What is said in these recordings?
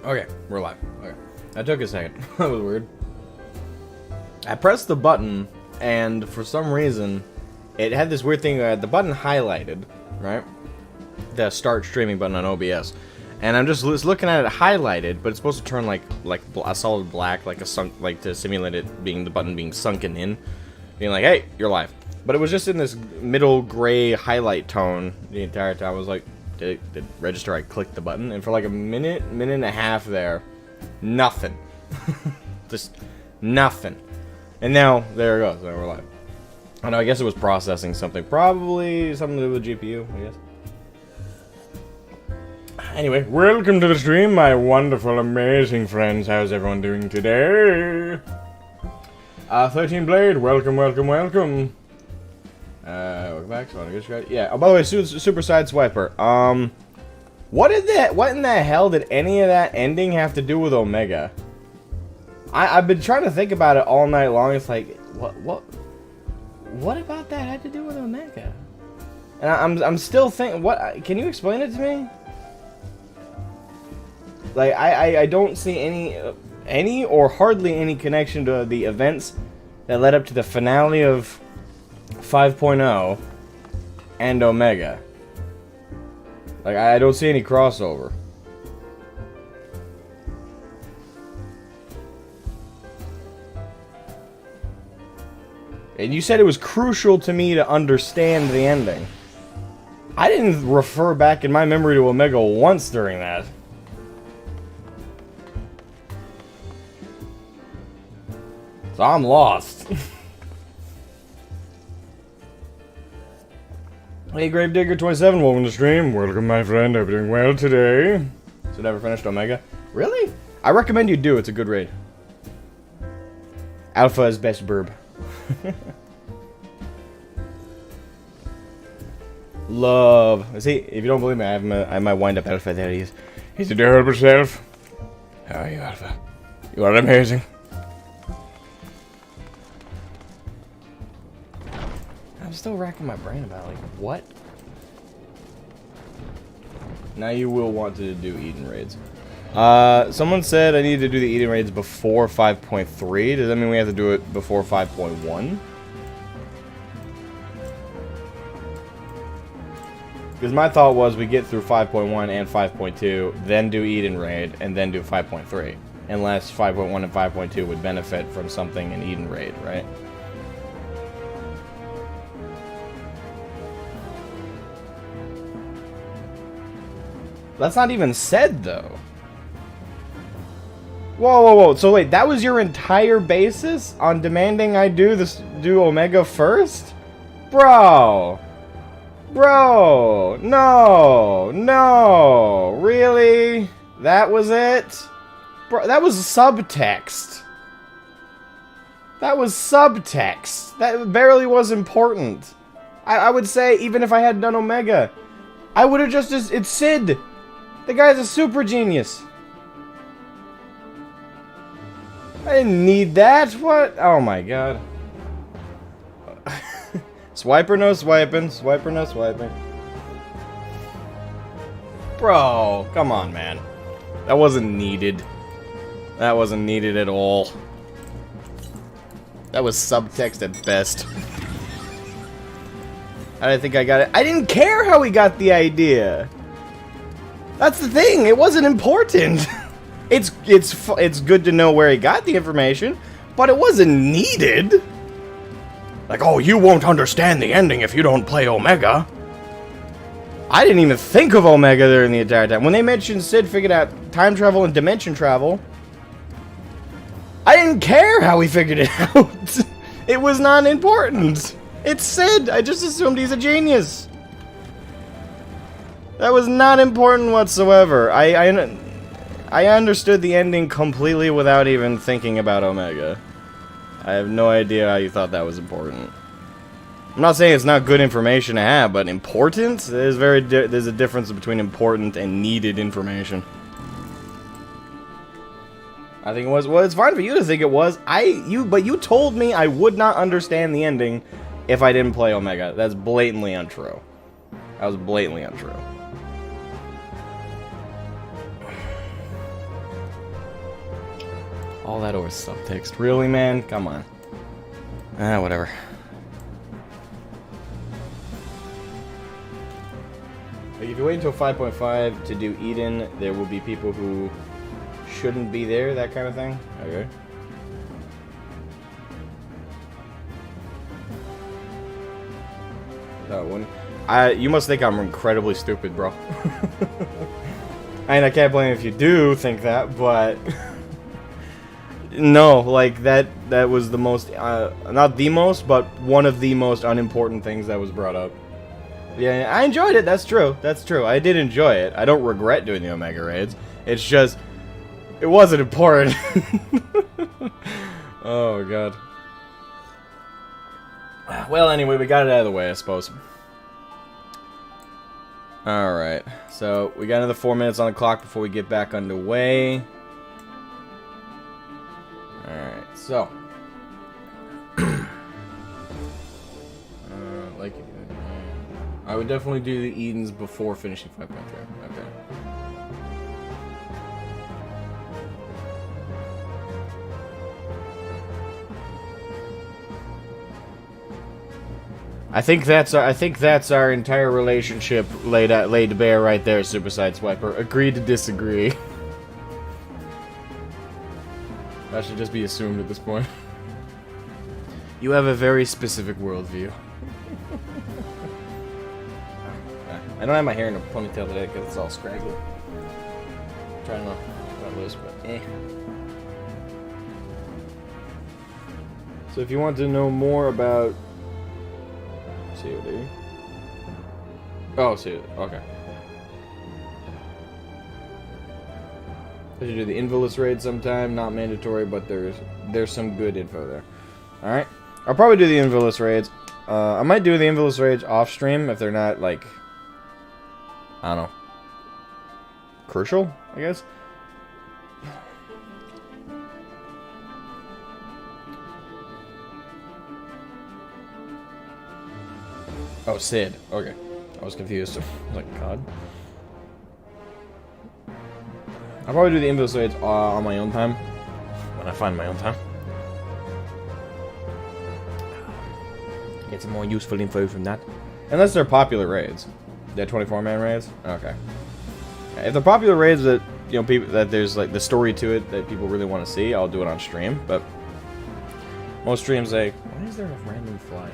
Okay, we're live. Okay. That took a second. That was weird. I pressed the button, and for some reason, it had this weird thing. The button highlighted, right? The start streaming button on OBS. And I'm just looking at it highlighted, but it's supposed to turn like a solid black, like to simulate it being the button being sunken in, being like, "Hey, you're live." But it was just in this middle gray highlight tone the entire time. I was like, did it register? I clicked the button, and for like a minute and a half there, nothing, just nothing. And now there it goes. Now we're live. I know. I guess it was processing something, probably something to do with GPU. I guess. Anyway, welcome to the stream, my wonderful, amazing friends. How's everyone doing today? 13 Blade, welcome, welcome, welcome. Welcome back. So yeah. Oh, by the way, Super Side Swiper. What in the hell did any of that ending have to do with Omega? I've been trying to think about it all night long. It's like, what about that had to do with Omega? And I'm still thinking. What? Can you explain it to me? Like, I don't see any or hardly any connection to the events that led up to the finale of 5.0 and Omega. Like, I don't see any crossover. And you said it was crucial to me to understand the ending. I didn't refer back in my memory to Omega once during that. So I'm lost. Hey, Gravedigger27, welcome to the stream. Welcome, my friend. Hope you're doing well today. So never finished Omega? Really? I recommend you do. It's a good raid. Alpha is best burb. Love. See, if you don't believe me, I have my wind-up Alpha. There he is. He's adorable self. How are you, Alpha? You are amazing. I'm still racking my brain about, like, what? Now you will want to do Eden raids. Someone said I need to do the Eden raids before 5.3. Does that mean we have to do it before 5.1? Because my thought was we get through 5.1 and 5.2, then do Eden raid, and then do 5.3. Unless 5.1 and 5.2 would benefit from something in Eden raid, right? That's not even said, though. Whoa, whoa, whoa. So wait, that was your entire basis on demanding I do Omega first? Bro. Bro. No. No. Really? That was it? Bro, that was subtext. That was subtext. That barely was important. I would say, even if I had done Omega, I would have just... It's Sid. The guy's a super genius. I didn't need that. What? Oh my god. Swiper no swiping. Swiper no swiping. Bro, come on, man. That wasn't needed. That wasn't needed at all. That was subtext at best. I didn't think I got it. I didn't care how he got the idea. That's the thing. It wasn't important. It's good to know where he got the information, but it wasn't needed. Like, oh, you won't understand the ending if you don't play Omega. I didn't even think of Omega during the entire time. When they mentioned Sid figured out time travel and dimension travel, I didn't care how he figured it out. It was not important. It's Sid. I just assumed he's a genius. That was not important whatsoever. I understood the ending completely without even thinking about Omega. I have no idea how you thought that was important. I'm not saying it's not good information to have, but important? There's a difference between important and needed information. I think it was. Well, it's fine for you to think it was. But you told me I would not understand the ending if I didn't play Omega. That's blatantly untrue. That was blatantly untrue. All that over subtext. Really, man? Come on. Ah, whatever. Like, if you wait until 5.5 to do Eden, there will be people who shouldn't be there, that kind of thing. Okay. That one. You must think I'm incredibly stupid, bro. I mean, I can't blame if you do think that, but no, like that was the most, not the most, but one of the most unimportant things that was brought up. Yeah, I enjoyed it. That's true. That's true. I did enjoy it. I don't regret doing the Omega raids. It's just, it wasn't important. Oh god. Well, anyway, we got it out of the way, I suppose. Alright, so we got another 4 minutes on the clock before we get back underway. Alright, so. I would definitely do the Edens before finishing 5.3. Okay. I think that's our entire relationship laid to bear right there, Super Sideswiper. Agree to disagree. That should just be assumed at this point. You have a very specific worldview. I don't have my hair in a ponytail today because it's all scraggly. I'm trying to not loose, but eh. So if you want to know more about COD. Oh, COD. Okay. I should do the Invalus raid sometime. Not mandatory, but there's some good info there. All right. I'll probably do the Invalus raids. I might do the Invalus raids off stream if they're not like, I don't know, crucial, I guess. Oh, Sid. Okay. I was confused. I was like, God. I'll probably do the Invalus raids on my own time. When I find my own time. Get some more useful info from that. Unless they're popular raids. They're 24-man raids? Okay. If they're popular raids that, you know, people that there's like the story to it that people really want to see, I'll do it on stream. But most streams say, why is there a random fly?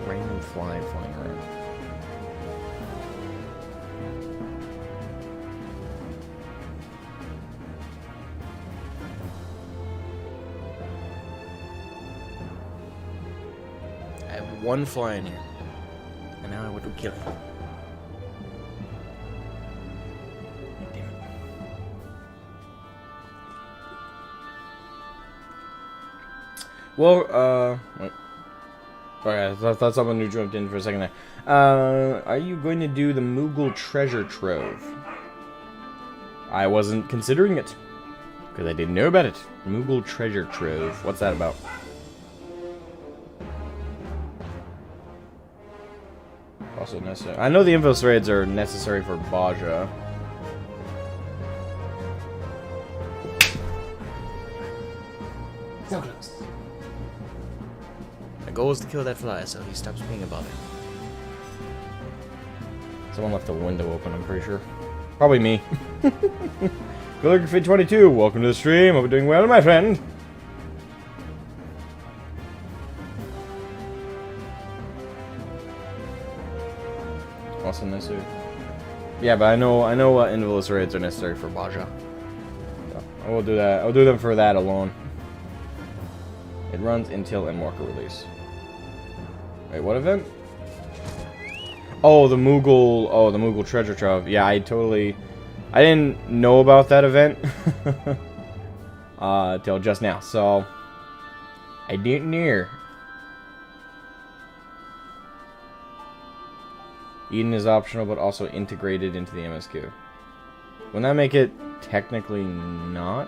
Random flying around. I have one fly in here, and now I want to kill it. Damn it. Well, wait. Okay, I thought someone new jumped in for a second there. Are you going to do the Moogle Treasure Trove? I wasn't considering it, because I didn't know about it. Moogle Treasure Trove. What's that about? Also necessary. I know the Invalus raids are necessary for Baja. So close. My goal is to kill that fly, so he stops being a bother. Someone left the window open, I'm pretty sure. Probably me. FFXIV, welcome to the stream. Hope you're doing well, my friend. Also necessary. Yeah, but I know what Invalus raids are necessary for Baja. So I will do that. I'll do them for that alone. It runs until Endwalker release. Wait, what event? Oh, the Moogle. Oh, the Moogle Treasure Trove. Yeah, I didn't know about that event till just now. So I didn't know. Eden is optional, but also integrated into the MSQ. Wouldn't that make it technically not?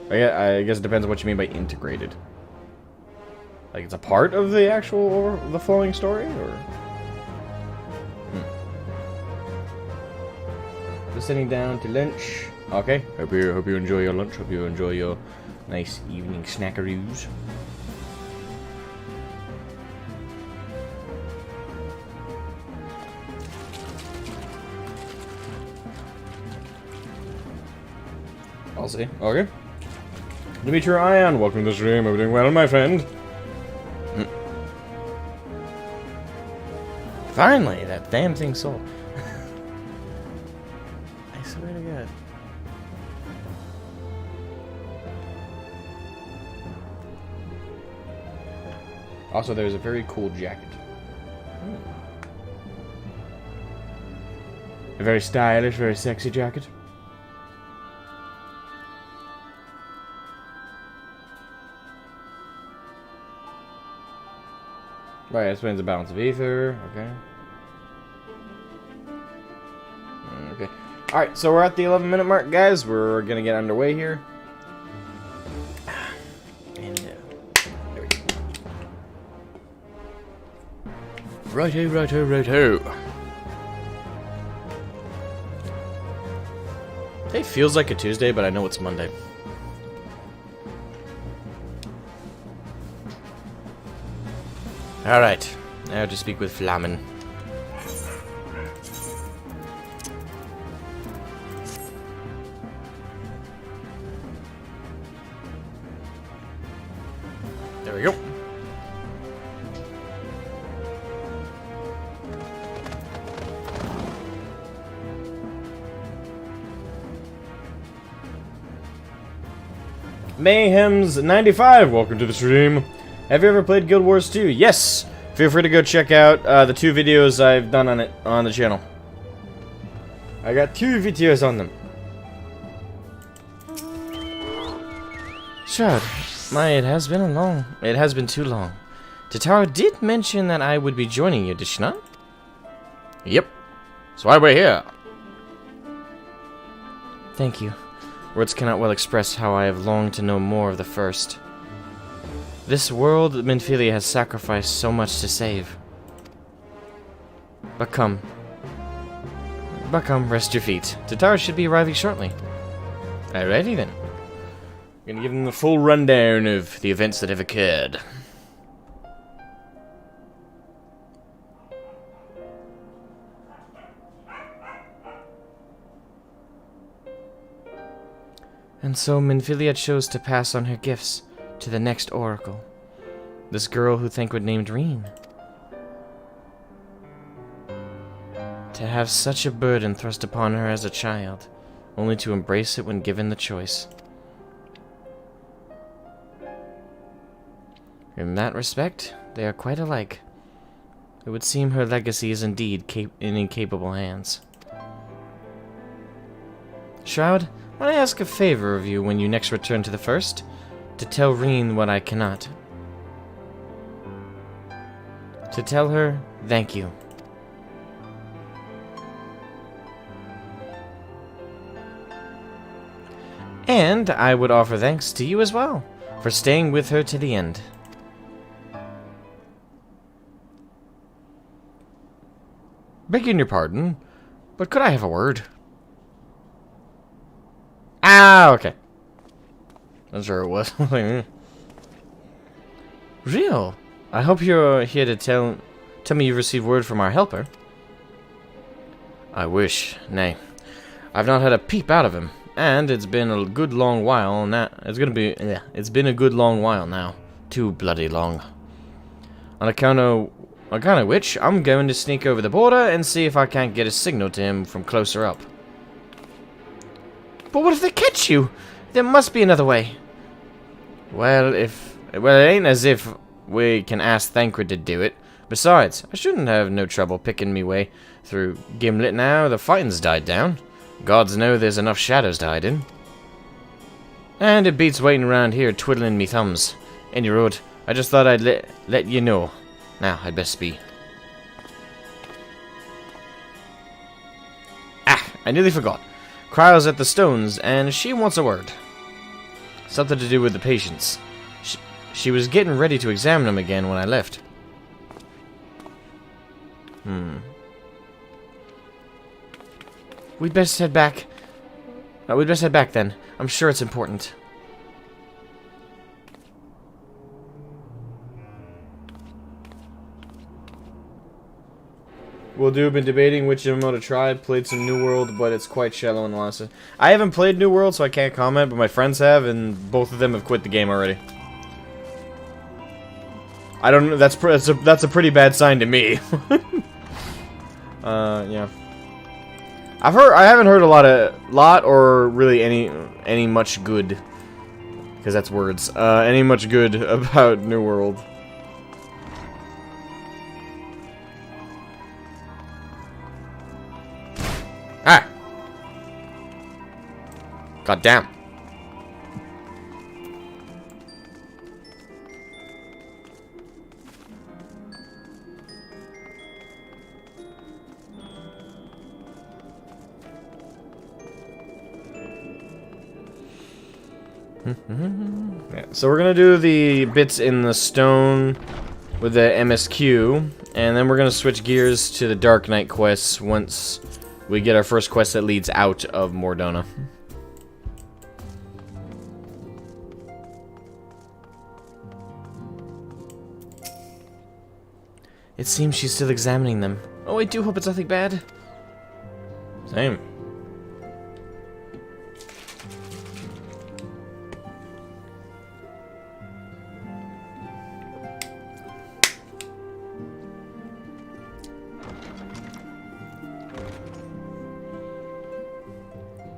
I guess it depends on what you mean by integrated. Like it's a part of the actual or the flowing story, or? Just sitting down to lunch. Okay. Hope you enjoy your lunch. Hope you enjoy your nice evening snackaroos. I'll see. Okay. Dimitri Ion, welcome to the stream. I'm doing well, my friend. Finally, that damn thing sold. I swear to God. Also, there's a very cool jacket. A very stylish, very sexy jacket. Right, explains the balance of ether. Okay. Okay. Alright, so we're at the 11-minute mark, guys. We're gonna get underway here. And, there we go. Righto, righto, righto. Today feels like a Tuesday, but I know it's Monday. Alright, now to speak with Flamen. There we go. Mayhem's 95, welcome to the stream. Have you ever played Guild Wars 2? Yes! Feel free to go check out the 2 videos I've done on it on the channel. I got 2 videos on them. Shad, it has been too long. Tataro did mention that I would be joining you, did she not? Yep. That's why we're here. Thank you. Words cannot well express how I have longed to know more of the First. This world Minfilia has sacrificed so much to save. But come, rest your feet. Tataro should be arriving shortly. Alrighty then. I'm gonna give them the full rundown of the events that have occurred. And so Minfilia chose to pass on her gifts to the next oracle. This girl who Thancred named Reen. To have such a burden thrust upon her as a child, only to embrace it when given the choice. In that respect, they are quite alike. It would seem her legacy is indeed in incapable hands. Shroud, might I ask a favor of you when you next return to the First? To tell Reen what I cannot. To tell her, thank you. And I would offer thanks to you as well, for staying with her to the end. Begging your pardon, but could I have a word? Ah, okay. I'm sure it was. Real? I hope you're here to tell me you've received word from our helper. I wish. Nay. I've not had a peep out of him, and it's been a good long while now. It's been a good long while now. Too bloody long. On account of which, I'm going to sneak over the border and see if I can't get a signal to him from closer up. But what if they catch you? There must be another way. Well, it ain't as if we can ask Thancred to do it. Besides, I shouldn't have no trouble picking me way through Gimlet now the fighting's died down. Gods know there's enough shadows to hide in. And it beats waiting around here twiddling me thumbs. Any road, I just thought I'd let you know. Now, I'd best be. Ah, I nearly forgot. Cryo's at the stones, and she wants a word. Something to do with the patients. She was getting ready to examine them again when I left. We'd best head back. We'd best head back then. I'm sure it's important. Will do. Been debating which MMO to try. Played some New World, but it's quite shallow and lost. I haven't played New World, so I can't comment, but my friends have, and both of them have quit the game already. I don't know. That's a pretty bad sign to me. Yeah. I haven't heard a lot or really any much good, because that's words. Any much good about New World. Ah! God damn. Yeah, so we're gonna do the bits in the stone with the MSQ, and then we're gonna switch gears to the Dark Knight quests once we get our first quest that leads out of Mordona. It seems she's still examining them. Oh, I do hope it's nothing bad. Same.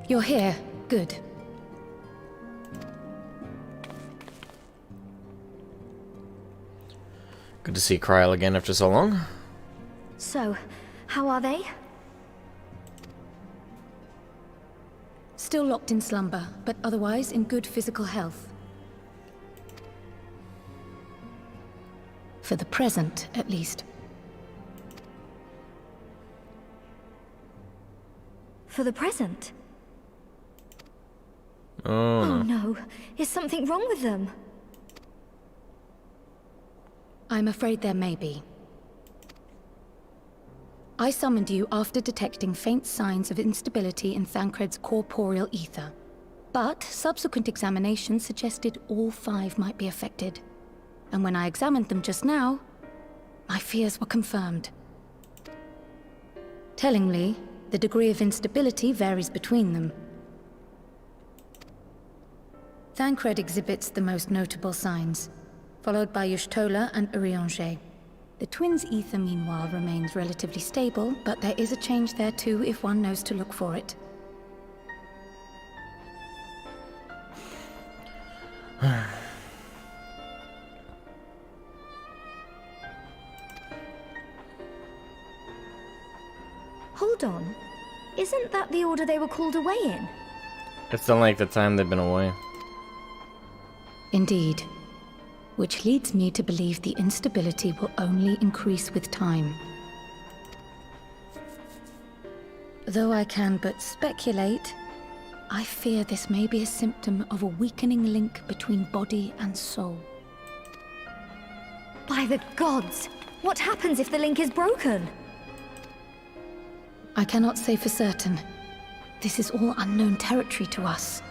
You're here. Good. Good to see Kryl again after so long. So, how are they? Still locked in slumber, but otherwise in good physical health. For the present, at least. For the present? Oh, Oh no, is something wrong with them? I'm afraid there may be. I summoned you after detecting faint signs of instability in Thancred's corporeal ether. But subsequent examination suggested all 5 might be affected. And when I examined them just now, my fears were confirmed. Tellingly, the degree of instability varies between them. Thancred exhibits the most notable signs, followed by Y'shtola and Urianger. The twins' ether, meanwhile, remains relatively stable, but there is a change there too if one knows to look for it. Hold on. Isn't that the order they were called away in? it's the length of time they've been away. Indeed. Which leads me to believe the instability will only increase with time. Though I can but speculate, I fear this may be a symptom of a weakening link between body and soul. By the gods! What happens if the link is broken? I cannot say for certain. This is all unknown territory to us.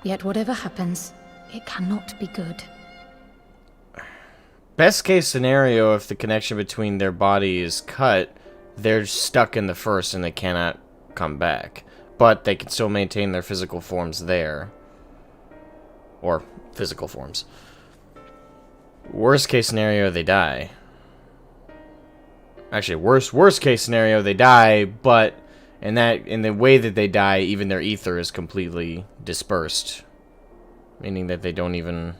Yet whatever happens, it cannot be good. Best case scenario, if the connection between their body is cut, they're stuck in the first and they cannot come back. But they can still maintain their physical forms there. Or physical forms. Worst case scenario, they die. Actually, worst case scenario, they die, but in the way that they die, even their ether is completely dispersed. Meaning that they don't even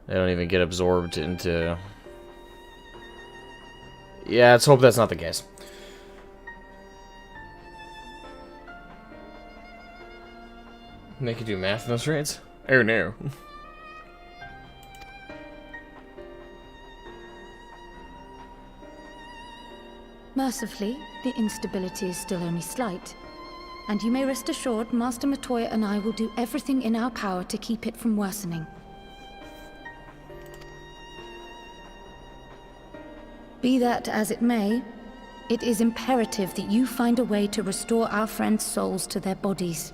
get absorbed into... Yeah, let's hope that's not the case. Make you do math in those rates? Oh no. Mercifully, the instability is still only slight. And you may rest assured, Master Matoya and I will do everything in our power to keep it from worsening. Be that as it may, it is imperative that you find a way to restore our friends' souls to their bodies.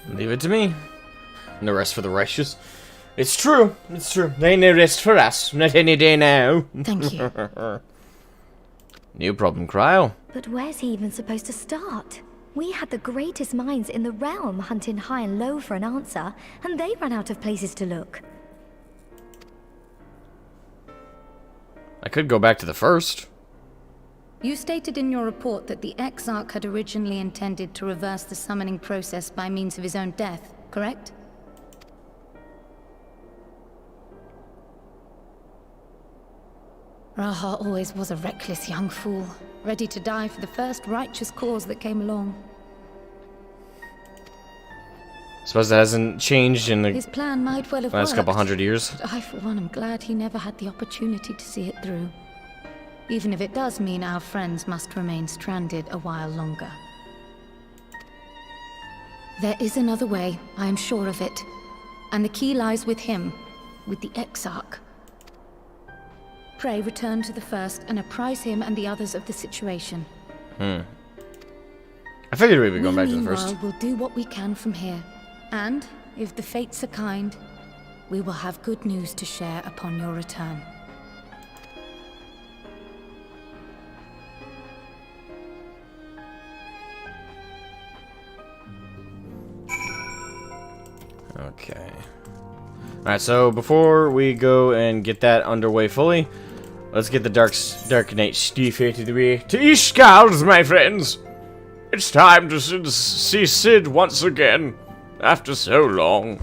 Leave it to me. No rest for the righteous. It's true. It's true. There ain't no rest for us. Not any day now. Thank you. New problem, Cryo. But where's he even supposed to start? We had the greatest minds in the realm hunting high and low for an answer, and they ran out of places to look. I could go back to the first. You stated in your report that the Exarch had originally intended to reverse the summoning process by means of his own death, correct? Raha always was a reckless young fool, ready to die for the first righteous cause that came along. Suppose that hasn't changed in the His plan might well have last worked, couple hundred years. but I, for one, am glad he never had the opportunity to see it through. Even if it does mean our friends must remain stranded a while longer. There is another way, I am sure of it. And the key lies with him, with the Exarch. Pray return to the first and apprise him and the others of the situation. I figured we'd be going back to the Meanwhile, first. we'll do what we can from here. And, if the fates are kind, we will have good news to share upon your return. Okay. Alright, so before we go and get that underway fully, let's get the Dark Knight Steve out of the way. To Ishgard, my friends! It's time to see Sid once again, after so long.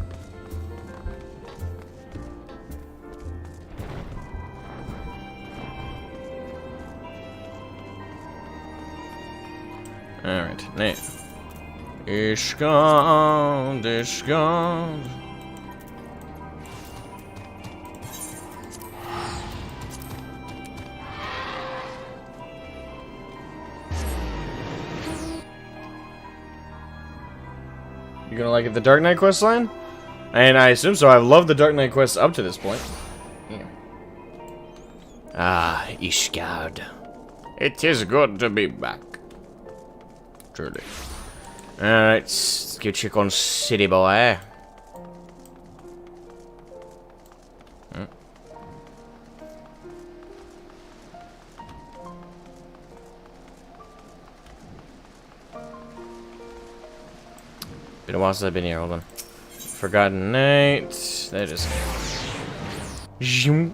Alright, now. Ishgard, Ishgard. You gonna like it, the Dark Knight quest line? And I assume so. I've loved the Dark Knight quests up to this point. Yeah. Ah, Ishgard. It is good to be back. Truly. Alright, let's go check on City Boy. Been a while since I've been here, hold on. Forgotten Night. That is. Zoom.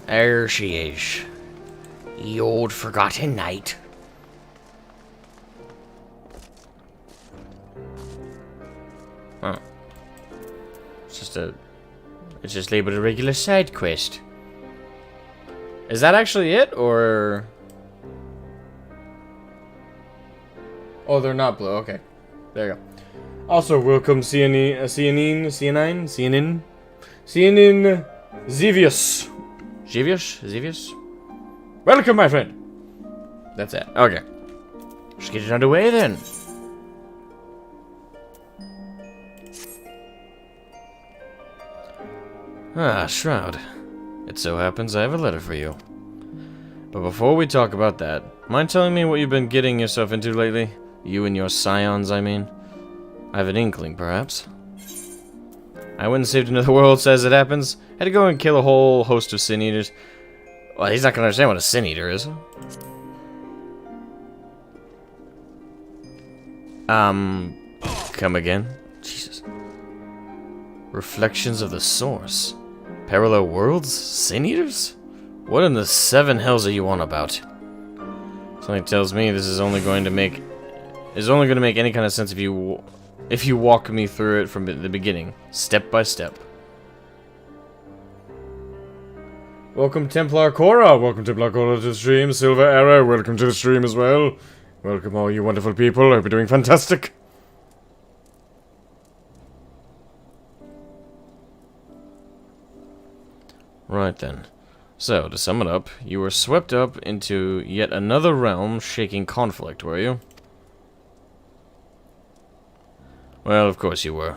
There she is. The old forgotten night. Oh. It's just labeled a regular side quest. Is that actually it, or? Oh, they're not blue. Okay. There you go. Also, welcome CNN Zevius. Zevius? Welcome, my friend. That's it. Okay. Let's get it underway then. Ah, Shroud. It so happens I have a letter for you. But before we talk about that, mind telling me what you've been getting yourself into lately? You and your scions, I mean. I have an inkling, perhaps. I went and saved another world, as it happens. Had to go and kill a whole host of sin eaters. Well, he's not gonna understand what a sin eater is. Come again? Jesus. Reflections of the Source. Parallel worlds? Sin eaters? What in the seven hells are you on about? Something tells me this is only going to make any kind of sense if you walk me through it from the beginning, step by step. Welcome Templar Cora. Welcome Templar Cora to the stream. Silver Arrow, welcome to the stream as well. Welcome all you wonderful people. I hope you're doing fantastic. Right then. So, to sum it up, you were swept up into yet another realm shaking conflict, were you? Well, of course you were.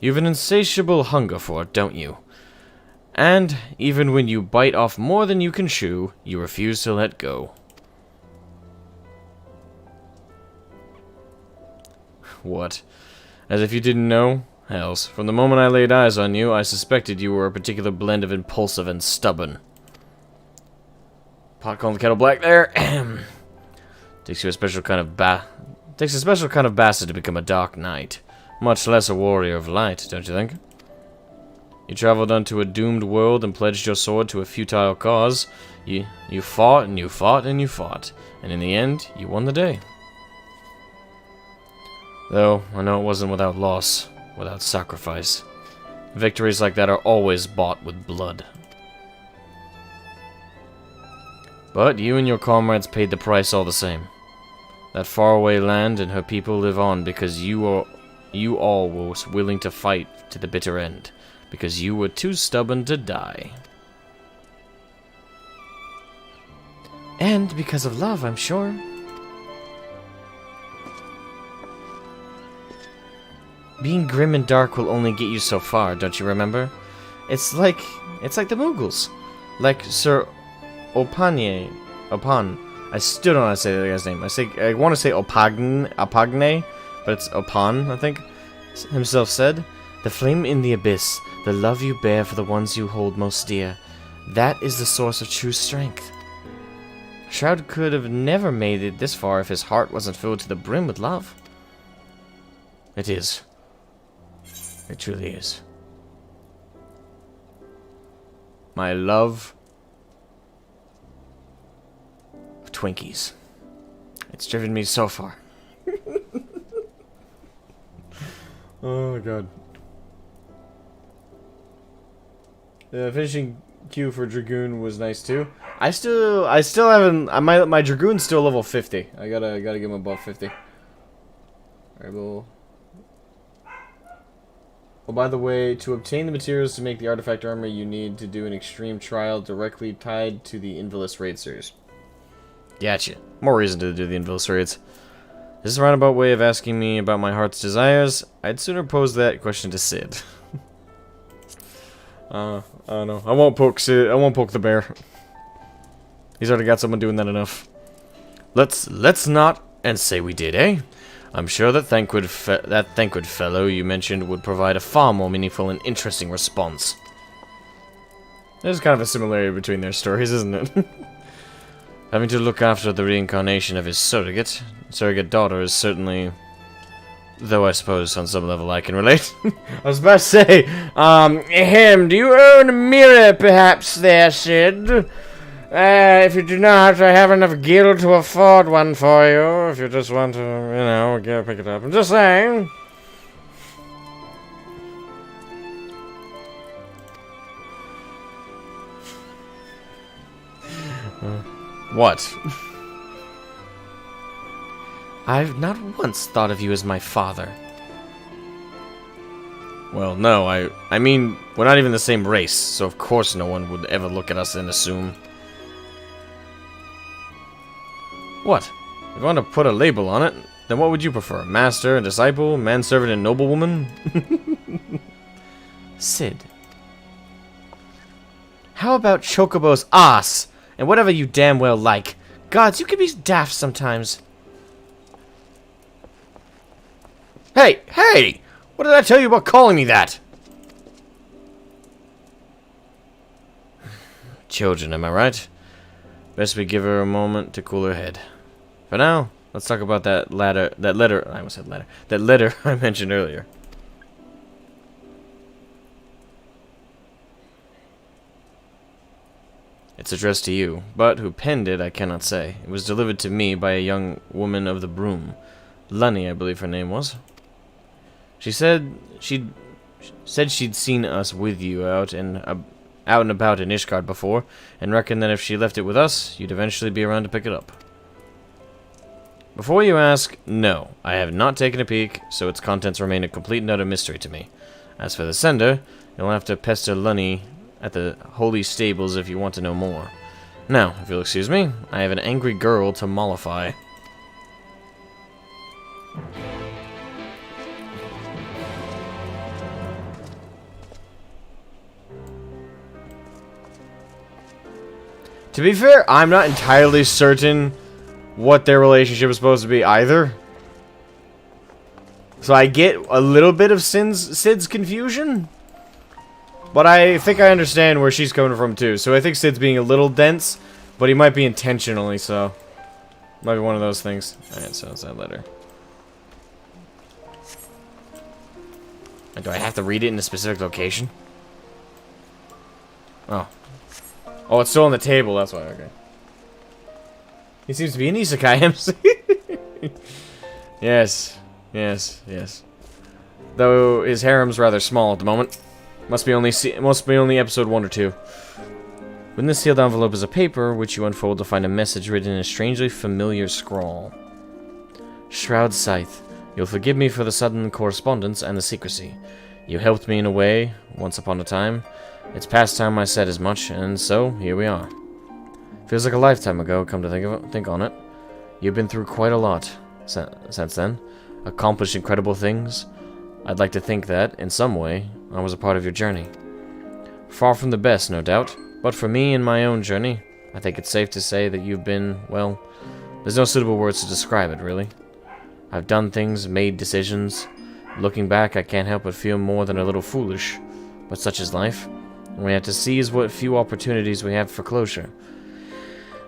You've an insatiable hunger for it, don't you? And, even when you bite off more than you can chew, you refuse to let go. What? As if you didn't know? Hells, from the moment I laid eyes on you, I suspected you were a particular blend of impulsive and stubborn. Pot calling the kettle black there. Takes a special kind of bastard to become a dark knight. Much less a warrior of light, don't you think? You traveled unto a doomed world and pledged your sword to a futile cause. You fought and you fought and you fought. And in the end, you won the day. Though, I know it wasn't without loss, without sacrifice. Victories like that are always bought with blood. But you and your comrades paid the price all the same. That faraway land and her people live on because you all were willing to fight to the bitter end. Because you were too stubborn to die. And because of love, I'm sure. Being grim and dark will only get you so far, don't you remember? It's like the Mughals. Like Sir Opan. I still don't know how to say the guy's name. I want to say Opagne, but it's Opan, I think. Himself said, "The flame in the abyss, the love you bear for the ones you hold most dear, that is the source of true strength." Shroud could have never made it this far if his heart wasn't filled to the brim with love. It is. It truly is. My love of Twinkies. It's driven me so far. Oh god. The finishing queue for Dragoon was nice too. I still haven't. My Dragoon's still level 50. I gotta get him above 50. Alright, well. Oh, by the way, to obtain the materials to make the artifact armor, you need to do an extreme trial directly tied to the Invilis raid series. Gotcha. More reason to do the Invilis raids. This is a roundabout way of asking me about my heart's desires. I'd sooner pose that question to Sid. I don't know. I won't poke Sid. I won't poke the bear. He's already got someone doing that enough. Let's not and say we did, eh? I'm sure that thankward fellow you mentioned would provide a far more meaningful and interesting response. There's kind of a similarity between their stories, isn't it? Having to look after the reincarnation of his surrogate daughter is certainly... Though I suppose on some level I can relate. I was about to say, do you own a mirror perhaps there, Sid? If you do not, I have enough gil to afford one for you, if you just want to, go pick it up. I'm just saying. What? I've not once thought of you as my father. Well, no, I mean, we're not even the same race, so of course no one would ever look at us and assume. What? If you want to put a label on it, then what would you prefer? Master and disciple, manservant and noblewoman? Sid. How about Chocobo's ass? And whatever you damn well like. Gods, you can be daft sometimes. Hey! What did I tell you about calling me that? Children, am I right? Best we give her a moment to cool her head. For now, let's talk about that letter I mentioned earlier. It's addressed to you, but who penned it I cannot say. It was delivered to me by a young woman of the Broom. Lunny, I believe her name was. She said she'd seen us with you out and about in Ishgard before, and reckoned that if she left it with us, you'd eventually be around to pick it up. Before you ask, no, I have not taken a peek, so its contents remain a complete and utter mystery to me. As for the sender, you'll have to pester Lunny at the holy stables if you want to know more. Now, if you'll excuse me, I have an angry girl to mollify. To be fair, I'm not entirely certain what their relationship is supposed to be either. So I get a little bit of Sid's confusion. But I think I understand where she's coming from too. So I think Sid's being a little dense, but he might be intentionally so. Might be one of those things. Alright, so it's that letter. Do I have to read it in a specific location? Oh. Oh, it's still on the table, that's why, okay. He seems to be an isekai MC. Yes. Yes, yes. Though his harem's rather small at the moment. Must be only episode 1 or 2. Within the sealed envelope is a paper, which you unfold to find a message written in a strangely familiar scrawl. Shroud Scythe, you'll forgive me for the sudden correspondence and the secrecy. You helped me in a way, once upon a time. It's past time I said as much, and so, here we are. Feels like a lifetime ago, come to think on it. You've been through quite a lot since then. Accomplished incredible things. I'd like to think that, in some way, I was a part of your journey. Far from the best, no doubt, but for me in my own journey, I think it's safe to say that you've been, well, there's no suitable words to describe it, really. I've done things, made decisions. Looking back, I can't help but feel more than a little foolish, but such is life. We have to seize what few opportunities we have for closure.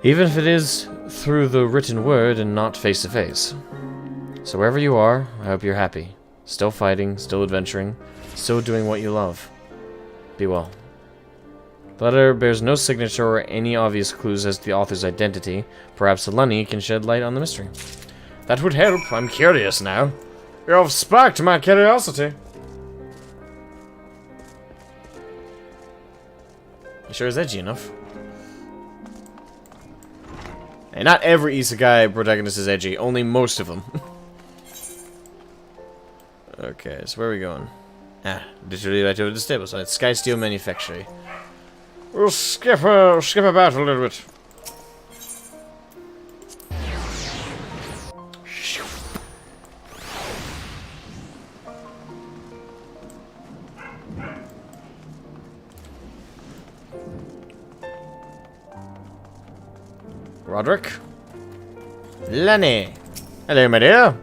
Even if it is through the written word and not face to face. So wherever you are, I hope you're happy. Still fighting, still adventuring, still doing what you love. Be well. The letter bears no signature or any obvious clues as to the author's identity. Perhaps Alani can shed light on the mystery. That would help. I'm curious now. You've sparked my curiosity. You sure is edgy enough. And not every isekai protagonist is edgy, only most of them. Okay, so where are we going? Literally right over the stable side. Sky Steel Manufactory. We'll skip about a little bit. Roderick? Lenny! Hello, my dear!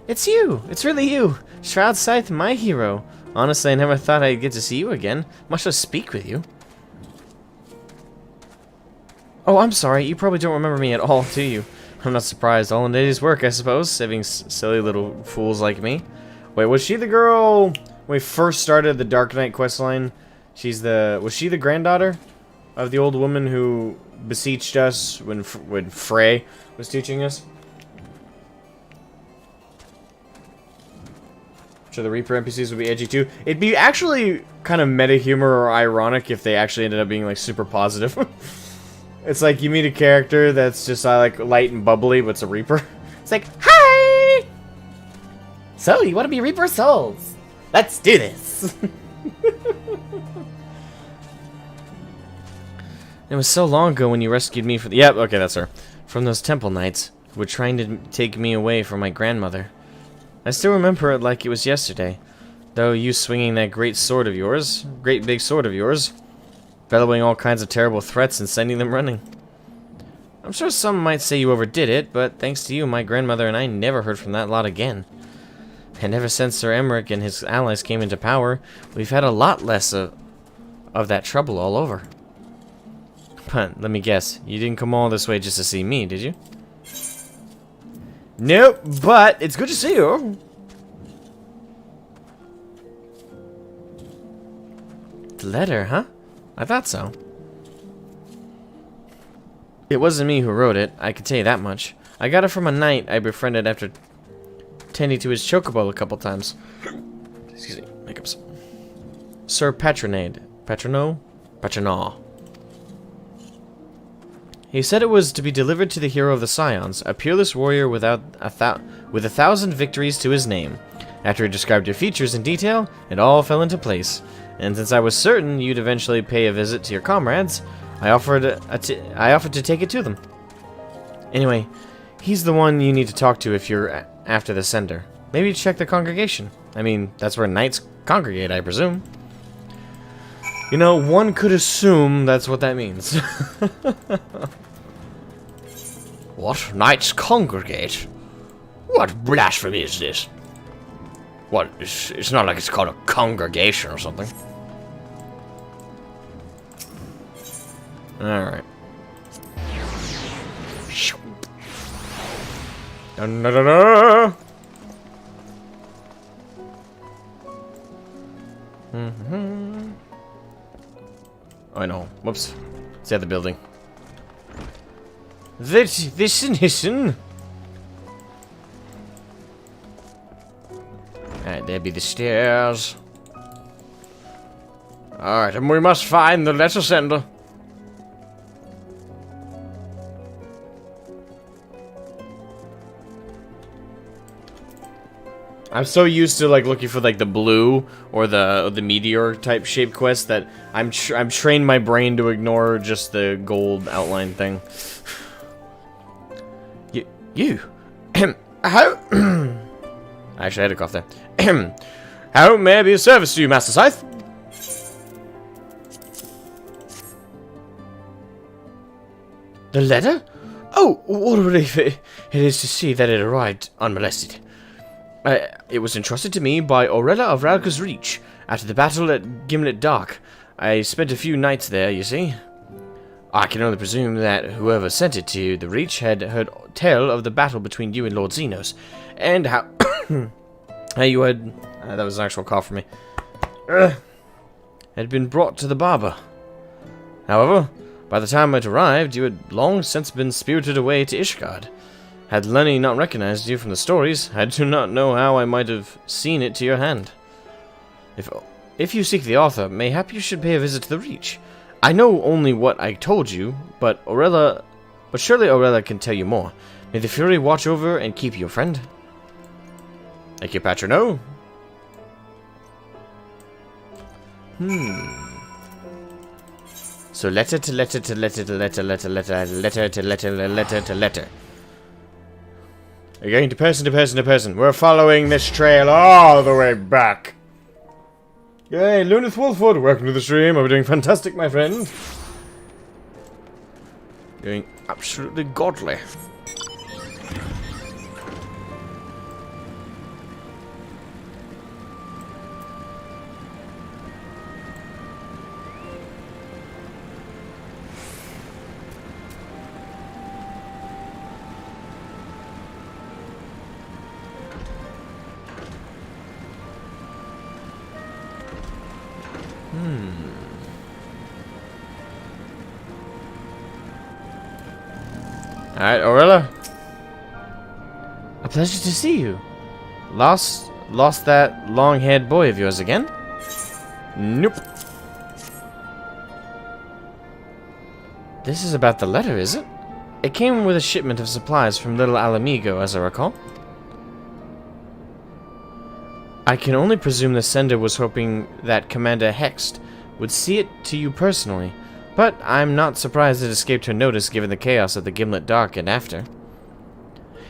It's you! It's really you! Shroud Scythe, my hero! Honestly, I never thought I'd get to see you again, much less speak with you. Oh, I'm sorry, you probably don't remember me at all, do you? I'm not surprised, all in a day's work, I suppose, saving silly little fools like me. Wait, was she the girl when we first started the Dark Knight questline? Was she the granddaughter of the old woman who beseeched us when Frey was teaching us? Sure, the Reaper NPCs would be edgy too. It'd be actually kind of meta humor or ironic if they actually ended up being like super positive. It's like you meet a character that's just like light and bubbly, but it's a Reaper. It's like, hi! So, you want to be Reaper Souls? Let's do this! It was so long ago when you rescued me from yep, okay, that's her. From those temple knights who were trying to take me away from my grandmother. I still remember it like it was yesterday. Though you swinging that great big sword of yours, bellowing all kinds of terrible threats and sending them running. I'm sure some might say you overdid it, but thanks to you, my grandmother and I never heard from that lot again. And ever since Sir Emmerich and his allies came into power, we've had a lot less of that trouble all over. But let me guess, you didn't come all this way just to see me, did you? Nope, but it's good to see you. The letter, huh? I thought so. It wasn't me who wrote it, I can tell you that much. I got it from a knight I befriended after tending to his chocobo a couple times. Excuse me, hiccups. Sir Patronaw? He said it was to be delivered to the hero of the Scions, a peerless warrior with 1,000 victories to his name. After he described your features in detail, it all fell into place. and since I was certain you'd eventually pay a visit to your comrades, I offered to take it to them. Anyway, he's the one you need to talk to if you're after the sender. Maybe check the congregation. I mean, that's where knights congregate, I presume. You know, one could assume that's what that means. What? Knights congregate? What blasphemy is this? What? It's not like it's called a congregation or something. Alright. Da-da-da-da. Oh, I know. Whoops. It's the other building. Listen. Alright, there be the stairs. Alright, and we must find the letter sender. I'm so used to like looking for like the blue or the meteor type shape quest that I'm trained my brain to ignore just the gold outline thing. You how? Actually, I had a cough there. How may I be of service to you, Master Scythe? The letter? Oh, what a relief it is to see that it arrived unmolested. It was entrusted to me by Aurela of Ralka's Reach after the battle at Gimlet Dark. I spent a few nights there, you see. I can only presume that whoever sent it to the Reach had heard tell of the battle between you and Lord Xenos, and how how you had that was an actual cough for me. Had been brought to the barber. However, by the time it arrived, you had long since been spirited away to Ishgard. Had Lenny not recognized you from the stories, I do not know how I might have seen it to your hand. If you seek the author, mayhap you should pay a visit to the Reach. I know only what I told you, but surely Aurela can tell you more. May the Fury watch over and keep you, friend. Thank you, Patrono. So letter to letter to letter to letter, letter to letter. We're going to person to person to person. We're following this trail all the way back. Yay, Lunith Wolfwood, welcome to the stream. Are we doing fantastic, my friend? Doing absolutely godly. Alright, Aurela. A pleasure to see you. Lost that long-haired boy of yours again? Nope. This is about the letter, is it? It came with a shipment of supplies from Little Alamigo, as I recall. I can only presume the sender was hoping that Commander Hext would see it to you personally, but I'm not surprised it escaped her notice given the chaos of the Gimlet Dark and after.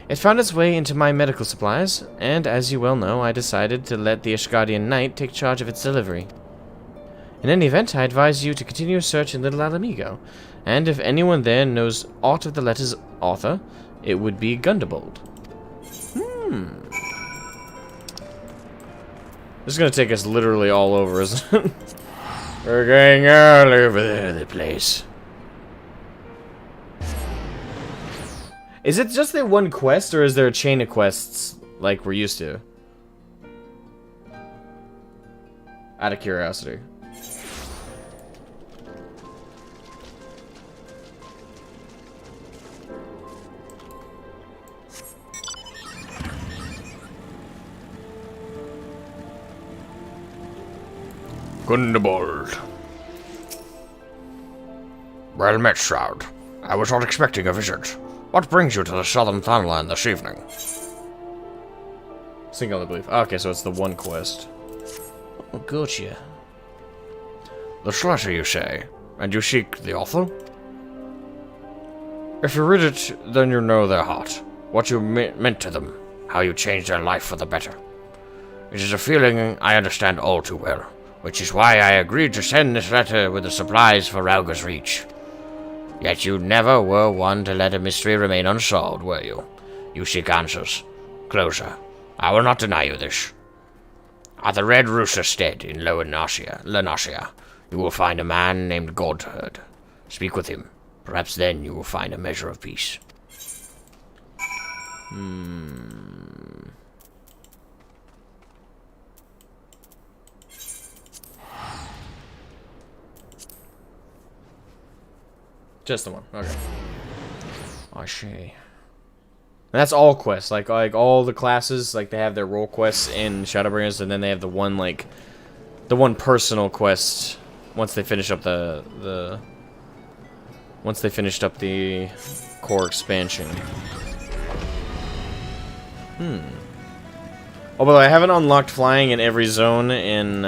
It found its way into my medical supplies, and as you well know, I decided to let the Ishgardian Knight take charge of its delivery. In any event, I advise you to continue your search in Little Alamigo, and if anyone there knows aught of the letter's author, it would be Gundebold. This is gonna take us literally all over, isn't it? We're going all over the place. Is it just that one quest, or is there a chain of quests like we're used to? Out of curiosity. Gundebold. Well met, Shroud. I was not expecting a visit. What brings you to the Southern Thunderland this evening? Single, I believe. Okay, so it's the one quest. Oh, gotcha. This letter, you say, and you seek the author? If you read it, then you know their heart, what you meant to them, how you changed their life for the better. It is a feeling I understand all too well, which is why I agreed to send this letter with the supplies for Rauga's reach. Yet you never were one to let a mystery remain unsolved, were you? You seek answers. Closure. I will not deny you this. At the Red Rooster Stead in Lanasia, you will find a man named Godherd. Speak with him. Perhaps then you will find a measure of peace. Just the one. Okay. I see. That's all quests. Like all the classes, like they have their role quests in Shadowbringers, and then they have the one personal quest once they finish up the core expansion. Although I haven't unlocked flying in every zone in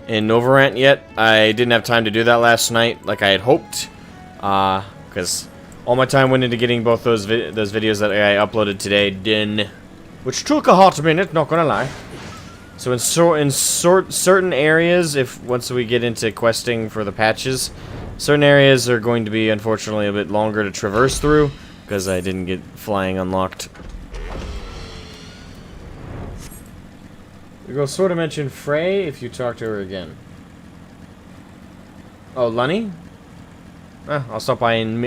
Novarant yet. I didn't have time to do that last night like I had hoped, because all my time went into getting both those videos that I uploaded today done, which took a hot minute, not gonna lie. So in certain areas, once we get into questing for the patches, certain areas are going to be unfortunately a bit longer to traverse through because I didn't get flying unlocked. We go sort of mention Frey if you talk to her again. Oh, Lunny? I'll stop by and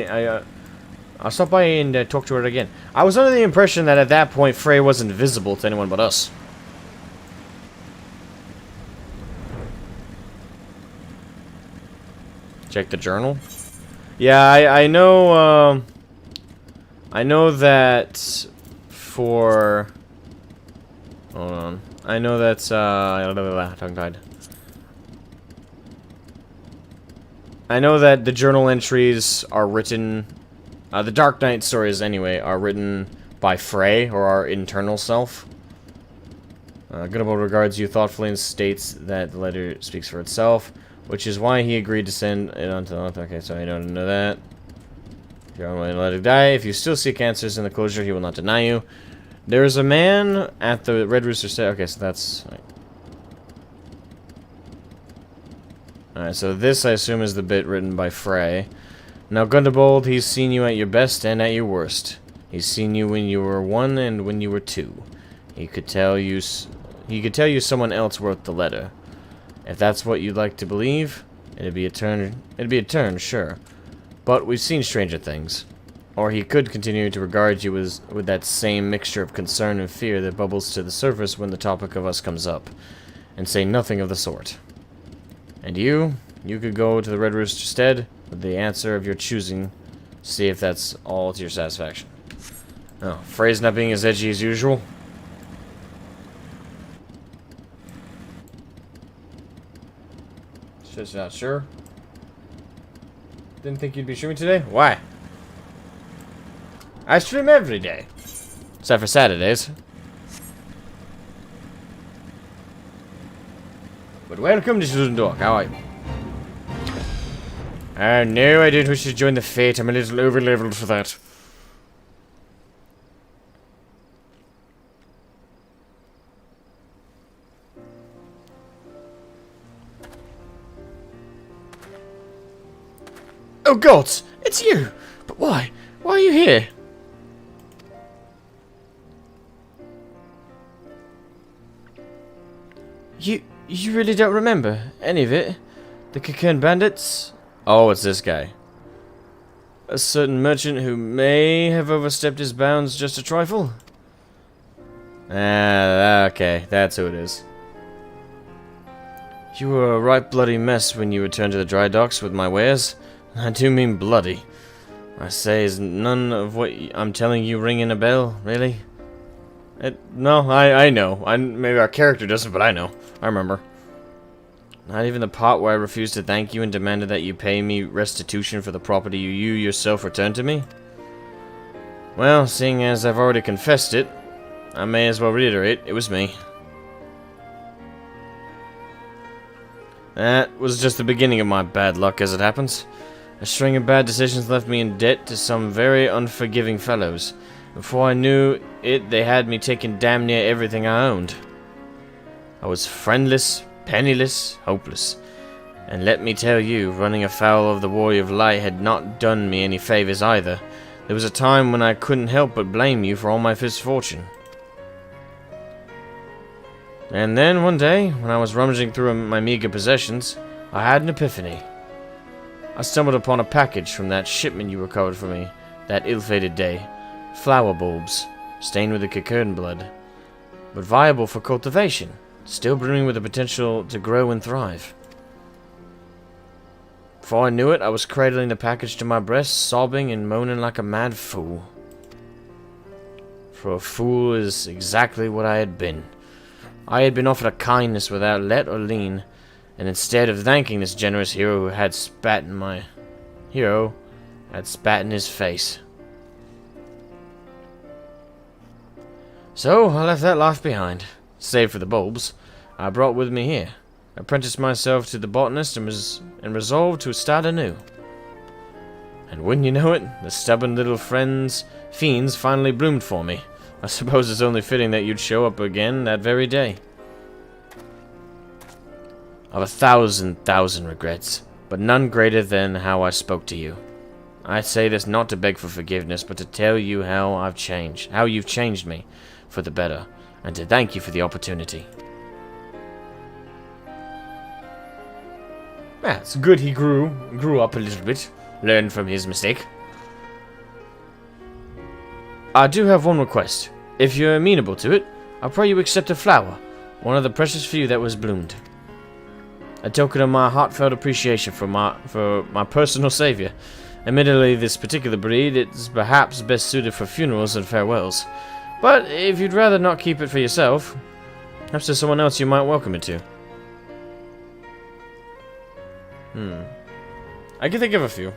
talk to her again. I was under the impression that at that point Frey wasn't visible to anyone but us. Check the journal. Yeah, I know. I know that for. Hold on. I know that's tongue-tied. I know that the journal entries are written. The Dark Knight stories, anyway, are written by Frey, or our internal self. Goodable regards you thoughtfully and states that the letter speaks for itself, which is why he agreed to send it on to the left. Okay, so I don't know that. If you're unwilling to let it die, if you still seek answers in the closure, he will not deny you. There is a man at the Red Rooster Stead. Okay, so that's... Alright, so this, I assume, is the bit written by Frey. Now, Gunderbold, he's seen you at your best and at your worst. He's seen you when you were 1 and when you were 2. He could tell you someone else wrote the letter. If that's what you'd like to believe, it'd be a turn, sure. But we've seen stranger things. Or he could continue to regard you with that same mixture of concern and fear that bubbles to the surface when the topic of us comes up, and say nothing of the sort. And you could go to the Red Rooster Stead with the answer of your choosing, see if that's all to your satisfaction. Oh, Frey's not being as edgy as usual. Just not sure. Didn't think you'd be streaming today? Why? I stream every day. Except for Saturdays. But welcome to Shadowbringers. How are you? No, I don't wish to join the fate. I'm a little over-leveled for that. Oh gods! It's you! But why? Why are you here? You really don't remember any of it? The Cocoon Bandits? Oh, it's this guy. A certain merchant who may have overstepped his bounds just a trifle? Okay, that's who it is. You were a right bloody mess when you returned to the dry docks with my wares. I do mean bloody. I say, is none of what I'm telling you ringing a bell, really? No, I know. Maybe our character doesn't, but I know. I remember. Not even the part where I refused to thank you and demanded that you pay me restitution for the property you yourself returned to me? Well, seeing as I've already confessed it, I may as well reiterate, it was me. That was just the beginning of my bad luck, as it happens. A string of bad decisions left me in debt to some very unforgiving fellows. Before I knew it, they had me taking damn near everything I owned. I was friendless, penniless, hopeless. And let me tell you, running afoul of the Warrior of Light had not done me any favors either. There was a time when I couldn't help but blame you for all my misfortune. And then one day, when I was rummaging through my meager possessions, I had an epiphany. I stumbled upon a package from that shipment you recovered for me that ill-fated day. Flower bulbs, stained with the cocoon blood, but viable for cultivation, still brimming with the potential to grow and thrive. Before I knew it, I was cradling the package to my breast, sobbing and moaning like a mad fool. For a fool is exactly what I had been. I had been offered a kindness without let or lien, and instead of thanking this generous hero who had spat in his face. So I left that life behind, save for the bulbs I brought with me here. Apprenticed myself to the botanist and resolved to start anew. And wouldn't you know it, the stubborn little fiends finally bloomed for me. I suppose it's only fitting that you'd show up again that very day. I've 1,000 regrets, but none greater than how I spoke to you. I say this not to beg for forgiveness, but to tell you how you've changed me for the better, and to thank you for the opportunity. Yeah, it's good he grew up a little bit, learned from his mistake. I do have one request. If you're amenable to it, I pray you accept a flower, one of the precious few that was bloomed. A token of my heartfelt appreciation for my personal savior. Admittedly, this particular breed is perhaps best suited for funerals and farewells. But if you'd rather not keep it for yourself, perhaps there's someone else you might welcome it to. I can think of a few.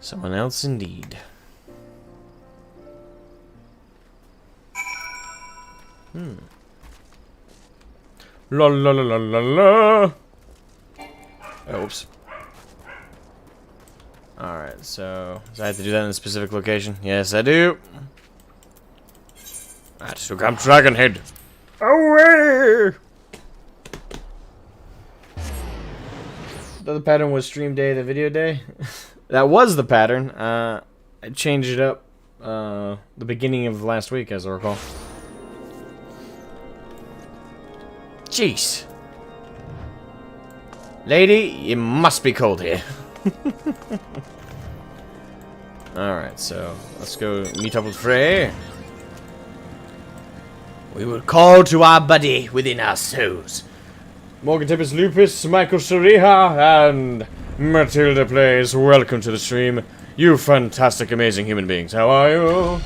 Someone else indeed. La la la la la la. Oops. Alright, so I have to do that in a specific location? Yes, I do. That's to come Dragonhead. Away! The pattern was stream day, the video day. That was the pattern. I changed it up the beginning of last week, as I recall. Jeez. Lady, it must be cold here. Alright, so let's go meet up with Frey. We will call to our buddy within our souls. Morgan Tippis Lupus, Michael Shariha, and Matilda Plays. Welcome to the stream. You fantastic, amazing human beings. How are you?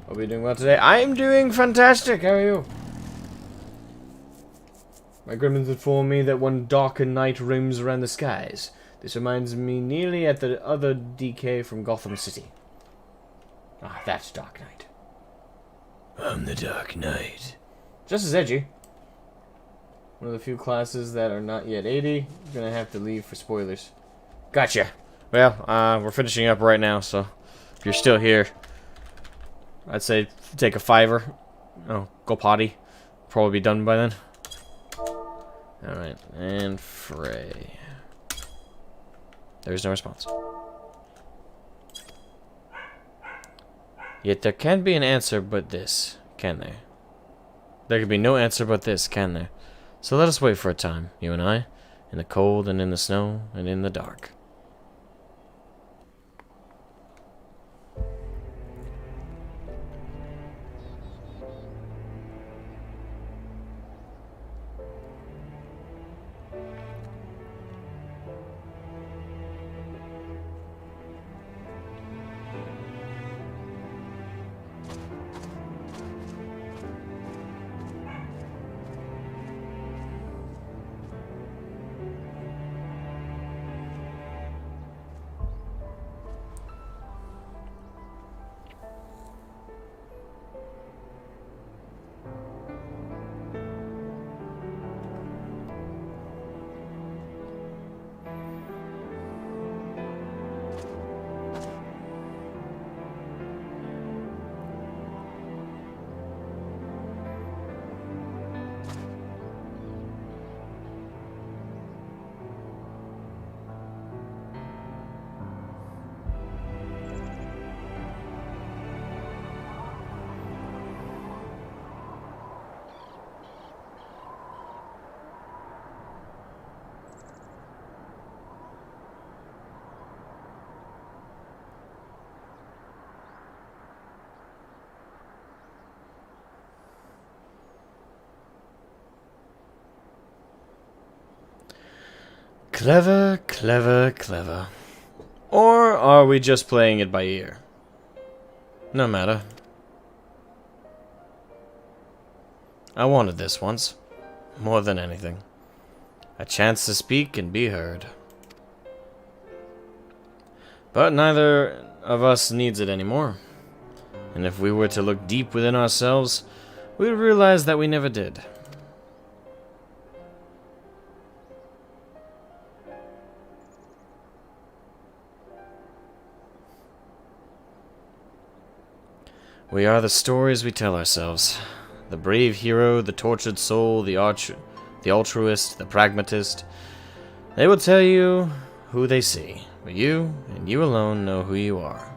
Are we doing well today? I'm doing fantastic. How are you? My gremlins inform me that one darker night roams around the skies. This reminds me nearly at the other DK from Gotham City. Ah, that's Dark Knight. I'm the Dark Knight. Just as edgy. One of the few classes that are not yet 80. Gonna have to leave for spoilers. Gotcha. Well, we're finishing up right now, so if you're still here, I'd say take a $5. Oh, go potty. Probably be done by then. alright, and Frey. There's no response. Yet there can't be an answer but this, can there? There can be no answer but this, can there? So let us wait for a time, you and I, in the cold and in the snow and in the dark. Clever, clever, clever. Or are we just playing it by ear? No matter. I wanted this once. More than anything. A chance to speak and be heard. But neither of us needs it anymore. And if we were to look deep within ourselves, we would realize that we never did. We are the stories we tell ourselves. The brave hero, the tortured soul, the altruist, the pragmatist. They will tell you who they see, but you, and you alone, know who you are.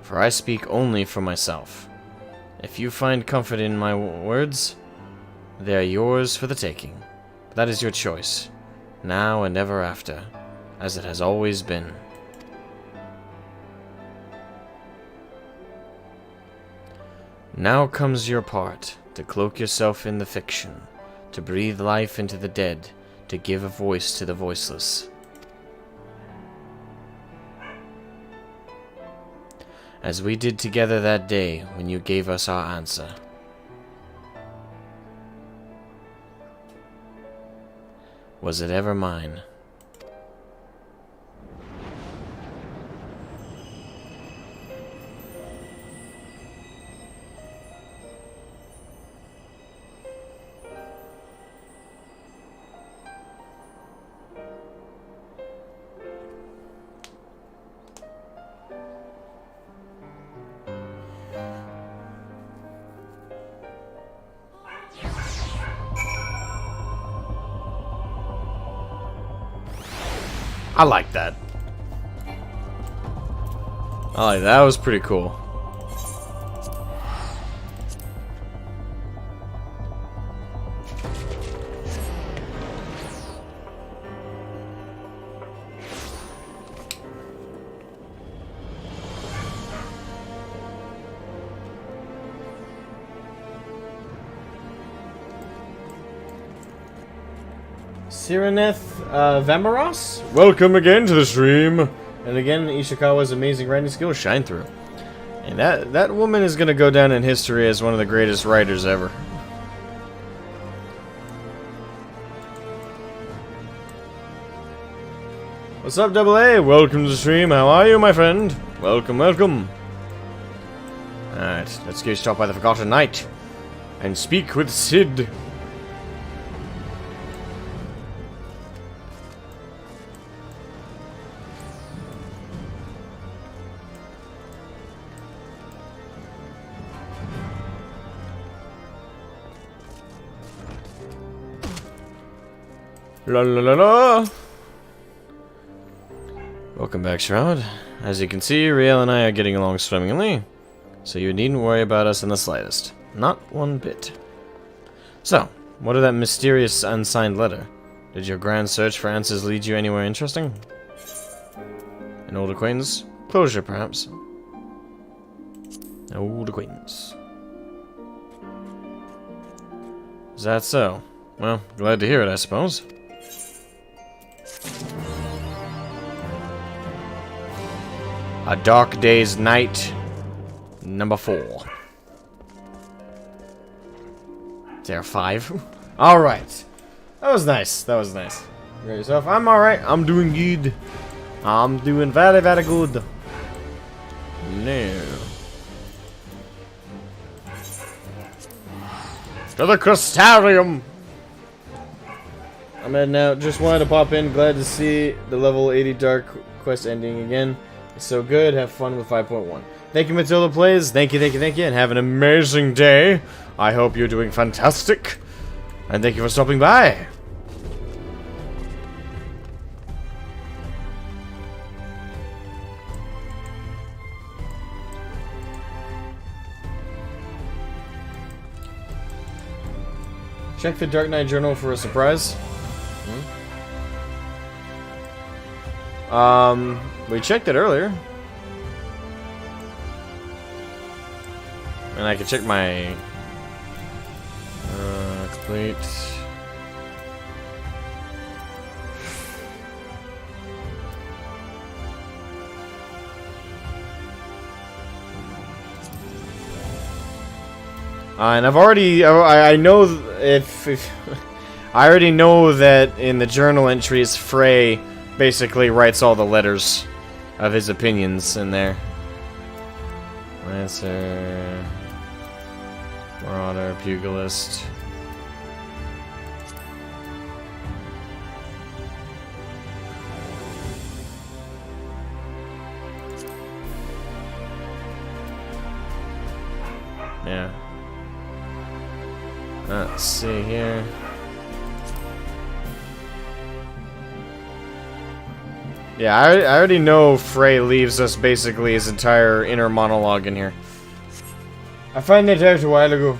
For I speak only for myself. If you find comfort in my words, they are yours for the taking. That is your choice, now and ever after, as it has always been. Now comes your part, to cloak yourself in the fiction, to breathe life into the dead, to give a voice to the voiceless. As we did together that day when you gave us our answer. Was it ever mine? I like that. That was pretty cool. Sireneth Vamaros? Welcome again to the stream. And again, Ishikawa's amazing writing skills shine through. And that woman is going to go down in history as one of the greatest writers ever. What's up, Double A? Welcome to the stream. How are you, my friend? Welcome, welcome. Alright, let's go stop by the Forgotten Knight and speak with Sid. La la la la. Welcome back, Shroud. As you can see, Riel and I are getting along swimmingly, so you needn't worry about us in the slightest. Not one bit. So, what of that mysterious unsigned letter? Did your grand search for answers lead you anywhere interesting? An old acquaintance? Closure, perhaps. An old acquaintance. Is that so? Well, glad to hear it, I suppose. A Dark Day's Night, number 4. There are 5. Alright. That was nice. That was nice. You got yourself? I'm alright. I'm doing good. I'm doing very, very good. No. To the Crystarium! I'm heading out. Just wanted to pop in. Glad to see the level 80 Dark Quest ending again. It's so good. Have fun with 5.1. Thank you, Matilda Plays. Thank you, thank you, thank you. And have an amazing day. I hope you're doing fantastic. And thank you for stopping by. Check the Dark Knight Journal for a surprise. We checked it earlier. And I can check my complete. And I've already, I know if I already know that in the journal entries, Frey basically writes all the letters of his opinions in there. Lancer, Marauder, Pugilist. Yeah. Let's see here. Yeah, I already know Frey leaves us basically his entire inner monologue in here. I found that out a while ago.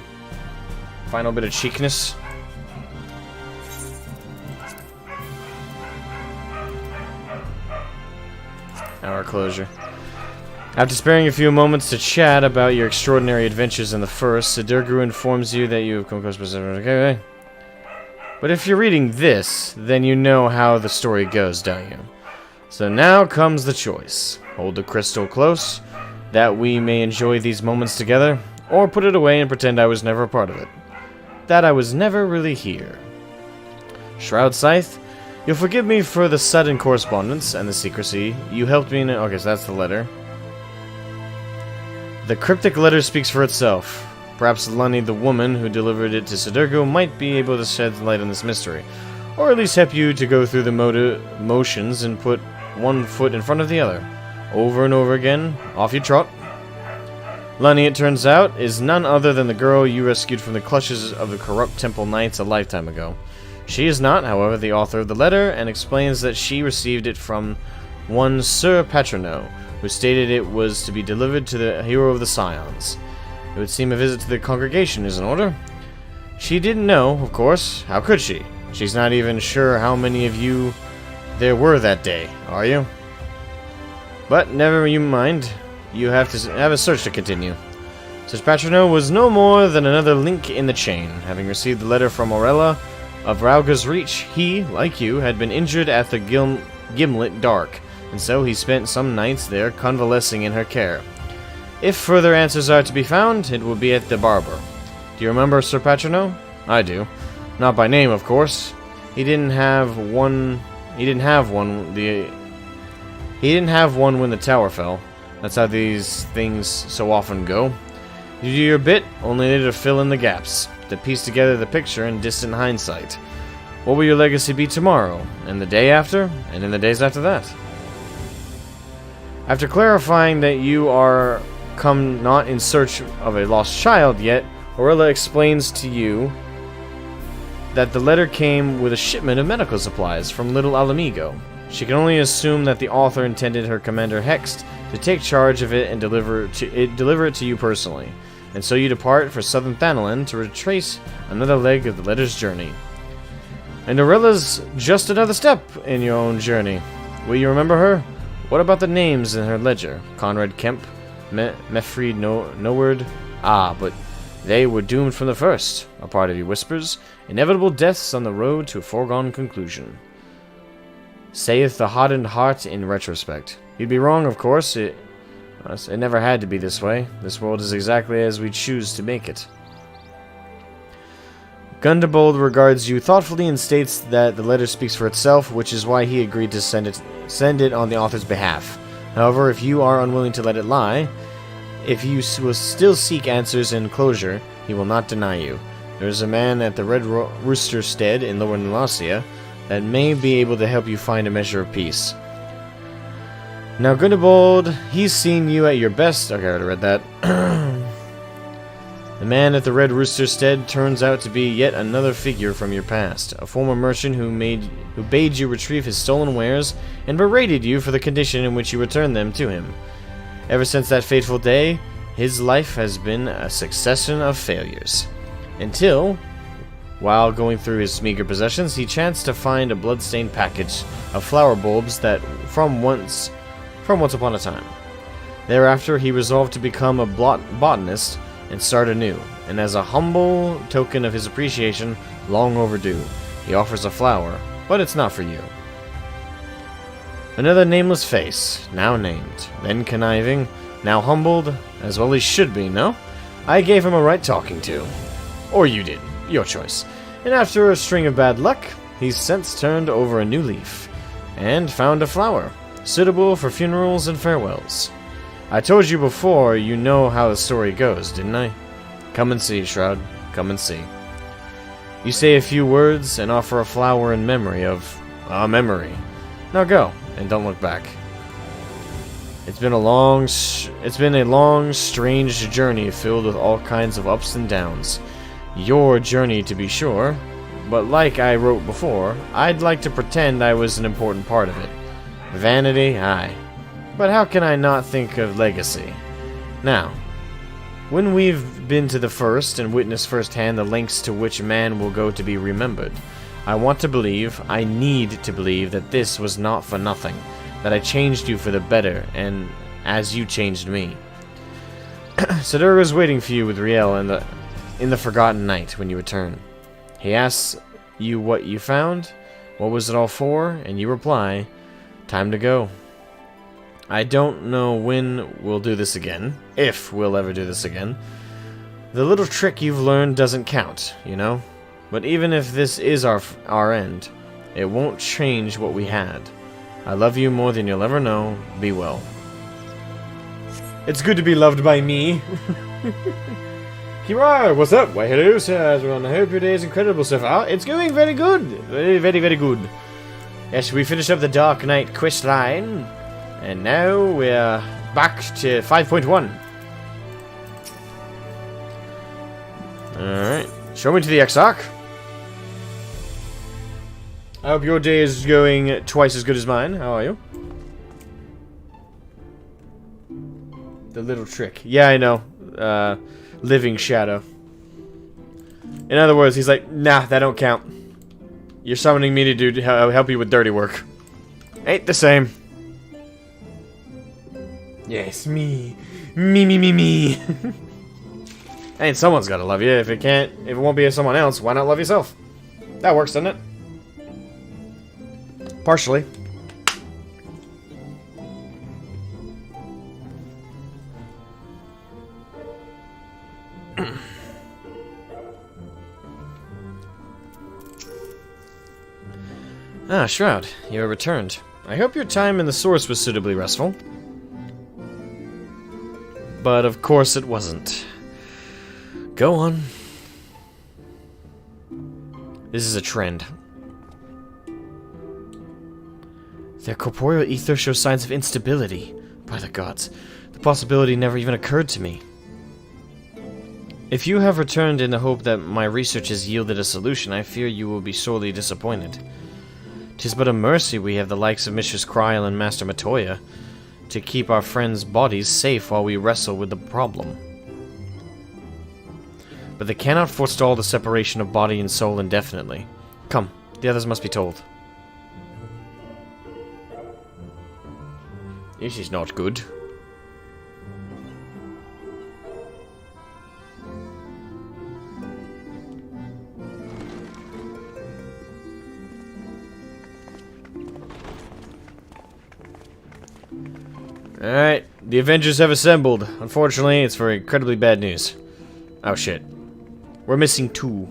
Final bit of cheekness. Hour closure. After sparing a few moments to chat about your extraordinary adventures in the first, Sidurgu informs you that you have come across specific. Okay. But if you're reading this, then you know how the story goes, don't you? So now comes the choice. Hold the crystal close, that we may enjoy these moments together, or put it away and pretend I was never a part of it. That I was never really here. Shroud Scythe, you'll forgive me for the sudden correspondence and the secrecy. You helped me in it. Okay, so that's the letter. The cryptic letter speaks for itself. Perhaps Lunny, the woman who delivered it to Sidurgu, might be able to shed light on this mystery, or at least help you to go through the motions and put one foot in front of the other. Over and over again, off you trot. Lunny, it turns out, is none other than the girl you rescued from the clutches of the corrupt temple knights a lifetime ago. She is not, however, the author of the letter, and explains that she received it from one Sir Patrono, who stated it was to be delivered to the hero of the Scions. It would seem a visit to the congregation is in order. She didn't know, of course. How could she? She's not even sure how many of you there were that day, are you? But never you mind. You have to have a search to continue. Sir Patrono was no more than another link in the chain. Having received the letter from Orella of Rauga's Reach, he, like you, had been injured at the Gimlet Dark, and so he spent some nights there convalescing in her care. If further answers are to be found, it will be at the Barber. Do you remember Sir Patrono? I do. Not by name, of course. He didn't have one when the tower fell. That's how these things so often go. You do your bit, only later to fill in the gaps, to piece together the picture in distant hindsight. What will your legacy be tomorrow, and the day after, and in the days after that? After clarifying that you are come not in search of a lost child yet, Orella explains to you that the letter came with a shipment of medical supplies from Little Alamigo. She can only assume that the author intended her commander Hext to take charge of it and deliver it to you personally, and so you depart for southern Thanalan to retrace another leg of the letter's journey. And Orella's just another step in your own journey. Will you remember her? What about the names in her ledger? Conrad Kemp, Mefried Noward? Ah, but they were doomed from the first. A part of you whispers, inevitable deaths on the road to a foregone conclusion. Saith the hardened heart in retrospect. You'd be wrong, of course. It never had to be this way. This world is exactly as we choose to make it. Gundebold regards you thoughtfully and states that the letter speaks for itself, which is why he agreed to send it on the author's behalf. However, if you are unwilling to let it lie, if you will still seek answers and closure, he will not deny you. There is a man at the Red Rooster Stead in Lower Nalasia that may be able to help you find a measure of peace. Now, Gundebold, he's seen you at your best. Okay, I already read that. The man at the Red Rooster Stead turns out to be yet another figure from your past, a former merchant who bade you retrieve his stolen wares and berated you for the condition in which you returned them to him. Ever since that fateful day, his life has been a succession of failures. Until, while going through his meager possessions, he chanced to find a blood-stained package of flower bulbs that from once upon a time. Thereafter, he resolved to become a botanist and start anew, and as a humble token of his appreciation, long overdue, he offers a flower, but it's not for you. Another nameless face, now named, then conniving, now humbled, as well he should be, no? I gave him a right talking to. Or you did. Your choice. And after a string of bad luck, he's since turned over a new leaf. And found a flower, suitable for funerals and farewells. I told you before, you know how the story goes, didn't I? Come and see, Shroud. Come and see. You say a few words and offer a flower in memory of a memory. Now go, and don't look back. It's been a long, strange journey filled with all kinds of ups and downs. Your journey, to be sure, but like I wrote before, I'd like to pretend I was an important part of it. Vanity, aye. But how can I not think of legacy? Now, when we've been to the first and witnessed firsthand the lengths to which man will go to be remembered, I want to believe, I need to believe that this was not for nothing, that I changed you for the better, and as you changed me. Sadura is waiting for you with Riel in the Forgotten Night when you return. He asks you what you found, what was it all for, and you reply, time to go. I don't know when we'll do this again, if we'll ever do this again. The little trick you've learned doesn't count, you know? But even if this is our end, it won't change what we had. I love you more than you'll ever know. Be well. It's good to be loved by me. Kira, what's up? Why, hello, sir. Everyone. I hope your day is incredible so far. It's going very good. Very, very, very good. Yes, we finished up the Dark Knight quest line. And now we're back to 5.1. Alright. Show me to the Exarch. I hope your day is going twice as good as mine. How are you? The little trick. Yeah, I know. Living shadow. In other words, he's like, nah, that don't count. You're summoning me to help you with dirty work. Ain't the same. Yes, me. Me. And someone's gotta love you. If it won't be someone else, why not love yourself? That works, doesn't it? Partially. Ah, Shroud, you have returned. I hope your time in the Source was suitably restful. But of course it wasn't. Go on. This is a trend. Their corporeal ether shows signs of instability. By the gods, the possibility never even occurred to me. If you have returned in the hope that my research has yielded a solution, I fear you will be sorely disappointed. 'Tis but a mercy we have the likes of Mistress Kryl and Master Matoya to keep our friends' bodies safe while we wrestle with the problem. But they cannot forestall the separation of body and soul indefinitely. Come, the others must be told. This is not good. Alright, the Avengers have assembled. Unfortunately, it's for incredibly bad news. Oh shit. We're missing 2.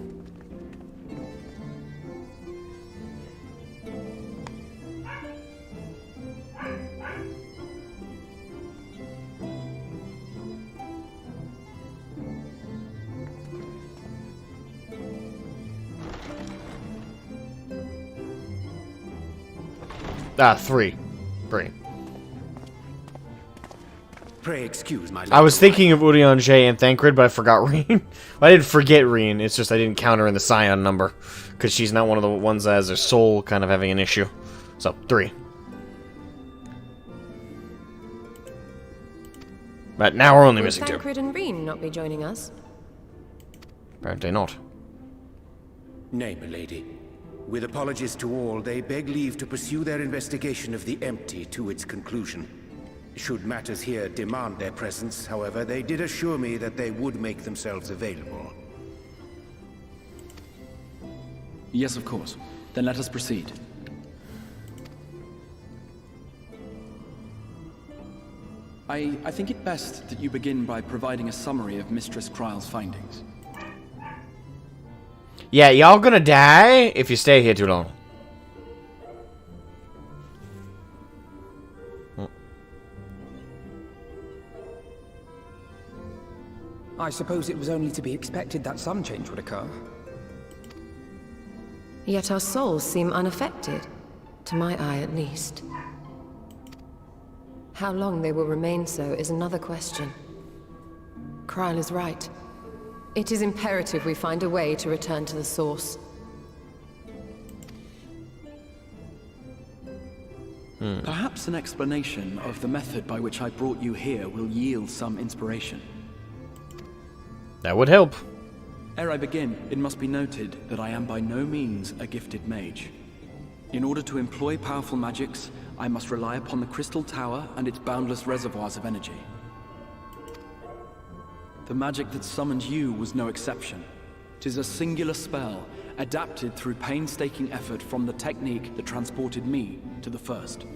Ah, 3. 3. Pray excuse my... I was thinking of Urianger and Thancred, but I forgot Reen. Well, I didn't forget Reen, it's just I didn't count her in the Scion number. Because she's not one of the ones that has their soul kind of having an issue. So, 3. But now we're only missing 2. Will Thancred and Reen not be joining us? Apparently not. Nay, milady. With apologies to all, they beg leave to pursue their investigation of the empty to its conclusion. Should matters here demand their presence, however, they did assure me that they would make themselves available. Yes, of course. Then let us proceed. I think it best that you begin by providing a summary of Mistress Kryle's findings. Yeah, y'all gonna die if you stay here too long. I suppose it was only to be expected that some change would occur. Yet our souls seem unaffected, to my eye at least. How long they will remain so is another question. Kryle is right. It is imperative we find a way to return to the source. Perhaps an explanation of the method by which I brought you here will yield some inspiration. That would help. Ere I begin, it must be noted that I am by no means a gifted mage. In order to employ powerful magics, I must rely upon the Crystal Tower and its boundless reservoirs of energy. The magic that summoned you was no exception. 'Tis a singular spell, adapted through painstaking effort from the technique that transported me to the First.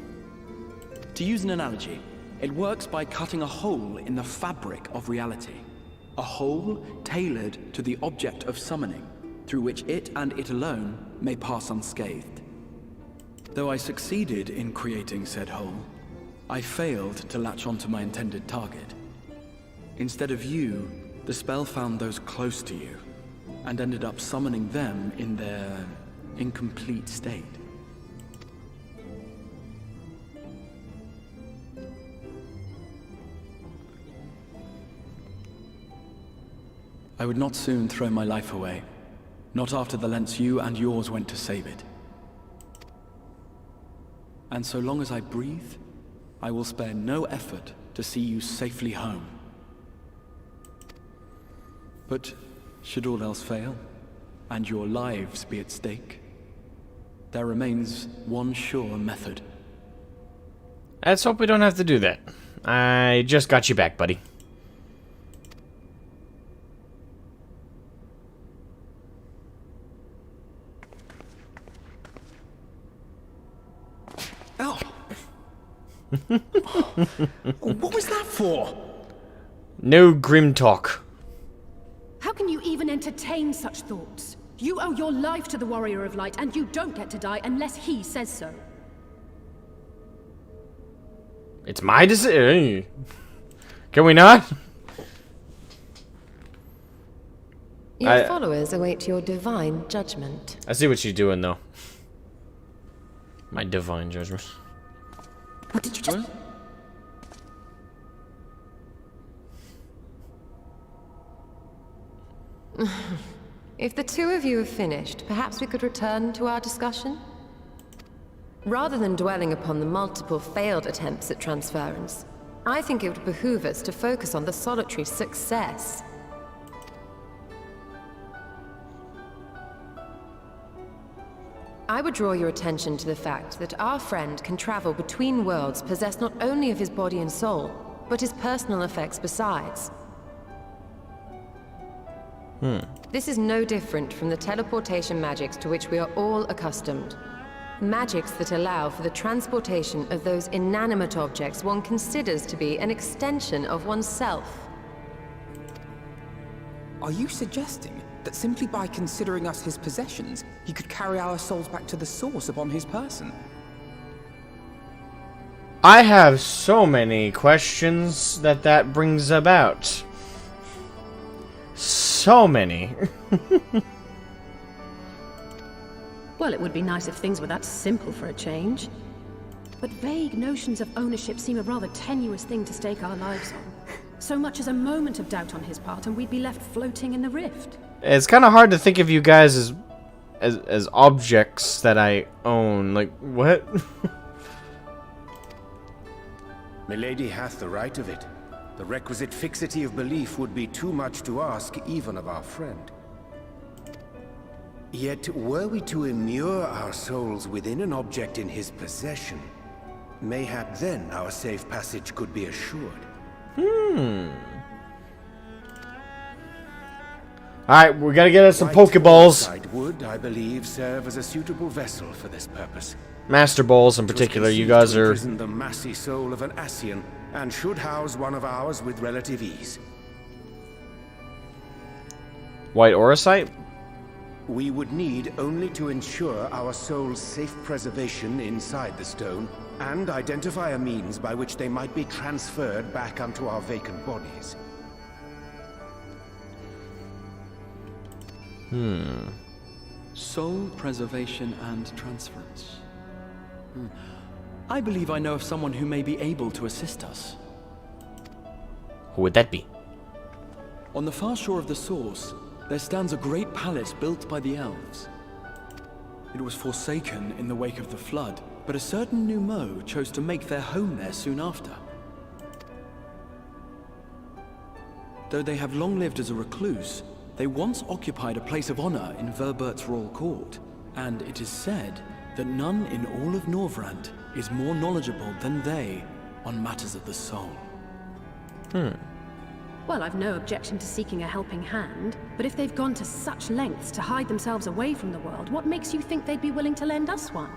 To use an analogy, it works by cutting a hole in the fabric of reality. A hole tailored to the object of summoning, through which it and it alone may pass unscathed. Though I succeeded in creating said hole, I failed to latch onto my intended target. Instead of you, the spell found those close to you, and ended up summoning them in their incomplete state. I would not soon throw my life away, not after the lengths you and yours went to save it. And so long as I breathe, I will spare no effort to see you safely home. But should all else fail, and your lives be at stake, there remains one sure method. Let's hope we don't have to do that. I just got you back, buddy. Oh. What was that for? No grim talk. How can you even entertain such thoughts? You owe your life to the Warrior of Light, and you don't get to die unless he says so. It's my decision. Can we not? Your followers await your divine judgment. I see what she's doing, though. My divine judgment. What did you just... If the two of you have finished, perhaps we could return to our discussion? Rather than dwelling upon the multiple failed attempts at transference, I think it would behoove us to focus on the solitary success. I would draw your attention to the fact that our friend can travel between worlds possessed not only of his body and soul, but his personal effects besides. This is no different from the teleportation magics to which we are all accustomed. Magics that allow for the transportation of those inanimate objects one considers to be an extension of oneself. Are you suggesting that simply by considering us his possessions, he could carry our souls back to the source upon his person? I have so many questions that brings about. So many. Well, it would be nice if things were that simple for a change. But vague notions of ownership seem a rather tenuous thing to stake our lives on. So much as a moment of doubt on his part, and we'd be left floating in the rift. It's kind of hard to think of you guys as objects that I own. Like, what? Milady hath the right of it. The requisite fixity of belief would be too much to ask even of our friend. Yet, were we to immure our souls within an object in his possession, mayhap then our safe passage could be assured. Alright, we gotta get us some White Pokeballs. oxide would, I believe, serve as a suitable vessel for this purpose. Master Balls in particular, you guys are... The massy soul of an Ascian and should house one of ours with relative ease. White Auracite? We would need only to ensure our soul's safe preservation inside the stone, and identify a means by which they might be transferred back onto our vacant bodies. Soul preservation and transference. I believe I know of someone who may be able to assist us. Who would that be? On the far shore of the source, there stands a great palace built by the elves. It was forsaken in the wake of the flood, but a certain Numo chose to make their home there soon after. Though they have long lived as a recluse, they once occupied a place of honor in Verbert's royal court, and it is said that none in all of Norvrand is more knowledgeable than they on matters of the soul. Well, I've no objection to seeking a helping hand, but if they've gone to such lengths to hide themselves away from the world, what makes you think they'd be willing to lend us one?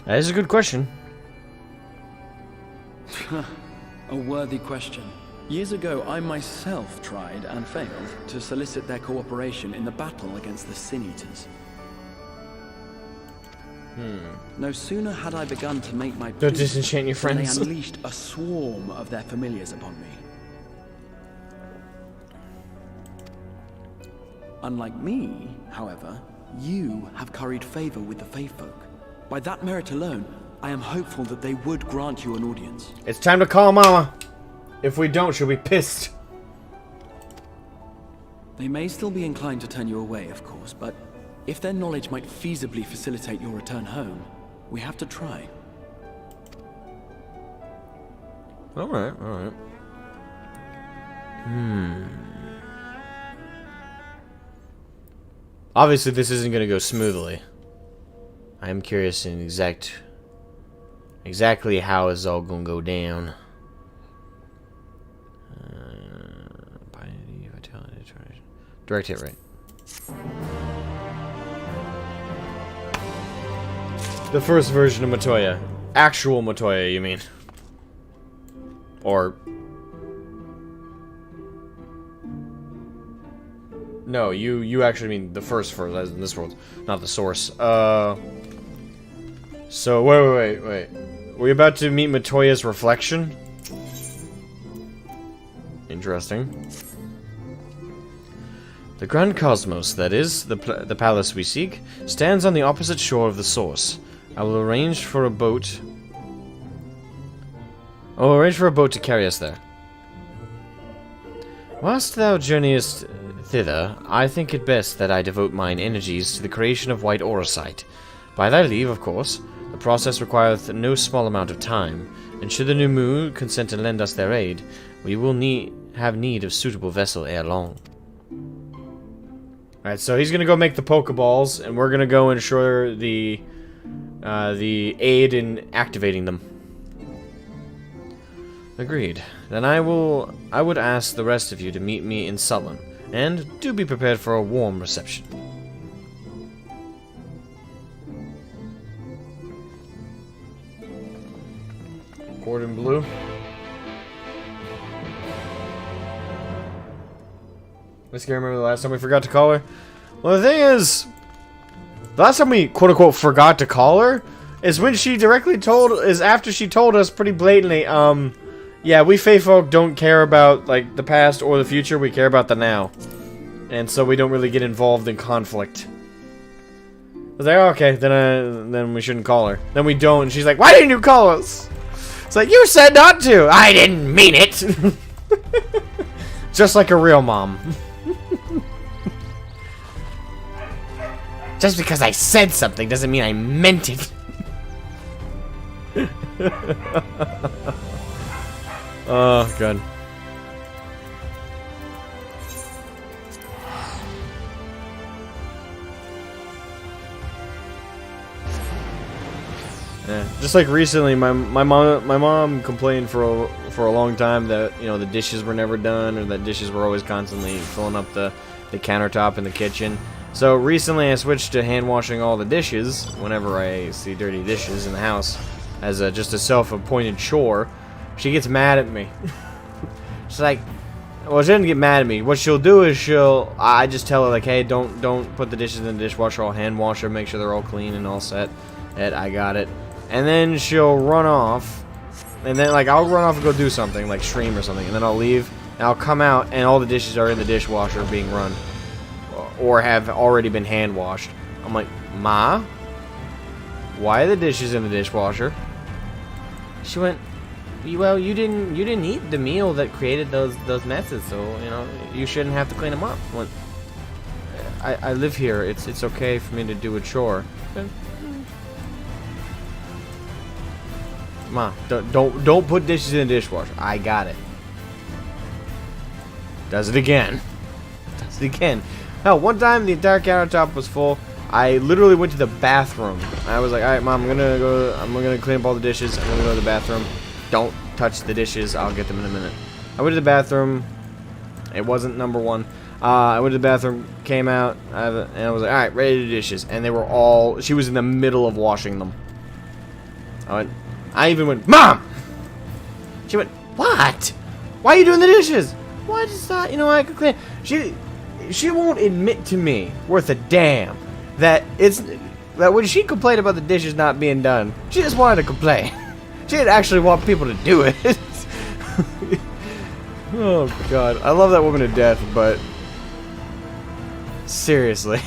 That is a good question. A worthy question. Years ago, I myself tried and failed to solicit their cooperation in the battle against the Sin Eaters. No sooner had I begun to make my Don't plea disenchant your than friends. they unleashed a swarm of their familiars upon me. Unlike me, however, you have curried favor with the Fae folk. By that merit alone, I am hopeful that they would grant you an audience. It's time to call Mama. If we don't, she'll be pissed. They may still be inclined to turn you away, of course, but if their knowledge might feasibly facilitate your return home, we have to try. Alright, alright. Obviously, this isn't going to go smoothly. I am curious in exactly how it's all going to go down. Direct hit rate. The first version of Matoya. Actual Matoya, you mean? Or... No, you actually mean the first as in this world, not the source. So, wait. We're about to meet Matoya's reflection? Interesting. The Grand Cosmos, that is, the palace we seek, stands on the opposite shore of the source. I will arrange for a boat... to carry us there. Whilst thou journeyest thither, I think it best that I devote mine energies to the creation of white auracite. By thy leave, of course. The process requireth no small amount of time, and should the Numu consent to lend us their aid, we will have need of suitable vessel ere long. Alright, so he's gonna go make the Pokeballs, and we're gonna go ensure the aid in activating them. Agreed. Then I would ask the rest of you to meet me in Sullen, and do be prepared for a warm reception. Gordon Blue. Let's remember the last time we forgot to call her. Well, the thing is, the last time we quote-unquote forgot to call her is when she after she told us pretty blatantly, yeah, we Fae folk don't care about, like, the past or the future, we care about the now. And so we don't really get involved in conflict. I was like, oh, okay, then we shouldn't call her. Then we don't, and she's like, why didn't you call us? It's like, you said not to! I didn't mean it! Just like a real mom. Just because I said something doesn't mean I meant it. Oh, good. Yeah, just like recently, my mom complained for a long time that, you know, the dishes were never done, or that dishes were always constantly filling up the countertop in the kitchen. So recently I switched to hand washing all the dishes whenever I see dirty dishes in the house. as just a self-appointed chore, she gets mad at me. She's like, well, she doesn't get mad at me. What she'll do is I just tell her like, hey, don't put the dishes in the dishwasher. I'll hand wash them, make sure they're all clean and all set. I got it. And then she'll run off, and then like I'll run off and go do something like stream or something, and then I'll leave and I'll come out and all the dishes are in the dishwasher being run, or have already been hand washed. I'm like, Ma, why are the dishes in the dishwasher? She went, well, you didn't eat the meal that created those messes, so you know you shouldn't have to clean them up. I went, I live here. It's okay for me to do a chore. Ma, don't put dishes in the dishwasher. I got it. Does it again. Does it again. Hell, one time the entire countertop was full. I literally went to the bathroom. I was like, all right, Mom, I'm gonna clean up all the dishes. I'm gonna go to the bathroom. Don't touch the dishes. I'll get them in a minute. I went to the bathroom. It wasn't number one. I went to the bathroom, came out, and I was like, all right, ready to do dishes. And they were all. She was in the middle of washing them. I even went, Mom! She went, what? Why are you doing the dishes? Well, I just thought, you know, I could clean. She won't admit to me, worth a damn, that when she complained about the dishes not being done, she just wanted to complain. She didn't actually want people to do it. Oh, God. I love that woman to death, but seriously.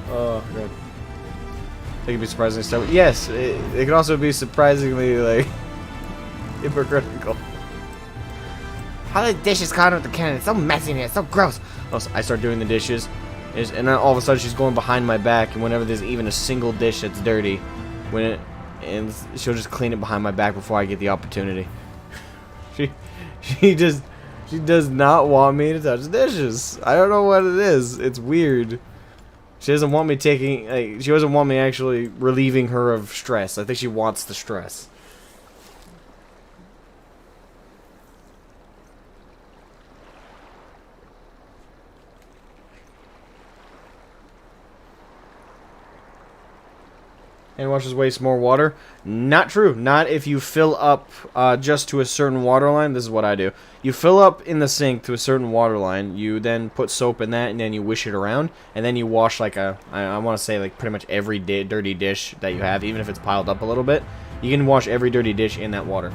Oh, God. It can be surprisingly stubborn. Yes, it can also be surprisingly, like, hypocritical. How are the dishes caught up the can? It's so messy in here. It's so gross. Also, I start doing the dishes, and then all of a sudden she's going behind my back, and whenever there's even a single dish that's dirty, and she'll just clean it behind my back before I get the opportunity. She does not want me to touch the dishes. I don't know what it is. It's weird. She doesn't want me she doesn't want me actually relieving her of stress. I think she wants the stress. And washes waste more water. Not true. Not if you fill up just to a certain water line. This is what I do. You fill up in the sink to a certain water line. You then put soap in that, and then you wish it around. And then you wash like I want to say like pretty much every dirty dish that you have, even if it's piled up a little bit. You can wash every dirty dish in that water.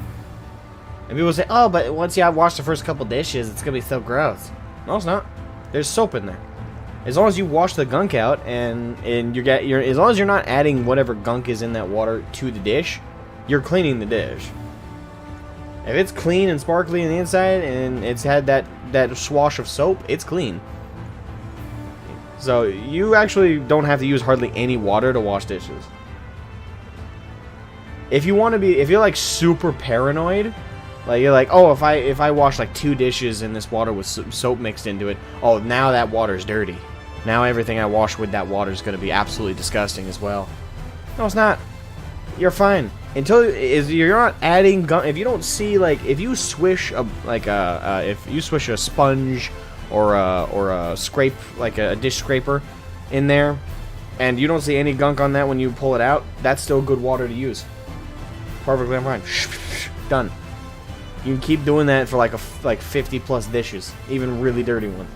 And people say, oh, but once you wash the first couple dishes, it's going to be so gross. No, it's not. There's soap in there. As long as you wash the gunk out, and as long as you're not adding whatever gunk is in that water to the dish, you're cleaning the dish. If it's clean and sparkly on the inside, and it's had that swash of soap, it's clean. So you actually don't have to use hardly any water to wash dishes. If you're like super paranoid, like you're like, oh, if I wash like 2 dishes in this water with soap mixed into it, oh, now that water's dirty. Now everything I wash with that water is going to be absolutely disgusting as well. No, it's not. You're fine you're not adding gunk. If you don't see, like, if you swish a sponge or a scrape, like a dish scraper in there, and you don't see any gunk on that when you pull it out, that's still good water to use. Perfectly fine. Done. You can keep doing that for like 50 plus dishes, even really dirty ones.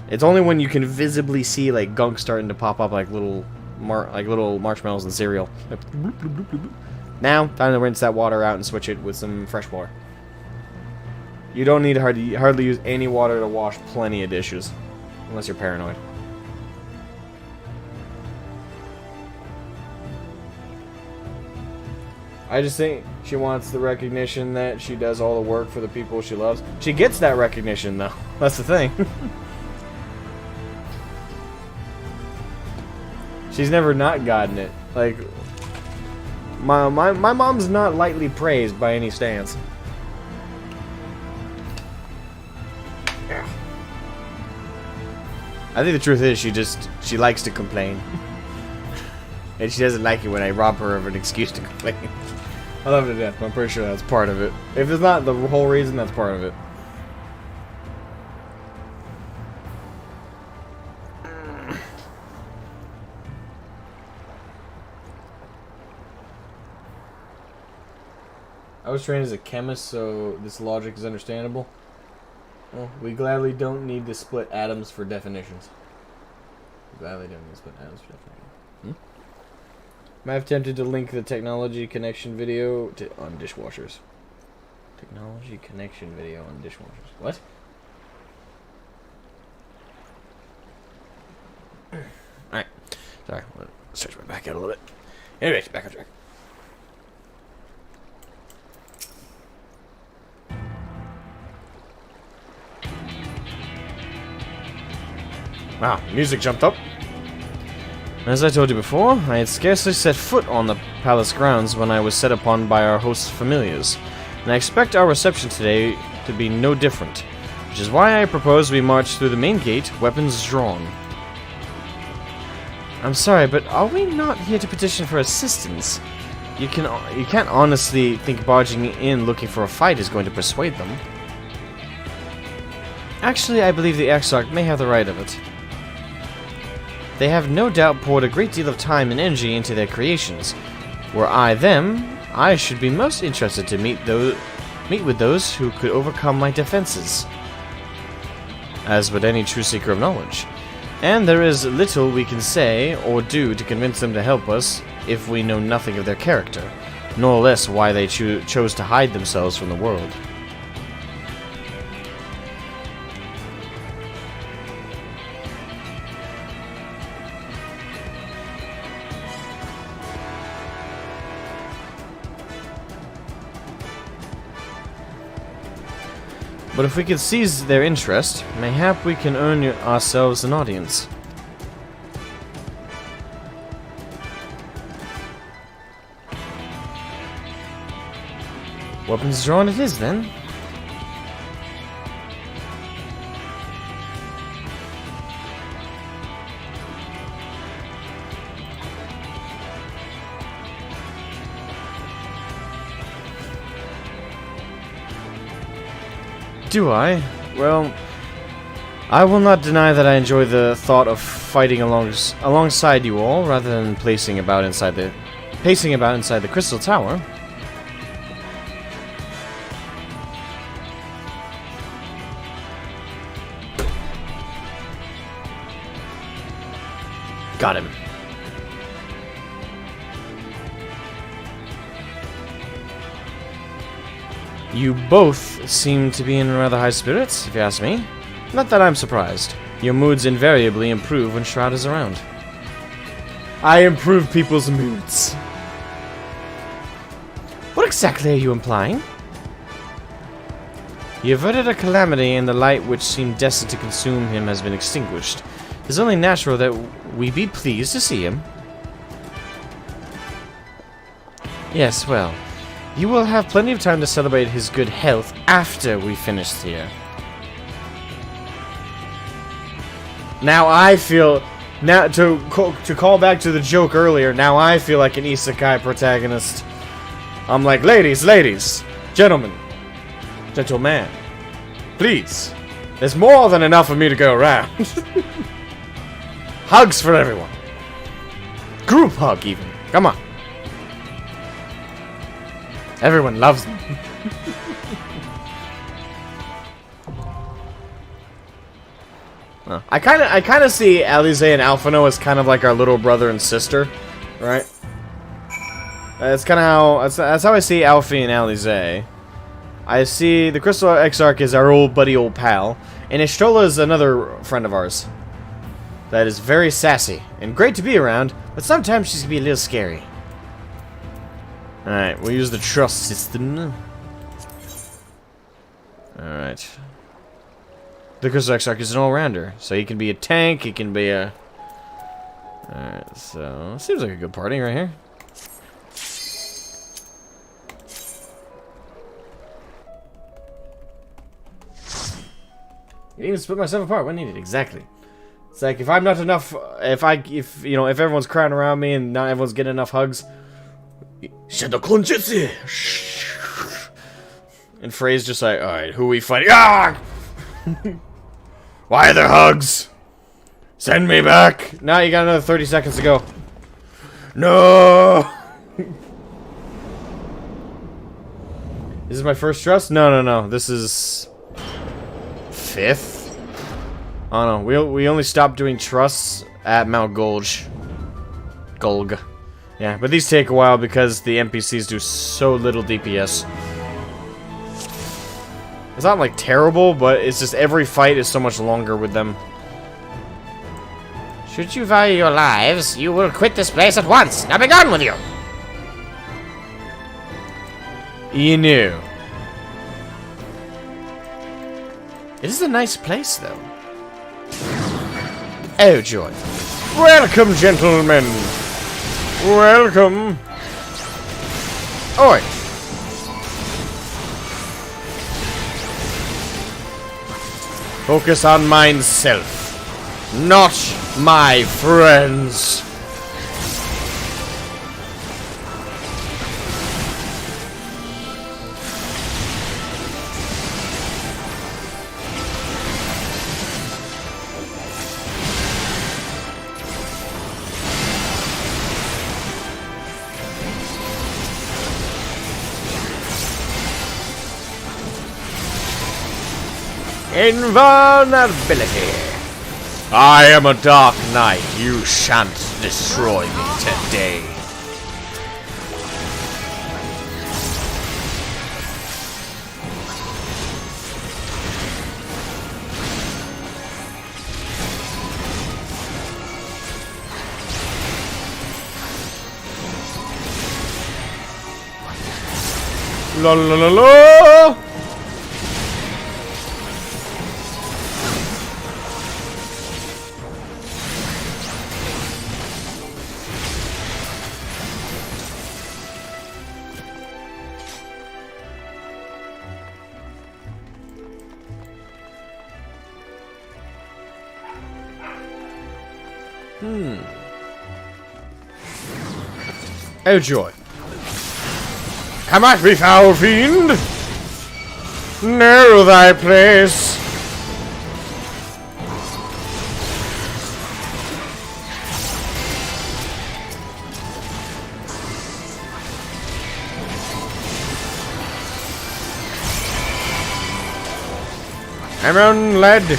It's only when you can visibly see like gunk starting to pop up like little marshmallows in cereal. Now, time to rinse that water out and switch it with some fresh water. You don't need to hardly use any water to wash plenty of dishes, unless you're paranoid. I just think she wants the recognition that she does all the work for the people she loves. She gets that recognition, though. That's the thing. She's never not gotten it. Like, my mom's not lightly praised by any stance. Yeah. I think the truth is she likes to complain. And she doesn't like it when I rob her of an excuse to complain. I love it to death, but I'm pretty sure that's part of it. If it's not the whole reason, that's part of it. I was trained as a chemist, so this logic is understandable. Well, we gladly don't need to split atoms for definitions. We gladly don't need to split atoms for definitions. Might have attempted to link the technology connection video on dishwashers. Technology connection video on dishwashers. What? Alright. Sorry. Let's stretch my back out a little bit. Anyways, back on track. Wow, music jumped up. As I told you before, I had scarcely set foot on the palace grounds when I was set upon by our host's familiars, and I expect our reception today to be no different, which is why I propose we march through the main gate, weapons drawn. I'm sorry, but are we not here to petition for assistance? You can't honestly think barging in looking for a fight is going to persuade them. Actually, I believe the Exarch may have the right of it. They have no doubt poured a great deal of time and energy into their creations. Were I them, I should be most interested to meet with those who could overcome my defenses. As would any true seeker of knowledge. And there is little we can say or do to convince them to help us if we know nothing of their character, nor less why they chose to hide themselves from the world. But if we could seize their interest, mayhap we can earn ourselves an audience. Weapons drawn it is, then. Do I? Well, I will not deny that I enjoy the thought of fighting alongside you all, rather than pacing about inside the Crystal Tower. Got him. You both seem to be in rather high spirits, if you ask me. Not that I'm surprised. Your moods invariably improve when Shroud is around. I improve people's moods. What exactly are you implying? He averted a calamity, and the light which seemed destined to consume him has been extinguished. It is only natural that we be pleased to see him. Yes, well, you will have plenty of time to celebrate his good health after we finish here. Now I feel... Now, to call back to the joke earlier, now I feel like an isekai protagonist. I'm like, ladies, gentlemen, gentleman, please. There's more than enough of me to go around. Hugs for everyone. Group hug, even. Come on. Everyone loves me. I kind of see Alize and Alphino as kind of like our little brother and sister, right? That's kind of how that's how I see Alfie and Alize. I see the Crystal Exarch as our old buddy, old pal, and Estrella is another friend of ours that is very sassy and great to be around, but sometimes she's gonna be a little scary. All right, we'll use the trust system. All right. The Crystal Exarch is an all-rounder, so he can be a tank, he can be a... Alright, so... Seems like a good party right here. You didn't even split myself apart, what needed? Exactly. It's like, if I'm not enough... If everyone's crowding around me and not everyone's getting enough hugs... Shadow Clonjutsu! And Frey's just like, alright, who are we fighting? Ah! Why are there hugs? Send me back! Now you got another 30 seconds to go. No! This is my first trust? No. This is 5th? Oh no, we only stopped doing trusts at Mount Gulg. Yeah, but these take a while because the NPCs do so little DPS. It's not like terrible, but it's just every fight is so much longer with them. Should you value your lives, you will quit this place at once. Now be gone with you! You knew. It is a nice place, though. Oh, joy. Welcome, gentlemen. Welcome. Oi. Focus on myself, not my friends. Invulnerability. I am a dark knight. You shan't destroy me today. La la la la. Oh joy. Come at me, foul fiend! Know thy place! I'm on lead.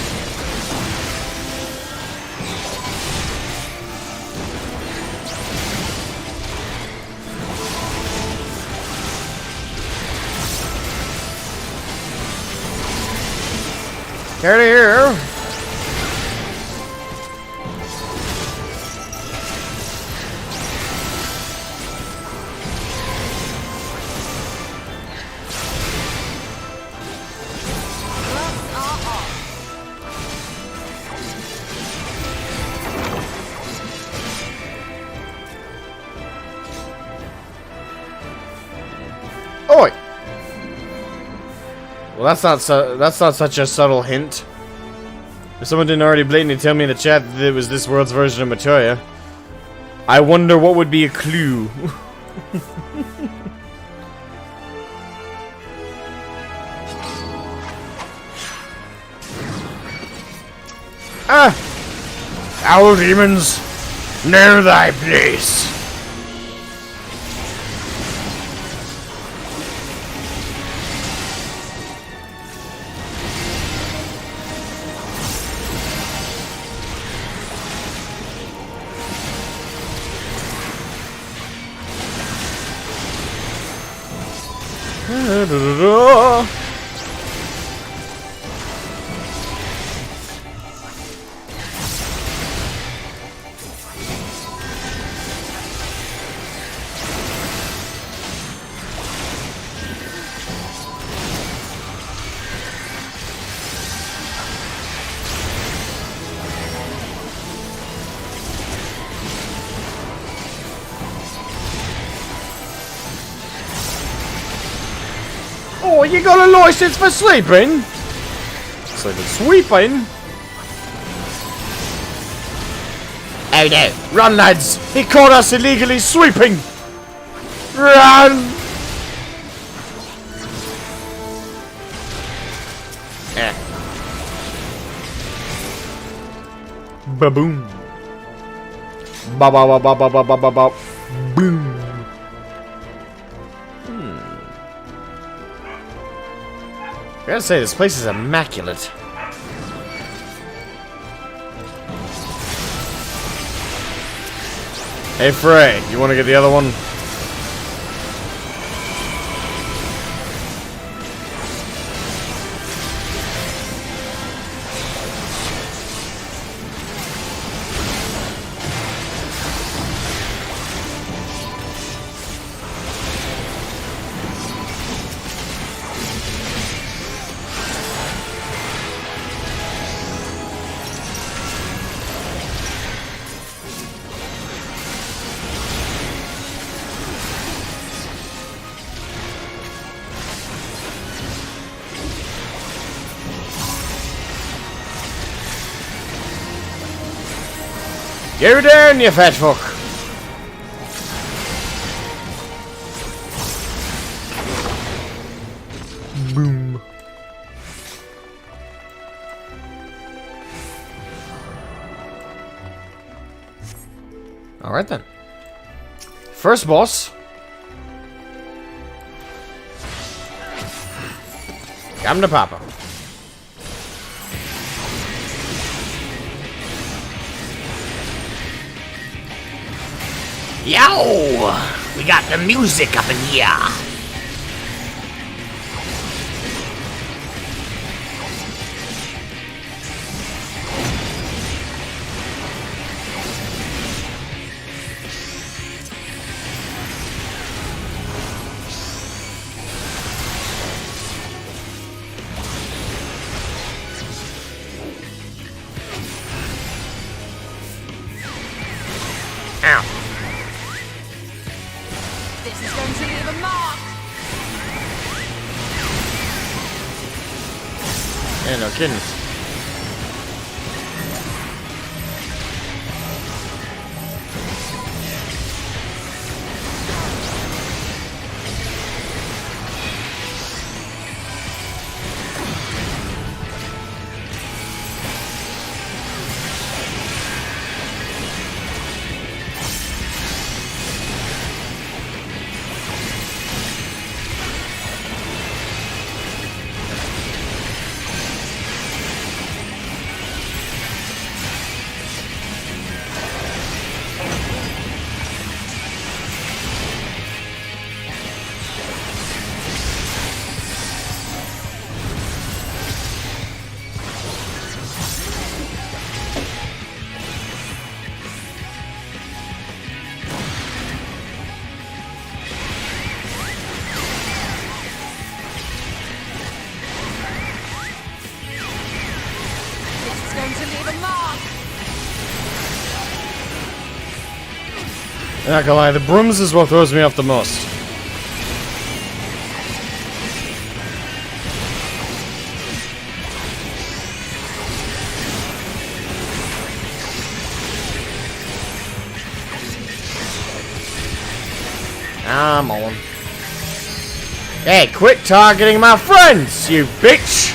Get here. Oi! Well, that's not such a subtle hint. If someone didn't already blatantly tell me in the chat that it was this world's version of Matoya, I wonder what would be a clue. Ah! Foul demons, know thy place. Oh, you got a license for sleeping? Sweeping? Oh no, run lads! He caught us illegally sweeping! Run! Ba-boom. Ba-ba-ba-ba-ba-ba-ba-ba. Boom. gotta say, this place is immaculate. Hey Frey, you wanna get the other one? Go down, you fat fuck! Boom. Alright then. First boss. Come to Papa. Yo! We got the music up in here! Ow. This is going to leave a mark! Yeah, no kidding. I'm not gonna lie, the brooms is what throws me off the most. I'm on. Hey, quit targeting my friends, you bitch!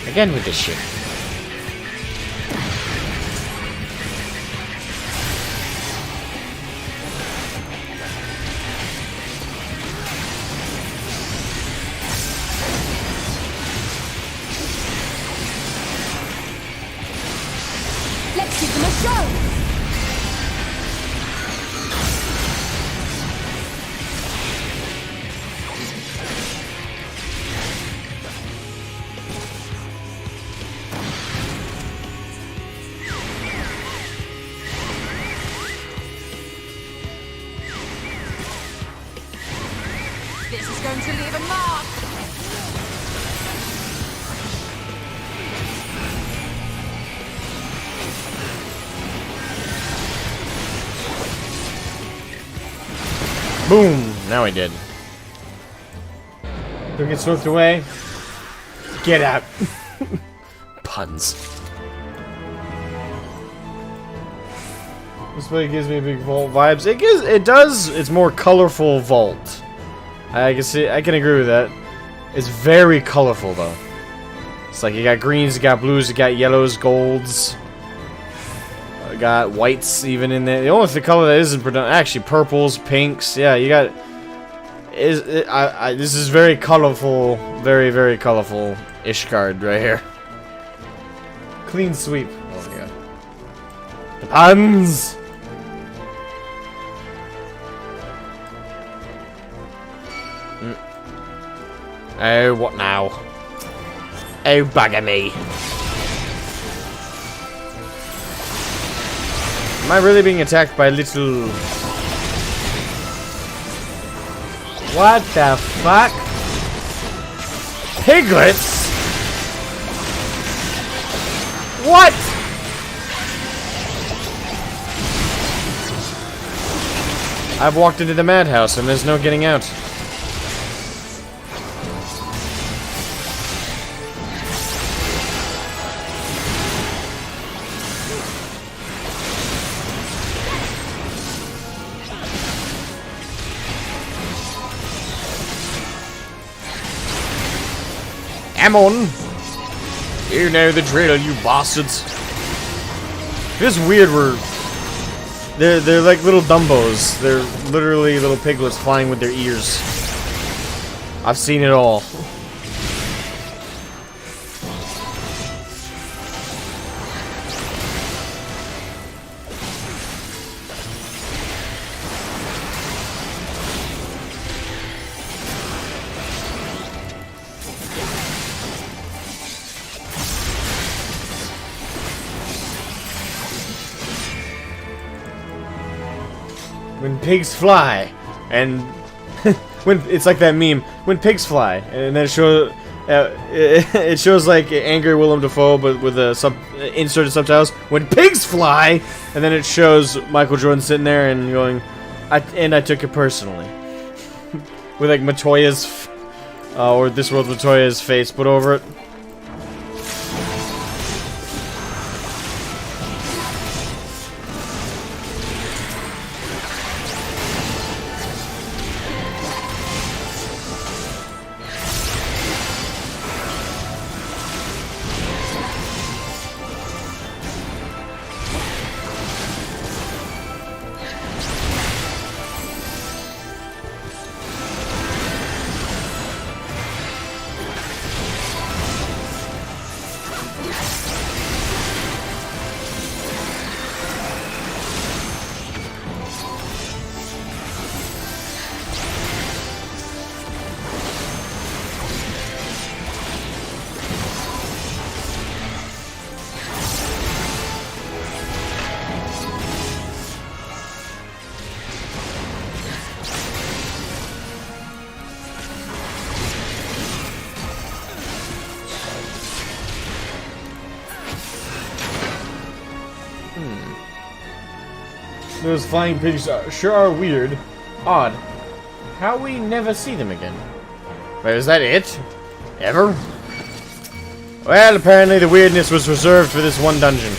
Again with this shit. Let's give them a show! This is going to leave a mark! Boom! Now he did. Don't get swept away. Get out. Puns. This way gives me big vault vibes. It does. It's more colorful vault. I can see. I can agree with that. It's very colorful though. It's like you got greens, you got blues, you got yellows, golds. Got whites even in there. The only color that isn't actually purples, pinks. Yeah, you got This is very colorful, very colorful Ishgard right here. Clean sweep. Oh my god. The puns! Oh, what now? Oh, bugger me. Am I really being attacked by little... What the fuck? Piglets? What? I've walked into the madhouse and there's no getting out. Ammon! You know the drill, you bastards. It is weird where they're like little Dumbos. They're literally little piglets flying with their ears. I've seen it all. When pigs fly, and when it's like that meme, when pigs fly, and then it shows like angry Willem Dafoe, but with a inserted subtitles. When pigs fly, and then it shows Michael Jordan sitting there and going, I took it personally, with like Matoya's or This World's Matoya's face put over it. Those flying pigs sure are weird. Odd. How we never see them again. Wait, is that it? Ever? Well, apparently the weirdness was reserved for this one dungeon.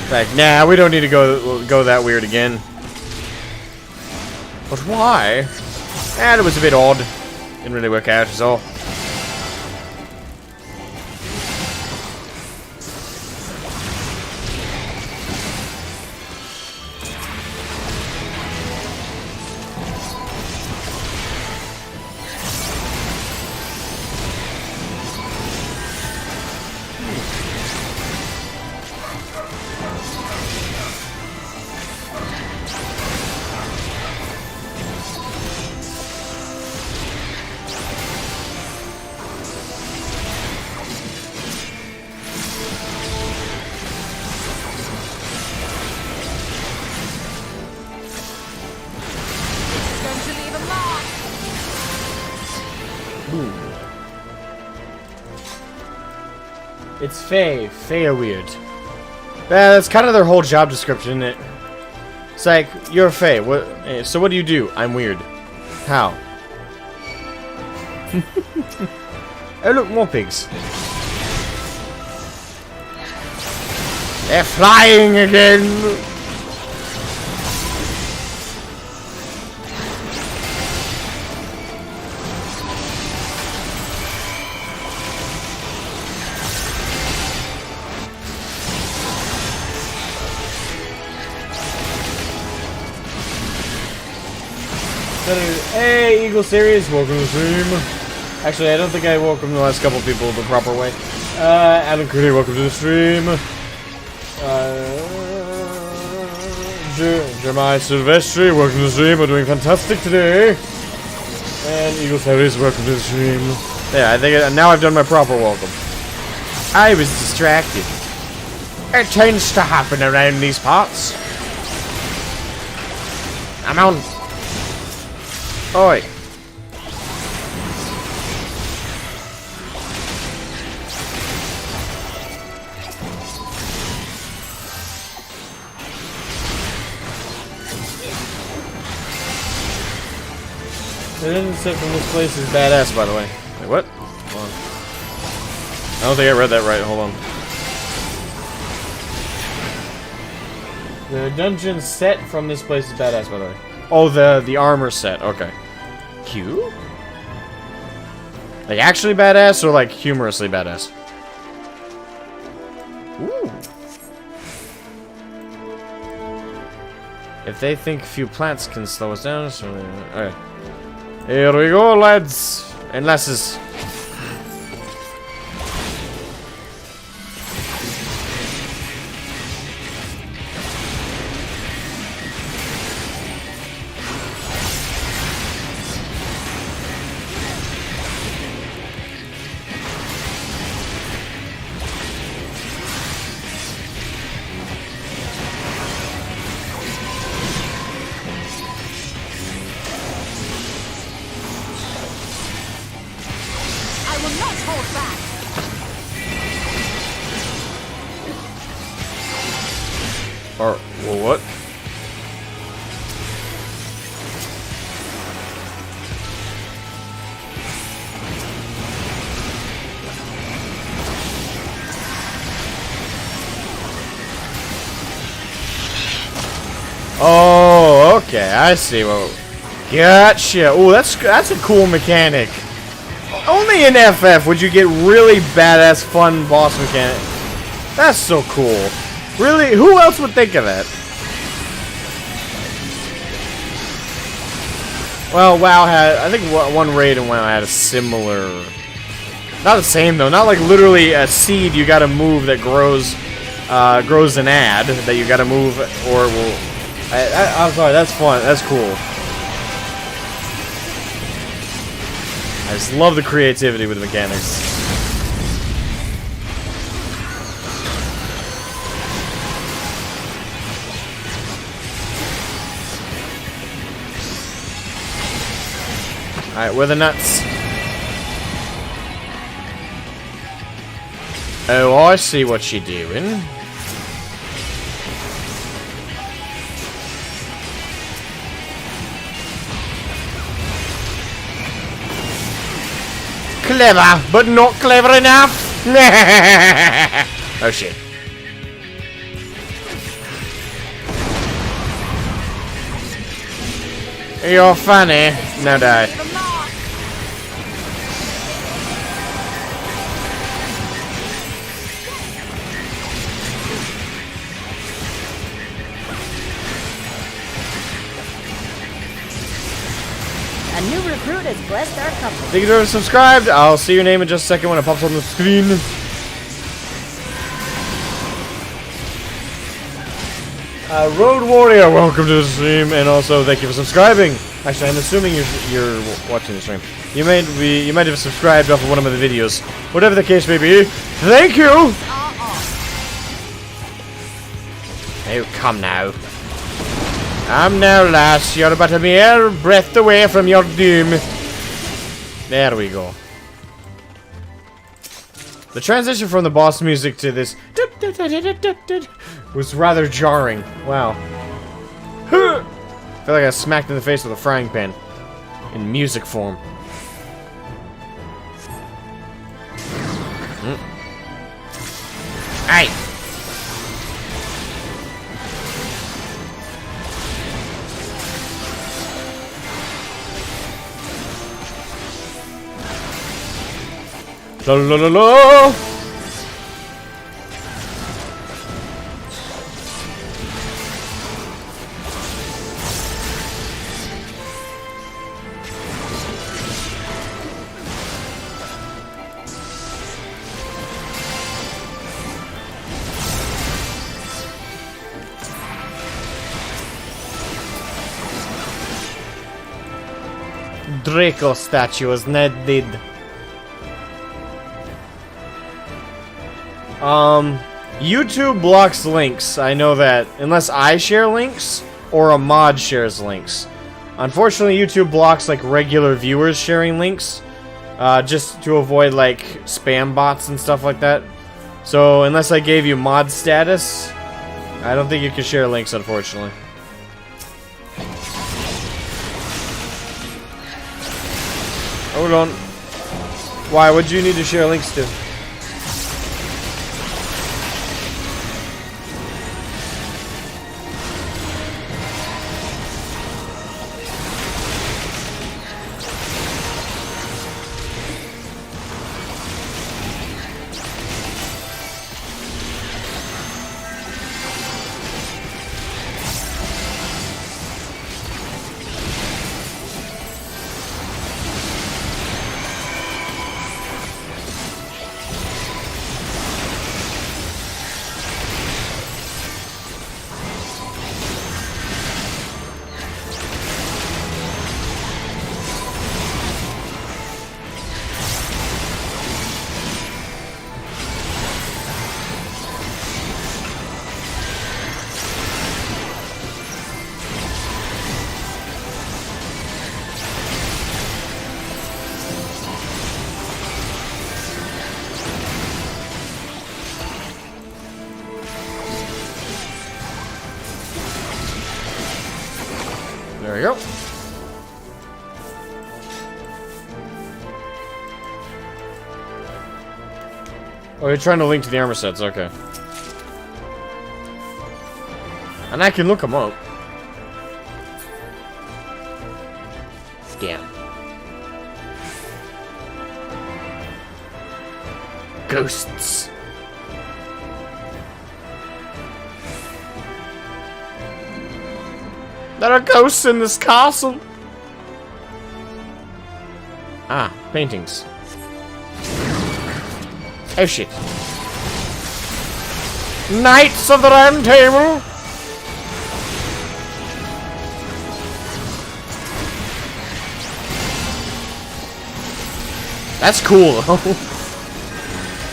Like, nah, we don't need to go that weird again. But why? It was a bit odd. Didn't really work out, is all. It's Fae. Fae are weird. Yeah, that's kind of their whole job description, isn't it? It's like, you're a Fae. So what do you do? I'm weird. How? Oh look, more pigs. They're flying again! Hey, Eagle Series, welcome to the stream. Actually, I don't think I welcomed the last couple people the proper way. Adam Critty, welcome to the stream. Jeremiah Silvestri, welcome to the stream. We're doing fantastic today. And Eagle Series, welcome to the stream. Yeah, I think now I've done my proper welcome. I was distracted. It tends to happen around these parts. I'm on. Oi. The engine set from this place is badass, by the way. Wait, what? Hold on. I don't think I read that right. Hold on. The dungeon set from this place is badass, by the way. Oh, the armor set. Okay. Q? Like actually badass or like humorously badass? Ooh. If they think few plants can slow us down, so okay. Here we go, lads and lasses. Or, well, what? Oh, okay, I see. Well, gotcha. Oh, that's a cool mechanic. Only in FF would you get really badass, fun boss mechanic. That's so cool. Really? Who else would think of that? Well, WoW had... I think one raid in WoW had a similar... Not the same, though. Not like literally a seed you gotta move that grows an ad that you gotta move, or will... I'm sorry, that's fun. That's cool. I just love the creativity with the mechanics. Alright, where are the nuts? Oh, I see what you're doing. Clever, but not clever enough. Oh shit. You're funny. Now die. A new recruit has blessed our company. Thank you for subscribed. I'll see your name in just a second when it pops on the screen. Road Warrior, welcome to the stream, and also thank you for subscribing. Actually, I'm assuming you're watching the stream. You might have subscribed off of one of the videos. Whatever the case may be, thank you. Oh, come now. Come now, lass. You're but a mere breath away from your doom. There we go. The transition from the boss music to this was rather jarring. Wow. I feel like I was smacked in the face with a frying pan. In music form. Hey! La la la la! Draco statue as Ned did. YouTube blocks links, I know that, unless I share links or a mod shares links. Unfortunately, YouTube blocks like regular viewers sharing links, just to avoid like spam bots and stuff like that. So unless I gave you mod status, I don't think you can share links, unfortunately. Hold on. Why? Would you need to share links to? There we go. Oh, you're trying to link to the armor sets, okay. And I can look them up. Scan. Ghosts. There are ghosts in this castle. Ah, paintings. Oh shit. Knights of the Round Table. That's cool.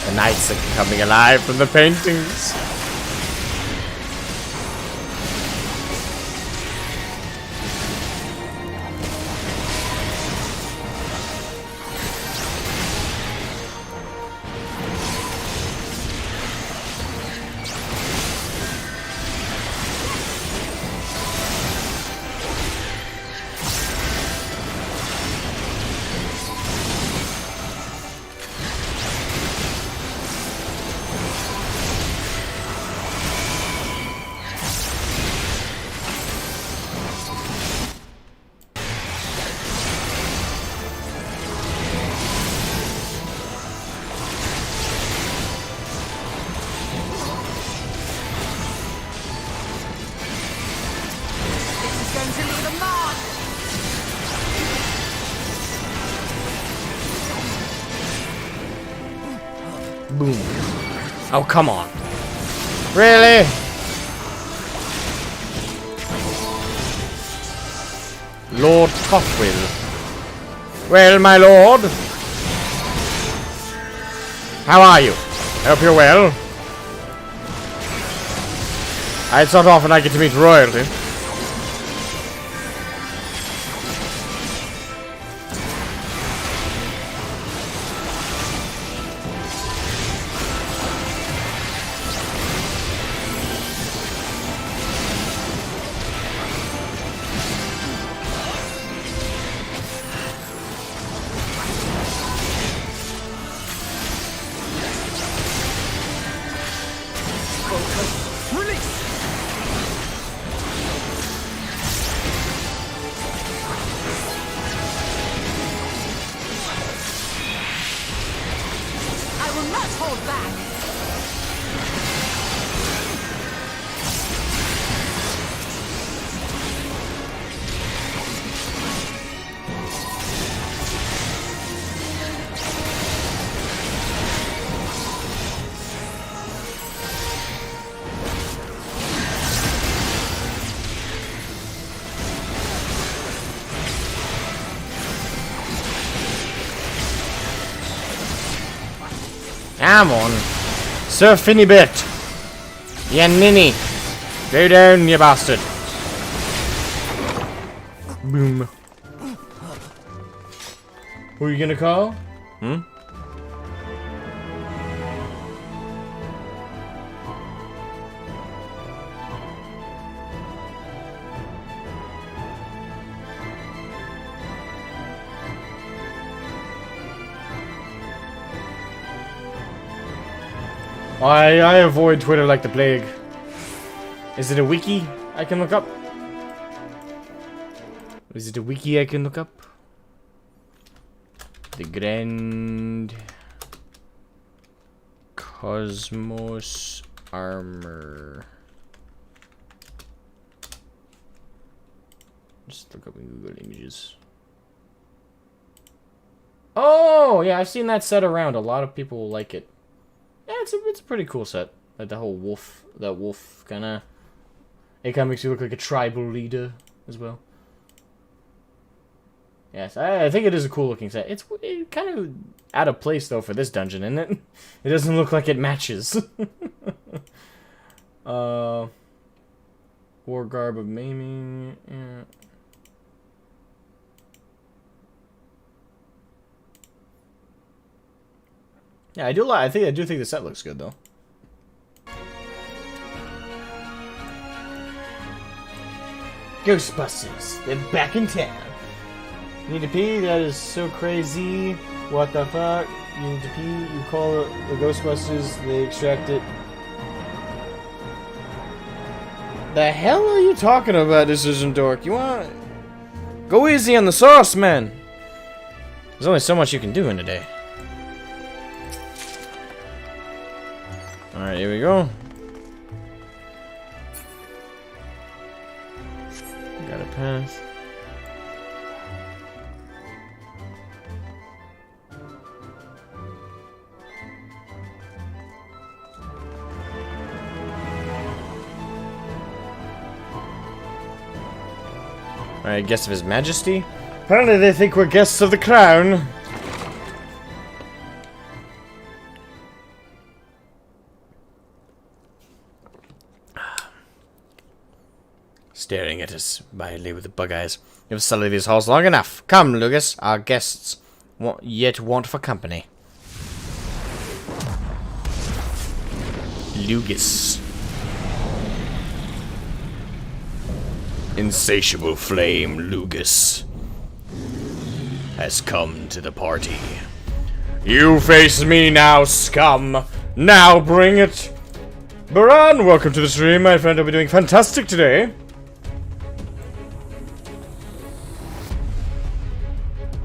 The knights are coming alive from the paintings. Boom. Oh, come on. Really? Lord Tothwell. Well, my lord. How are you? I hope you're well. It's not often I get to meet royalty. Come on. Sir Finnibit. Ya ninny. Go down, you bastard. Boom. Who are you gonna call? Hmm? I avoid Twitter like the plague. Is it a wiki I can look up? Is it a wiki I can look up? The Grand Cosmos Armor. Just look up in Google Images. Oh, yeah, I've seen that set around. A lot of people like it. Yeah, it's a pretty cool set. Like the whole wolf, that wolf kind of... It kind of makes you look like a tribal leader as well. Yes, I think it is a cool looking set. It's kind of out of place though for this dungeon, isn't it? It doesn't look like it matches. War garb of maiming. Yeah. Yeah, I do think the set looks good though. Ghostbusters, they're back in town. Need to pee? That is so crazy. What the fuck? You need to pee? You call it the Ghostbusters, they extract it. The hell are you talking about, Decision Dork? You want... Go easy on the sauce, man! There's only so much you can do in a day. Alright, here we go. Got a pass. Alright, guests of His Majesty? Apparently they think we're guests of the crown. Staring at us mildly with the bug eyes. You've sullied these halls long enough. Come, Lucas, our guests want for company. Lucas. Insatiable flame Lucas has come to the party. You face me now, scum. Now bring it. Baran, welcome to the stream. My friend will be doing fantastic today.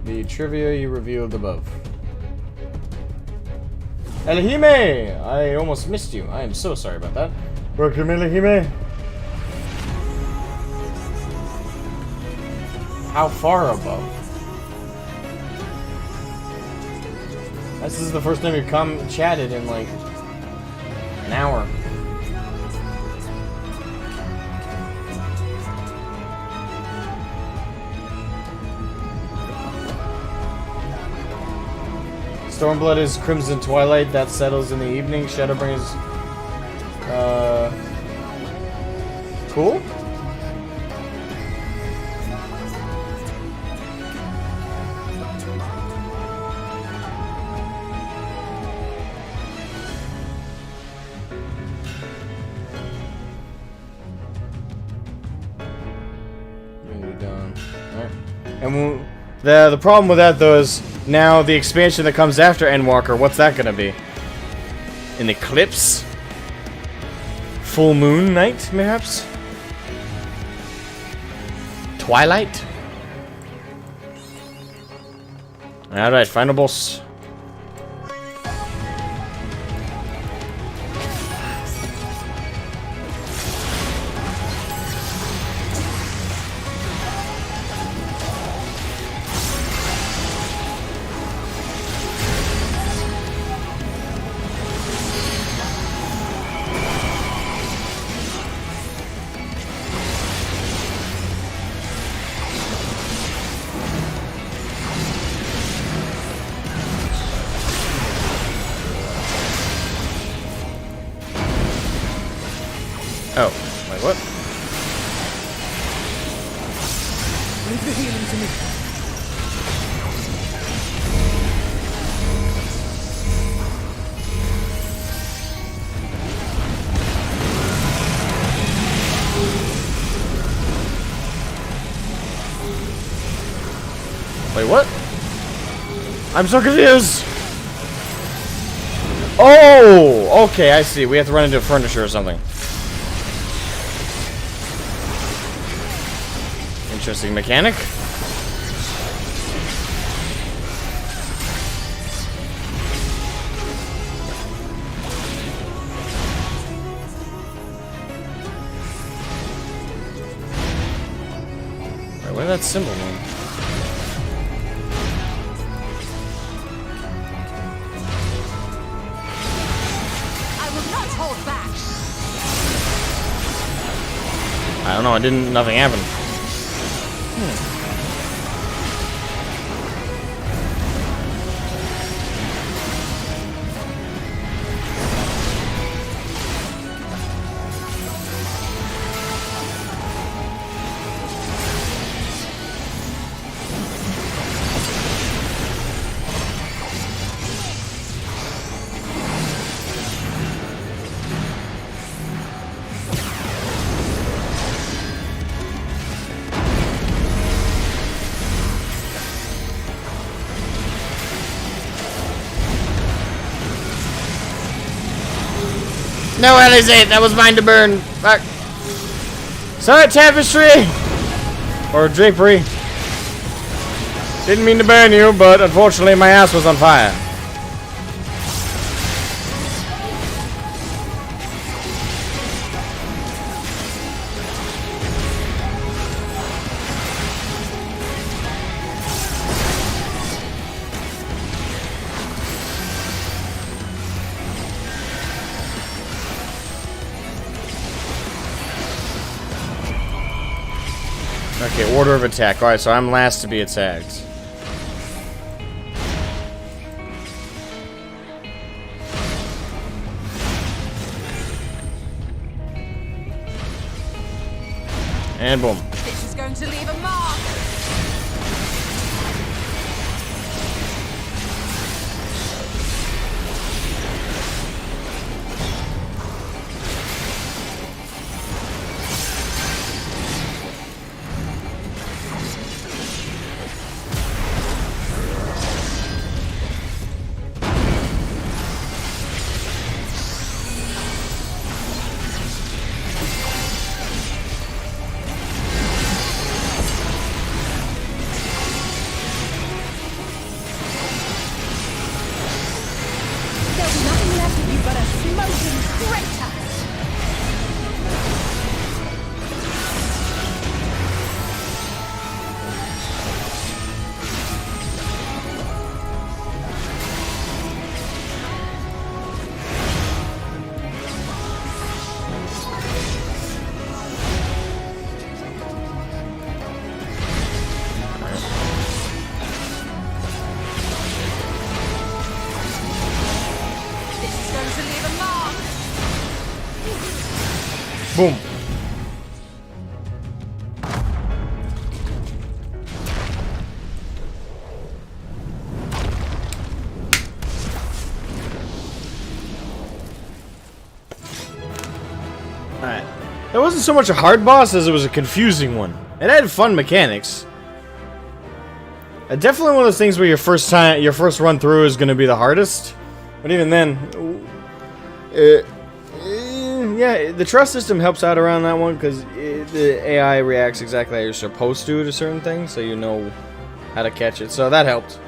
The trivia you revealed above. Elihime! I almost missed you. I am so sorry about that. Welcome, Elihime. How far above? This is the first time you've come chatted in like an hour. Stormblood is Crimson Twilight, that settles in the evening. Shadowbringers, cool? Nearly done. Alright. And the problem with that though is now the expansion that comes after Endwalker, what's that gonna be? An eclipse? Full moon night, perhaps? Twilight? Alright, final boss. Oh, wait, what? Leave the healing to me. Wait, what? I'm so confused! Oh! Okay, I see. We have to run into furniture or something. Interesting mechanic. Wait, what did that symbol mean? I don't know, nothing happened. No, Alizé, that was mine to burn. Fuck. Sorry, tapestry! Or drapery. Didn't mean to burn you, but unfortunately my ass was on fire. Okay, order of attack. Alright, so I'm last to be attacked. And boom. This is going to leave a mark. Boom. Alright. It wasn't so much a hard boss as it was a confusing one. It had fun mechanics. Definitely one of those things where your first run through is going to be the hardest. But even then, yeah, the trust system helps out around that one because the AI reacts exactly how you're supposed to certain things, so you know how to catch it. So that helped.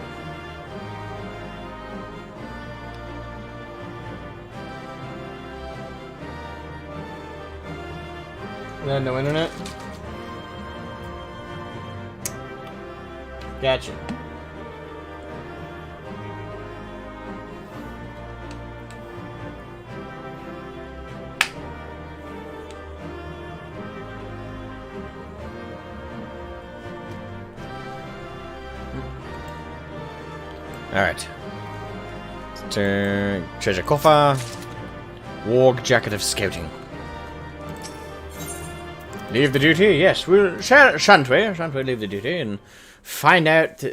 No internet? Gotcha. Alright. Treasure coffer. Warg jacket of scouting. Leave the duty, yes. We'll shan't we leave the duty and find out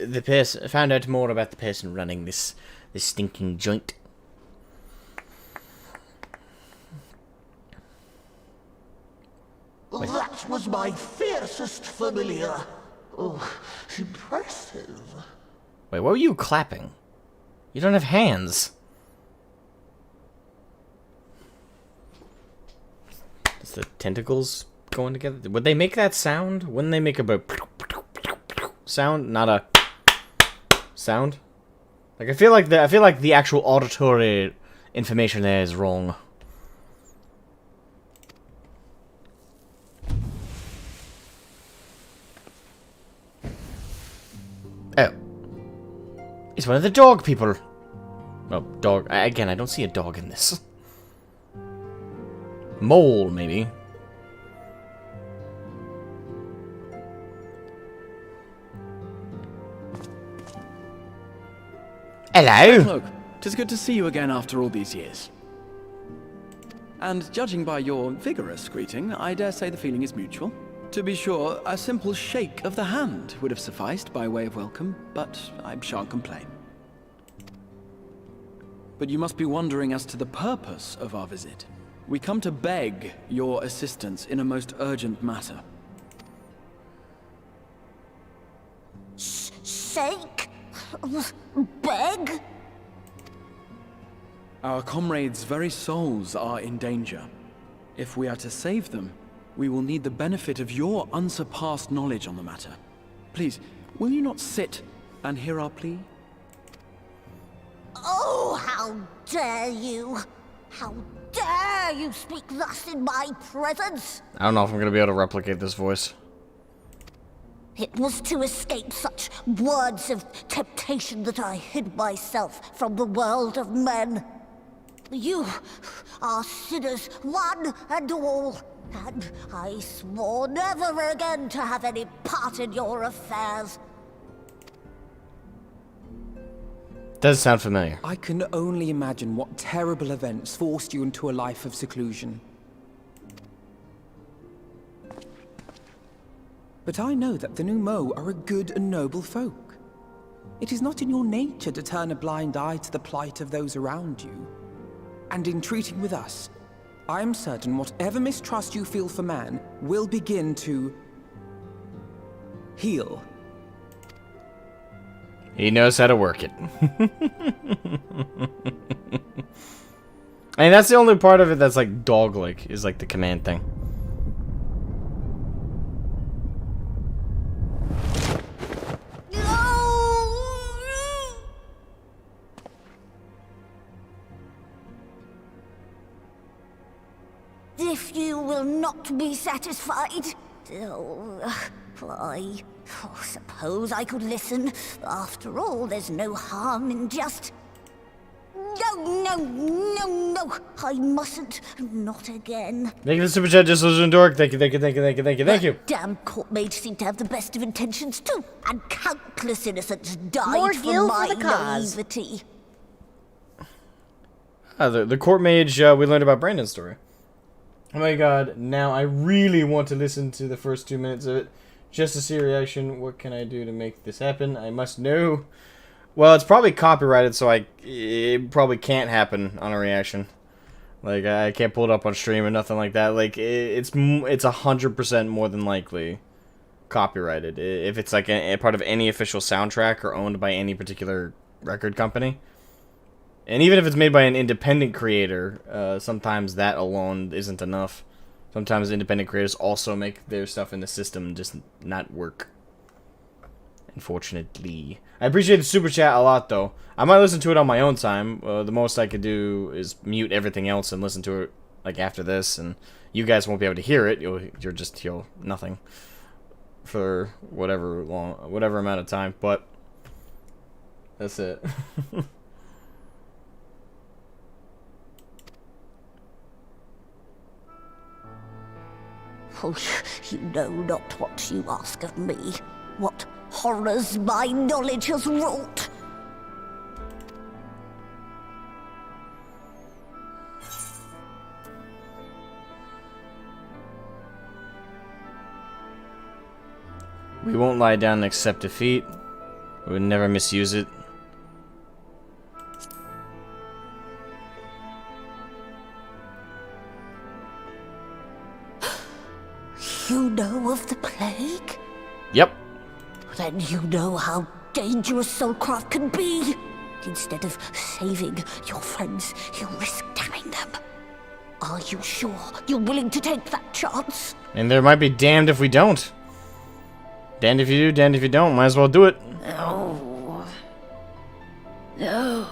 find out more about the person running this stinking joint. That was my fiercest familiar. Oh, impressive. Wait, what were you clapping? You don't have hands. Is the tentacles going together? Would they make that sound? Wouldn't they make a sound, not a sound? Like I feel like the actual auditory information there is wrong. Oh. It's one of the dog people. Oh, dog. Again, I don't see a dog in this. Mole, maybe. Hello. Look, 'tis good to see you again after all these years. And judging by your vigorous greeting, I dare say the feeling is mutual. To be sure, a simple shake of the hand would have sufficed by way of welcome, but I shan't complain. But you must be wondering as to the purpose of our visit. We come to beg your assistance in a most urgent matter. Shake? Beg? Our comrades' very souls are in danger. If we are to save them, we will need the benefit of your unsurpassed knowledge on the matter. Please, will you not sit and hear our plea? Oh, how dare you! How dare you speak thus in my presence! I don't know if I'm gonna be able to replicate this voice. It was to escape such words of temptation that I hid myself from the world of men. You are sinners, one and all, and I swore never again to have any part in your affairs. Does sound familiar. I can only imagine what terrible events forced you into a life of seclusion. But I know that the Numo are a good and noble folk. It is not in your nature to turn a blind eye to the plight of those around you. And in treating with us, I am certain whatever mistrust you feel for man will begin to heal. He knows how to work it. I mean, that's the only part of it that's like dog-like, is like the command thing. If you will not be satisfied, I suppose I could listen. After all, there's no harm in just... No, I mustn't. Not again. Thank you for the super chat, Disillusioned Dork. Thank you. Damn court mage seem to have the best of intentions too, and countless innocents died More for gil my for the cause. naivety. The court mage, we learned about Brandon's story. Oh my god, now I really want to listen to the first 2 minutes of it, just to see a reaction. What can I do to make this happen? I must know. Well, it's probably copyrighted, so it probably can't happen on a reaction. Like, I can't pull it up on stream or nothing like that. Like, it's 100% more than likely copyrighted. If it's like a part of any official soundtrack or owned by any particular record company. And even if it's made by an independent creator, sometimes that alone isn't enough. Sometimes independent creators also make their stuff in the system just not work. Unfortunately. I appreciate the super chat a lot, though. I might listen to it on my own time. The most I could do is mute everything else and listen to it like after this, and you guys won't be able to hear it. You'll just hear nothing for whatever amount of time. But that's it. Oh, you know not what you ask of me. What horrors my knowledge has wrought. We won't lie down and accept defeat. We would never misuse it. You know of the plague? Yep. Then you know how dangerous Soulcraft can be. Instead of saving your friends, you risk damning them. Are you sure you're willing to take that chance? And there might be damned if we don't. Damned if you do, damned if you don't. Might as well do it. No. No.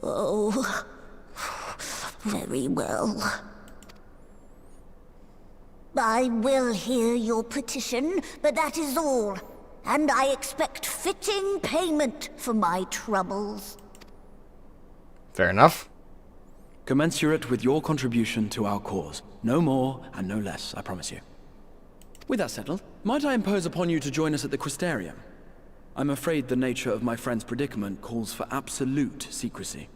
Oh, very well. I will hear your petition, but that is all. And I expect fitting payment for my troubles. Fair enough. Commensurate with your contribution to our cause. No more and no less, I promise you. With that settled, might I impose upon you to join us at the Crystarium? I'm afraid the nature of my friend's predicament calls for absolute secrecy.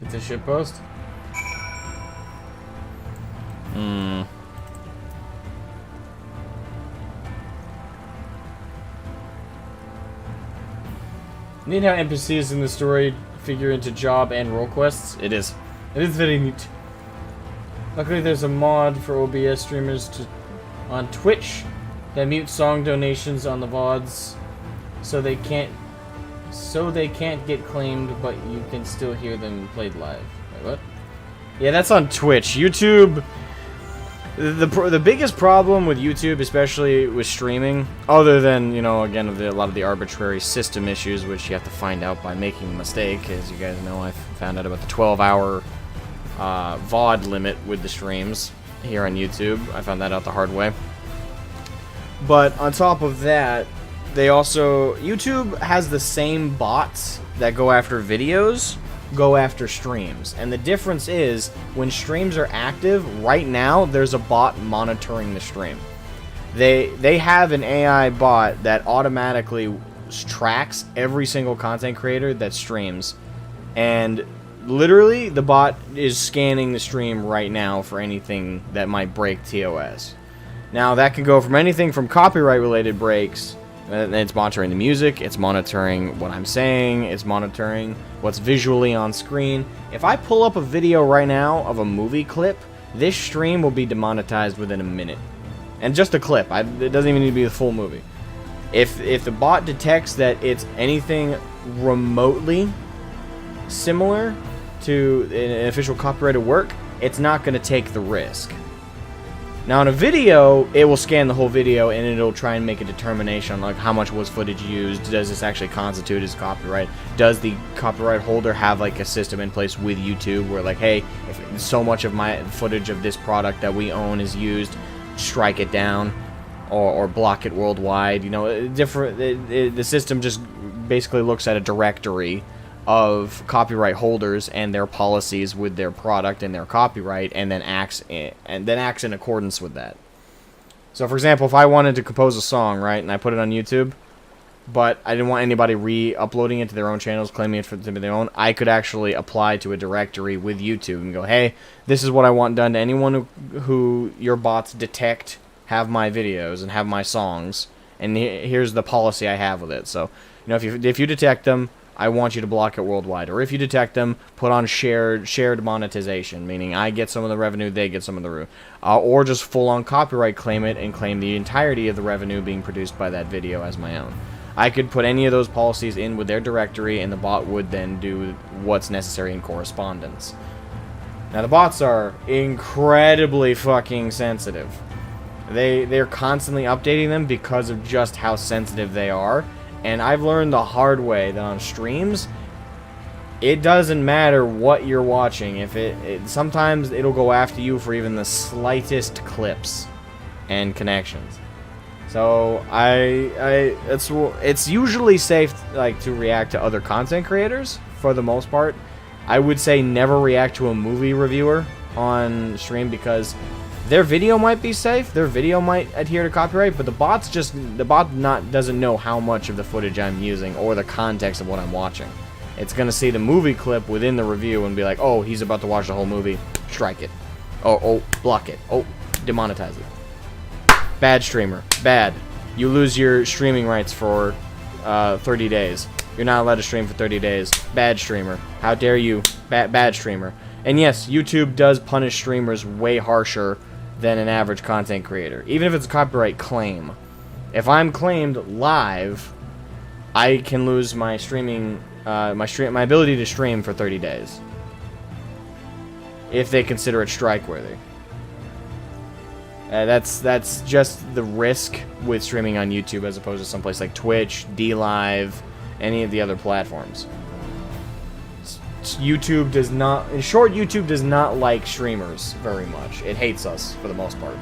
It's a shitpost? Neat how NPCs in the story figure into job and role quests. It is. It is very neat. Luckily there's a mod for OBS streamers on Twitch that mutes song donations on the VODs so they can't get claimed, but you can still hear them played live. Wait, what? Yeah, that's on Twitch. YouTube. The biggest problem with YouTube, especially with streaming, other than, you know, again, a lot of the arbitrary system issues, which you have to find out by making a mistake. As you guys know, I found out about the 12-hour VOD limit with the streams here on YouTube. I found that out the hard way. But on top of that, they also... YouTube has the same bots that go after videos, go after streams. And the difference is, when streams are active, right now, there's a bot monitoring the stream. They have an AI bot that automatically tracks every single content creator that streams. And literally, the bot is scanning the stream right now for anything that might break TOS. Now, that can go from anything from copyright-related breaks. It's monitoring the music, it's monitoring what I'm saying, it's monitoring what's visually on screen. If I pull up a video right now of a movie clip, this stream will be demonetized within a minute. And just a clip, it doesn't even need to be the full movie. If the bot detects that it's anything remotely similar to an official copyrighted work, it's not going to take the risk. Now, in a video, it will scan the whole video and it'll try and make a determination on like how much was footage used. Does this actually constitute as copyright? Does the copyright holder have like a system in place with YouTube where like, hey, if so much of my footage of this product that we own is used, strike it down or block it worldwide? You know, the system just basically looks at a directory of copyright holders and their policies with their product and their copyright, and then acts in accordance with that. So, for example, if I wanted to compose a song, right, and I put it on YouTube, but I didn't want anybody re-uploading it to their own channels, claiming it to be their own, I could actually apply to a directory with YouTube and go, hey, this is what I want done to anyone who your bots detect have my videos and have my songs, and here's the policy I have with it. So, you know, if you detect them, I want you to block it worldwide. Or if you detect them, put on shared monetization, meaning I get some of the revenue, they get some of the revenue. Or just full-on copyright claim it and claim the entirety of the revenue being produced by that video as my own. I could put any of those policies in with their directory, and the bot would then do what's necessary in correspondence. Now, the bots are incredibly fucking sensitive. They're constantly updating them because of just how sensitive they are. And I've learned the hard way that on streams, it doesn't matter what you're watching. If sometimes it'll go after you for even the slightest clips and connections. So it's usually safe like to react to other content creators for the most part. I would say never react to a movie reviewer on stream, because their video might be safe, their video might adhere to copyright, but the bot doesn't know how much of the footage I'm using or the context of what I'm watching. It's gonna see the movie clip within the review and be like, oh, he's about to watch the whole movie, strike it. Oh, block it. Oh, demonetize it. Bad streamer. Bad. You lose your streaming rights for 30 days. You're not allowed to stream for 30 days. Bad streamer. How dare you? Bad streamer. And yes, YouTube does punish streamers way harsher than an average content creator, even if it's a copyright claim. If I'm claimed live, I can lose my streaming, my ability to stream for 30 days. If they consider it strike-worthy. That's just the risk with streaming on YouTube as opposed to someplace like Twitch, DLive, any of the other platforms. YouTube does not... In short, YouTube does not like streamers very much. It hates us, for the most part.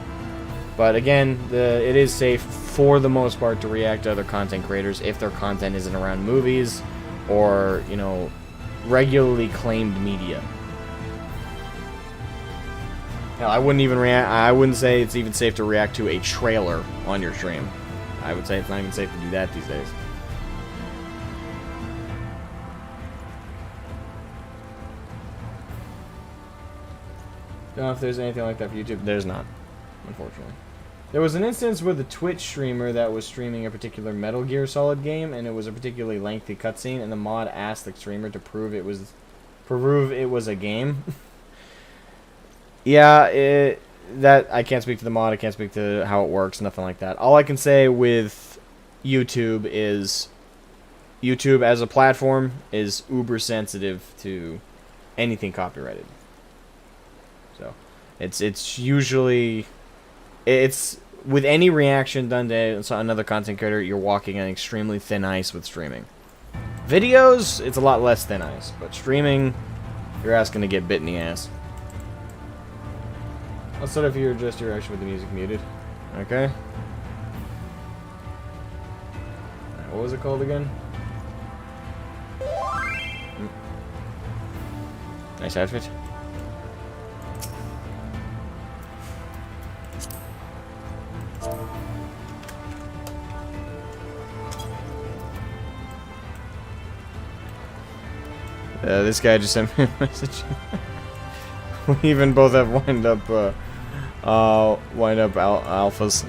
But again, it is safe, for the most part, to react to other content creators if their content isn't around movies or, you know, regularly claimed media. Hell, I wouldn't say it's even safe to react to a trailer on your stream. I would say it's not even safe to do that these days. Don't know if there's anything like that for YouTube. There's not, unfortunately. There was an instance with a Twitch streamer that was streaming a particular Metal Gear Solid game, and it was a particularly lengthy cutscene, and the mod asked the streamer to prove it was a game. Yeah, that I can't speak to the mod. I can't speak to how it works. Nothing like that. All I can say with YouTube is YouTube as a platform is uber sensitive to anything copyrighted. So it's usually with any reaction done to another content creator, you're walking on extremely thin ice with streaming. Videos, it's a lot less thin ice, but streaming, you're asking to get bit in the ass. Let's start off here, just your reaction with the music muted. Okay. What was it called again? Nice outfit. This guy just sent me a message. We even both have wind up alphas.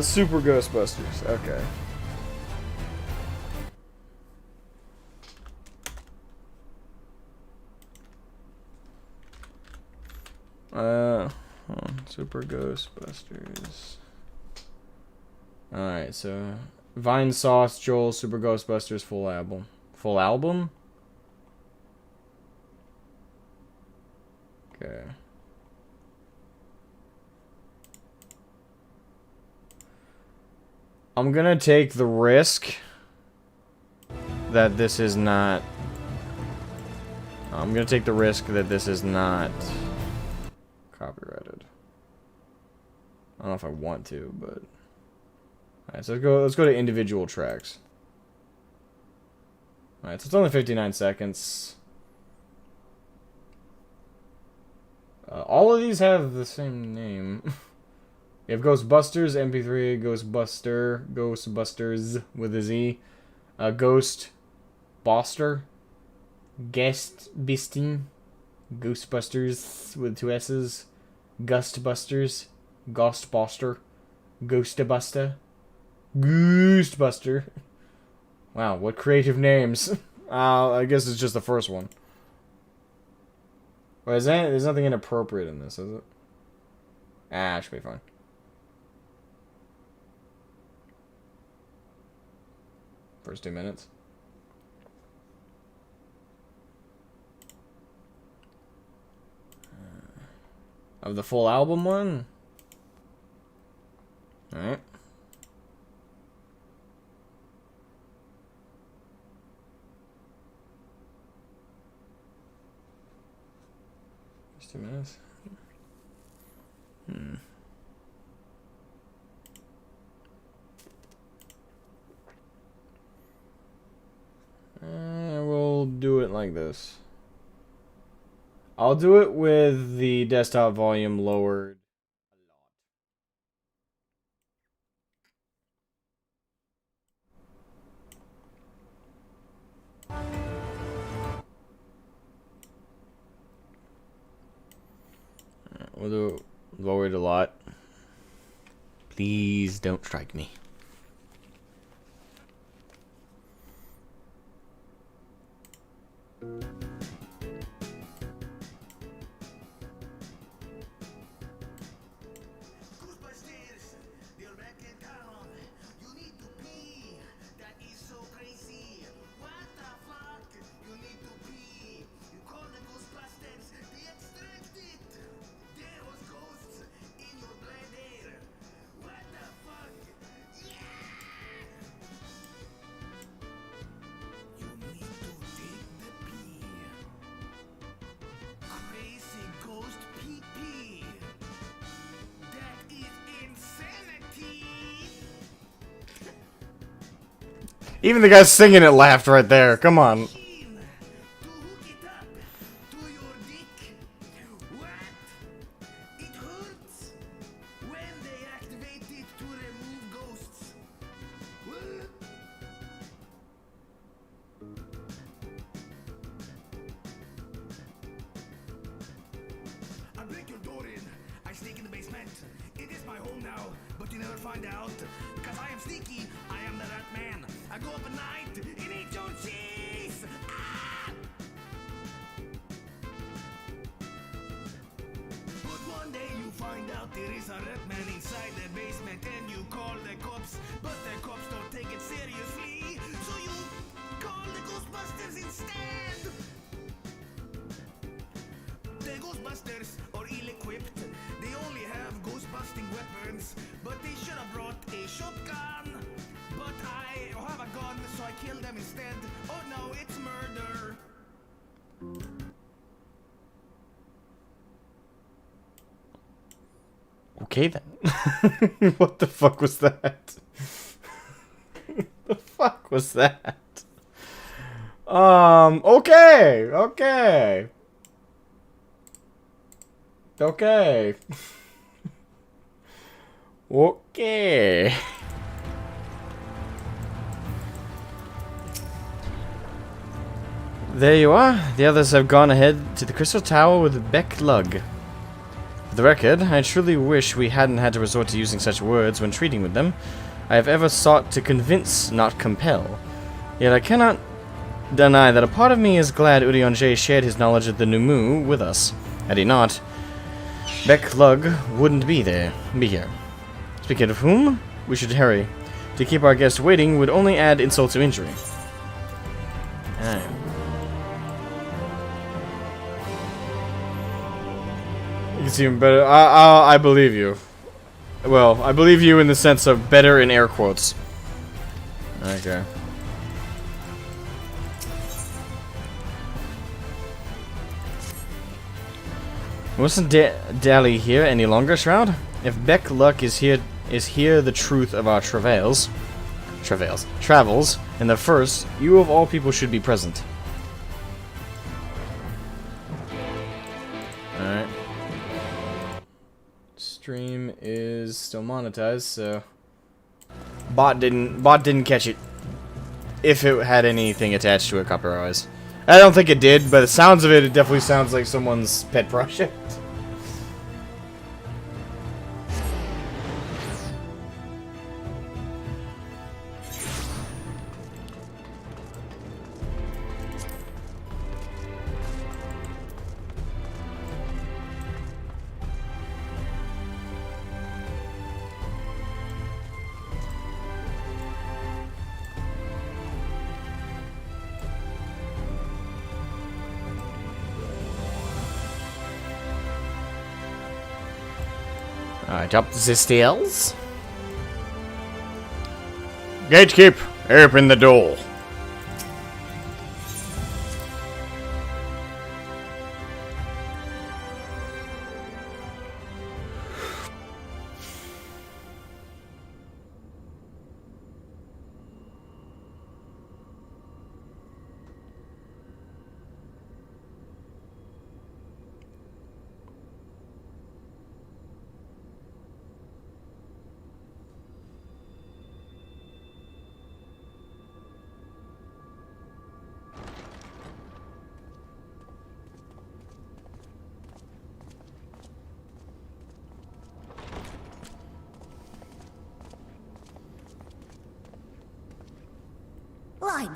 Super Ghostbusters. Okay. Super Ghostbusters. Alright, so Vine Sauce, Joel, Super Ghostbusters, full album. Full album? Okay. I'm gonna take the risk that this is not... I'm gonna take the risk that this is not copyrighted. I don't know if I want to, but... Alright, so let's go to individual tracks. Alright, so it's only 59 seconds. All of these have the same name. You have Ghostbusters, MP3, Ghostbusters with a Z. Ghost Boster. Guestbisting. Ghostbusters with 2 S's. Gustbusters. Ghostbuster. Ghostabuster. Goostbuster. Wow, what creative names. I guess it's just the first one. Wait, there's nothing inappropriate in this, is it? Ah, should be fine. First 2 minutes. Of the full album one? Alright. 2 minutes. We'll do it like this. I'll do it with the desktop volume lowered. We'll do it lowered a lot. Please don't strike me. Even the guy singing it laughed right there. Come on. Okay then. What the fuck was that? The fuck was that? Okay. Okay. Okay. Okay. There you are. The others have gone ahead to the Crystal Tower with Beck Lug. For the record, I truly wish we hadn't had to resort to using such words when treating with them. I have ever sought to convince, not compel. Yet I cannot deny that a part of me is glad Urianger shared his knowledge of the Numu with us. Had he not, Beck Lug wouldn't be here. Speaking of whom, we should hurry. To keep our guest waiting would only add insult to injury. You can see him better. I believe you. Well, I believe you in the sense of better in air quotes. Okay. Wasn't Dally here any longer, Shroud? If Beck Luck is here the truth of our travels, and the first, you of all people should be present. Alright. Stream is still monetized, so bot didn't catch it. If it had anything attached to it copyright-wise. I don't think it did, but the sounds of it, it definitely sounds like someone's pet project. Alright, up the stairs. Gatekeep, open the door.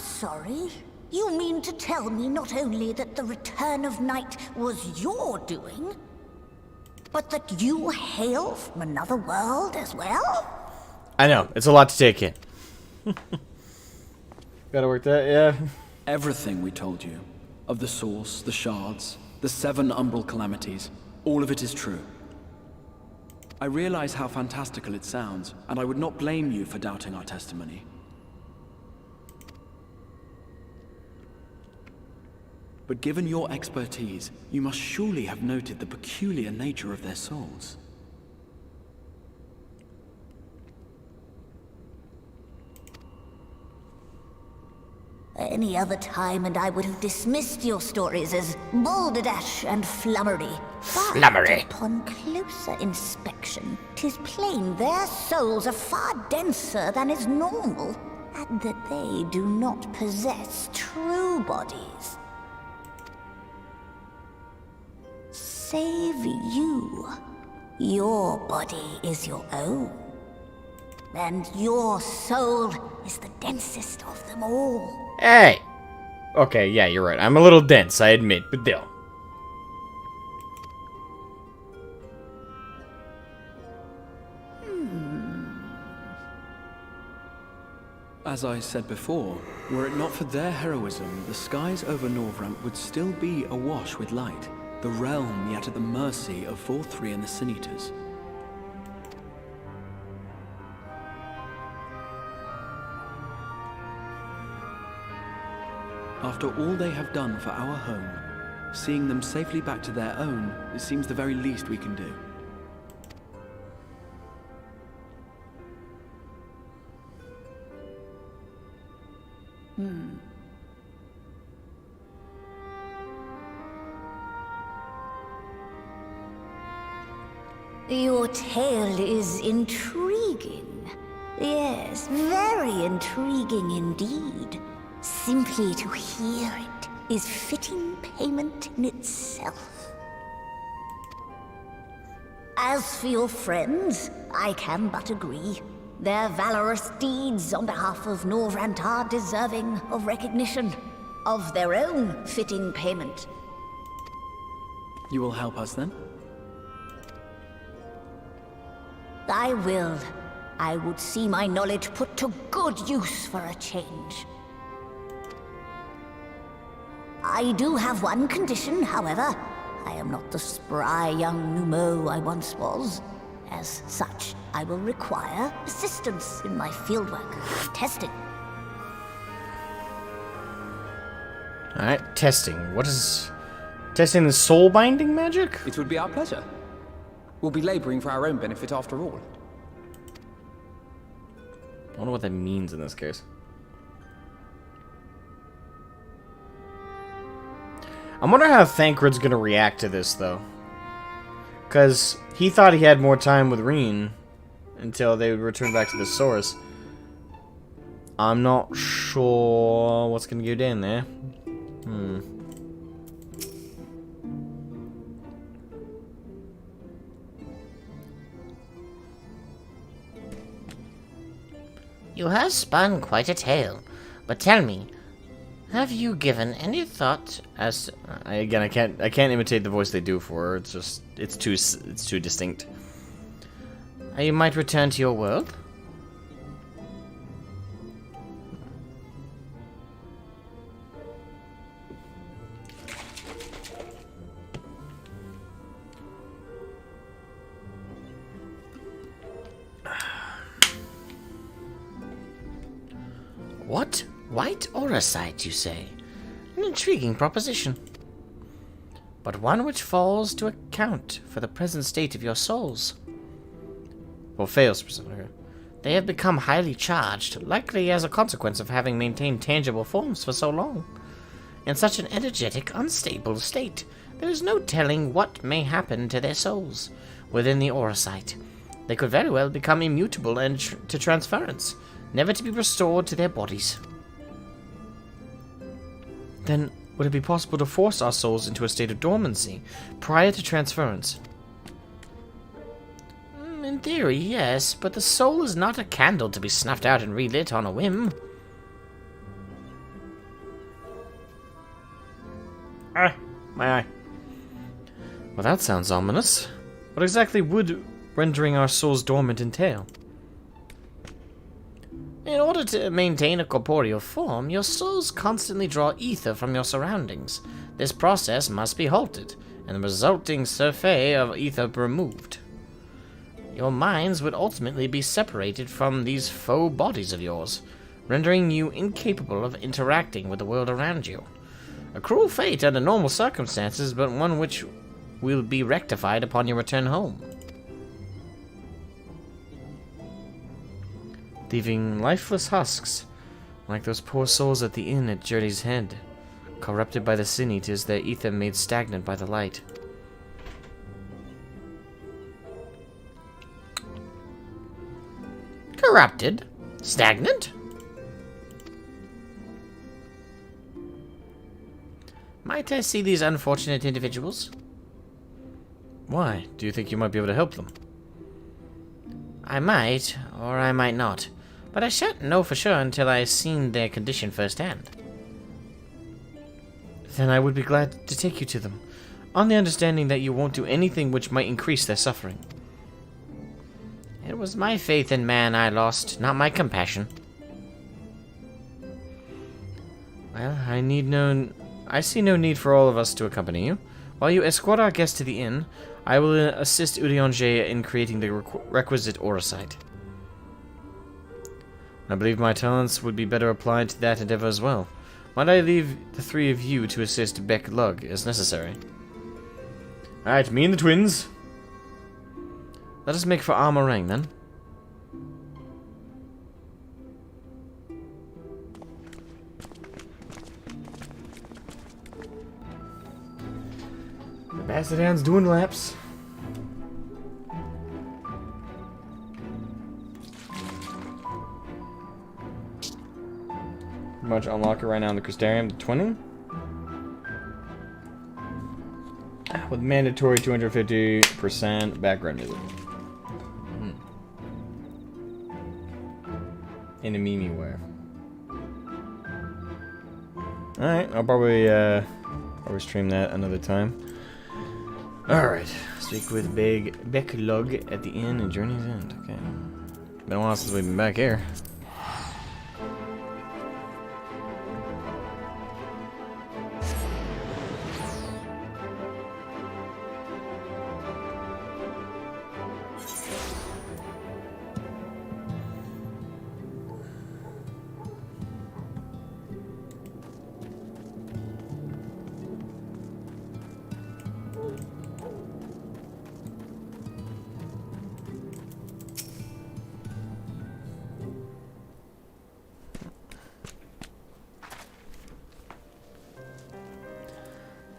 sorry. You mean to tell me not only that the return of night was your doing, but that you hail from another world as well? I know, it's a lot to take in. Gotta work that, yeah. Everything we told you, of the source, the shards, the 7 umbral calamities, all of it is true. I realize how fantastical it sounds, and I would not blame you for doubting our testimony. But given your expertise, you must surely have noted the peculiar nature of their souls. Any other time, and I would have dismissed your stories as balderdash and flummery. Flummery. But upon closer inspection, 'tis plain their souls are far denser than is normal, and that they do not possess true bodies. Save you. Your body is your own. And your soul is the densest of them all. Hey! Okay, yeah, you're right. I'm a little dense, I admit, but still. As I said before, were it not for their heroism, the skies over Norvramp would still be awash with light, the realm yet at the mercy of 4-3 and the Sin Eaters. After all they have done for our home, seeing them safely back to their own, it seems the very least we can do. Your tale is intriguing. Yes, very intriguing indeed. Simply to hear it is fitting payment in itself. As for your friends, I can but agree. Their valorous deeds on behalf of Norvrant are deserving of recognition, of their own fitting payment. You will help us then? I will. I would see my knowledge put to good use for a change. I do have one condition, however. I am not the spry young Numo I once was. As such, I will require assistance in my fieldwork testing. Alright, testing. What is... testing the soul binding magic? It would be our pleasure. We'll be laboring for our own benefit after all. I wonder what that means in this case. I wonder how Thancred's gonna react to this, though. Because he thought he had more time with Reen until they would return back to the source. I'm not sure what's gonna go down there. You have spun quite a tale, but tell me, have you given any thought as to... I can't imitate the voice they do for her. It's just it's too distinct. You might return to your world? What? White auracite, you say? An intriguing proposition. But one which falls to account for the present state of your souls. Well, fails specifically. They have become highly charged, likely as a consequence of having maintained tangible forms for so long. In such an energetic, unstable state, there is no telling what may happen to their souls within the auracite. They could very well become immutable and to transference, never to be restored to their bodies. Then, would it be possible to force our souls into a state of dormancy prior to transference? In theory, yes, but the soul is not a candle to be snuffed out and relit on a whim. Ah, my eye. Well, that sounds ominous. What exactly would rendering our souls dormant entail? In order to maintain a corporeal form, your souls constantly draw ether from your surroundings. This process must be halted, and the resulting surfeit of ether removed. Your minds would ultimately be separated from these faux bodies of yours, rendering you incapable of interacting with the world around you. A cruel fate under normal circumstances, but one which will be rectified upon your return home. Leaving lifeless husks, like those poor souls at the inn at Journey's Head, corrupted by the sin eaters, their ether made stagnant by the light. Corrupted? Stagnant? Might I see these unfortunate individuals? Why? Do you think you might be able to help them? I might, or I might not, but I shan't know for sure until I've seen their condition firsthand. Then I would be glad to take you to them, on the understanding that you won't do anything which might increase their suffering. It was my faith in man I lost, not my compassion. Well, I see no need for all of us to accompany you. While you escort our guest to the inn, I will assist Urianger in creating the requisite auracite. I believe my talents would be better applied to that endeavor as well. Might I leave the three of you to assist Beck Lug as necessary? Alright, me and the twins. Let us make for Armorang then. The bastard hand's doing laps. Much unlock it right now in the Crystarium to 20. With mandatory 250% background music. In a meme way. Alright, I'll probably stream that another time. Alright, speak with Big Beck Lug at the inn in Journey's End. Okay. Been a while since we've been back here.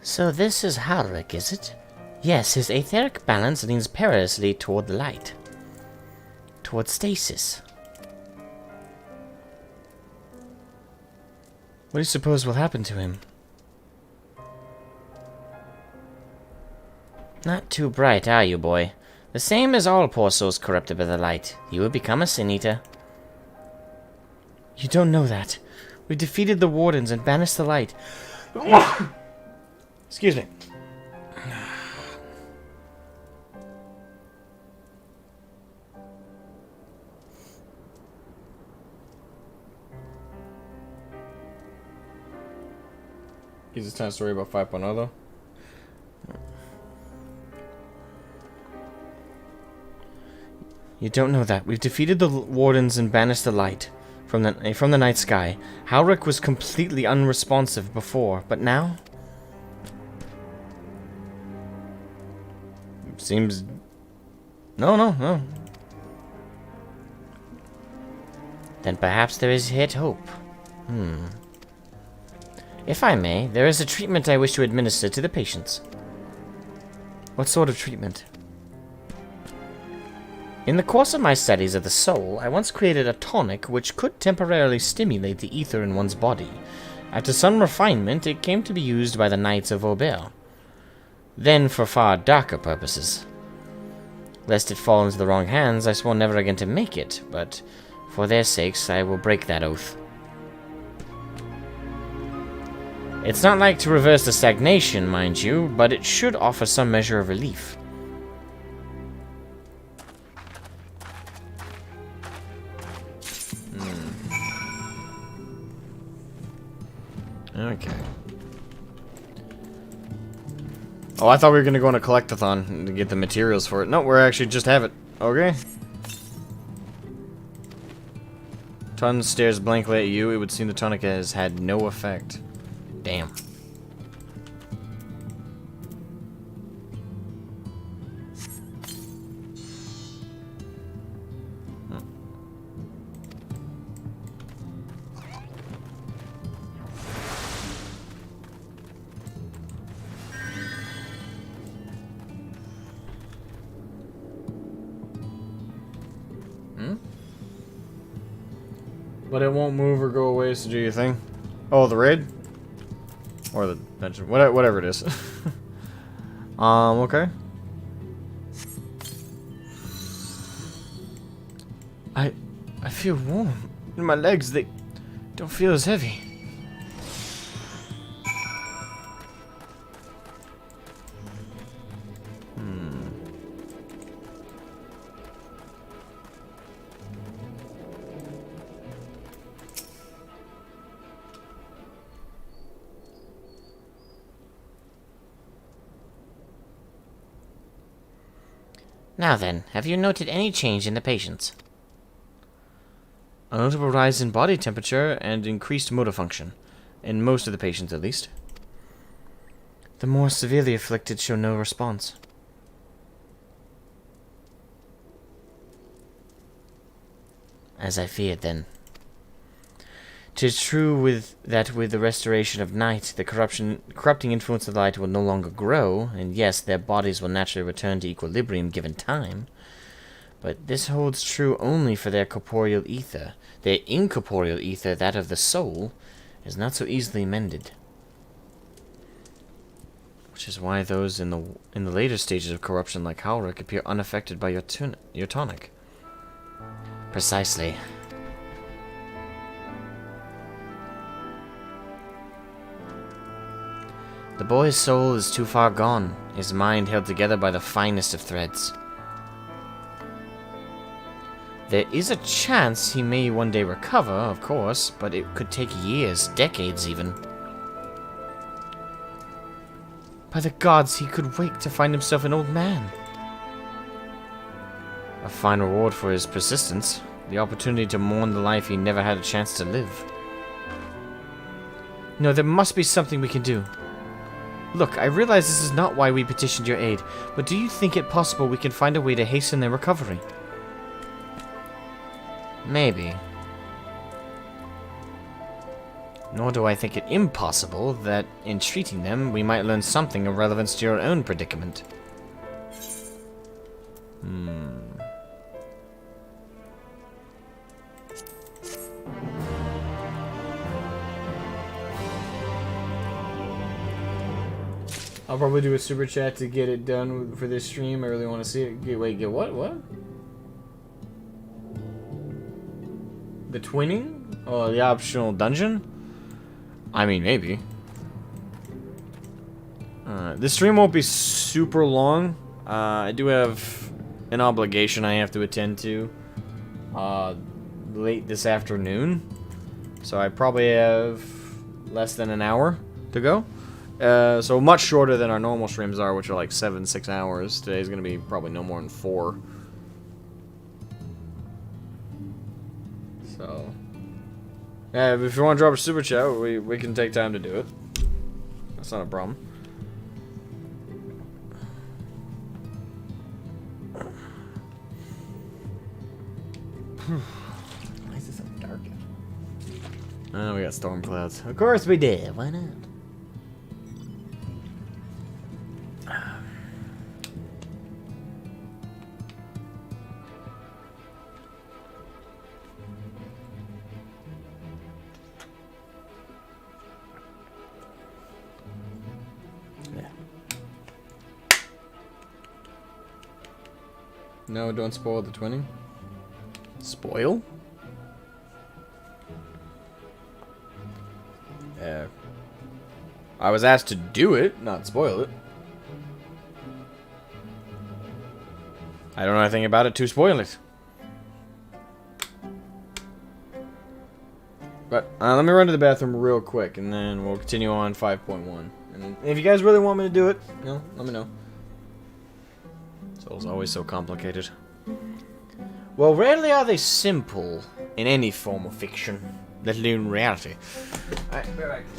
So this is Halric, is it? Yes, his etheric balance leans perilously toward the light. Toward stasis. What do you suppose will happen to him? Not too bright, are you, boy? The same as all poor souls corrupted by the light. You will become a sin eater. You don't know that. We defeated the wardens and banished the light. Excuse me. Is this time story about 5.0 though? You don't know that. We've defeated the wardens and banished the light from the night sky. Halric was completely unresponsive before, but now seems no. Then perhaps there is yet hope. If I may, there is a treatment I wish to administer to the patients. What sort of treatment? In the course of my studies of the soul, I once created a tonic which could temporarily stimulate the ether in one's body. After some refinement, it came to be used by the Knights of Aubert. Then for far darker purposes. Lest it fall into the wrong hands, I swore never again to make it, but for their sakes I will break that oath. It's not like to reverse the stagnation, mind you, but it should offer some measure of relief. Okay. Oh, I thought we were gonna go on a collectathon to get the materials for it. No, we're actually just have it. Okay. Ton stares blankly at you. It would seem the tonic has had no effect. Damn. But it won't move or go away, so do you think? Oh, the raid? Or the dungeon. Whatever it is. Okay. I feel warm. In my legs, they don't feel as heavy. Now then, have you noted any change in the patients? A notable rise in body temperature and increased motor function. In most of the patients, at least. The more severely afflicted show no response. As I feared, then. 'Tis true with the restoration of night, the corrupting influence of light will no longer grow, and yes, their bodies will naturally return to equilibrium given time. But this holds true only for their corporeal ether. Their incorporeal ether, that of the soul, is not so easily mended. Which is why those in the later stages of corruption, like Howrick, appear unaffected by your tonic. Precisely. The boy's soul is too far gone, his mind held together by the finest of threads. There is a chance he may one day recover, of course, but it could take years, decades even. By the gods, he could wake to find himself an old man. A fine reward for his persistence, the opportunity to mourn the life he never had a chance to live. No, there must be something we can do. Look, I realize this is not why we petitioned your aid, but do you think it possible we can find a way to hasten their recovery? Maybe. Nor do I think it impossible that, in treating them, we might learn something of relevance to your own predicament. I'll probably do a super chat to get it done for this stream. I really want to see it. Get what? What? The twinning? Oh, the optional dungeon? I mean, maybe. This stream won't be super long. I do have an obligation I have to attend to late this afternoon. So I probably have less than an hour to go. So much shorter than our normal streams are, which are like 6 hours. Today's gonna be probably no more than 4. So, yeah, if you want to drop a super chat, we can take time to do it. That's not a problem. Why is it so dark? Oh, we got storm clouds. Of course we did. Why not? No, don't spoil the twinning. Spoil? I was asked to do it, not spoil it. I don't know anything about it to spoil it. But let me run to the bathroom real quick, and then we'll continue on 5.1. And if you guys really want me to do it, you know, let me know. Soul's always so complicated. Well, rarely are they simple in any form of fiction, let alone reality. Alright, be right back.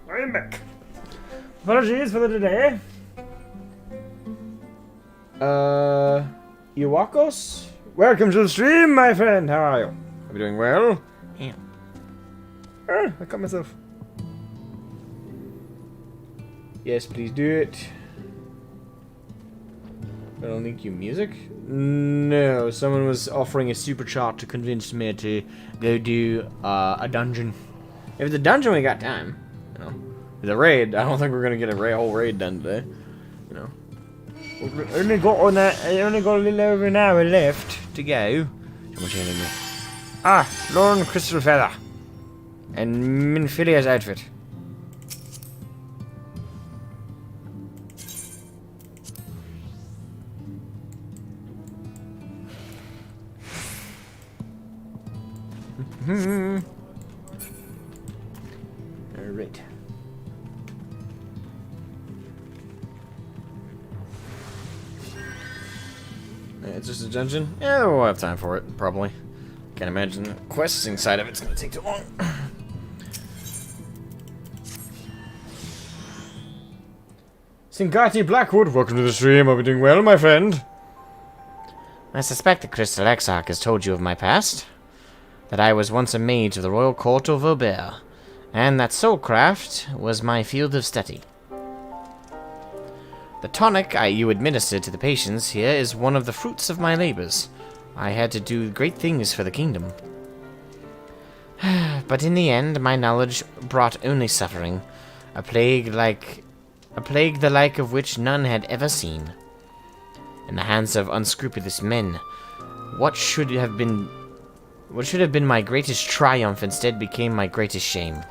I am back. Apologies for the delay. Iwakos? Welcome to the stream, my friend. How are you? Are we doing well? Yeah. I cut myself. Yes, please do it. I don't link you music? No, someone was offering a super chat to convince me to go do a dungeon. If it's a dungeon, we got time. You know, the raid. I don't think we're gonna get a whole raid done today. You know, We've only got on that. I only got a little over an hour left to go. how much enemy? Ah, Lauren Crystal Feather, and Minfilia's outfit. Alright. It's just a dungeon? Yeah, we'll have time for it, probably. Can't imagine the questing side of it's gonna take too long. Singati Blackwood, welcome to the stream. Hope you're doing well, my friend. I suspect the Crystal Exarch has told you of my past. That I was once a mage of the royal court of Aubert, and that soulcraft was my field of study. The tonic you administered to the patients here is one of the fruits of my labors. I had to do great things for the kingdom. But in the end, my knowledge brought only suffering, a plague the like of which none had ever seen. In the hands of unscrupulous men, what should have been my greatest triumph instead became my greatest shame.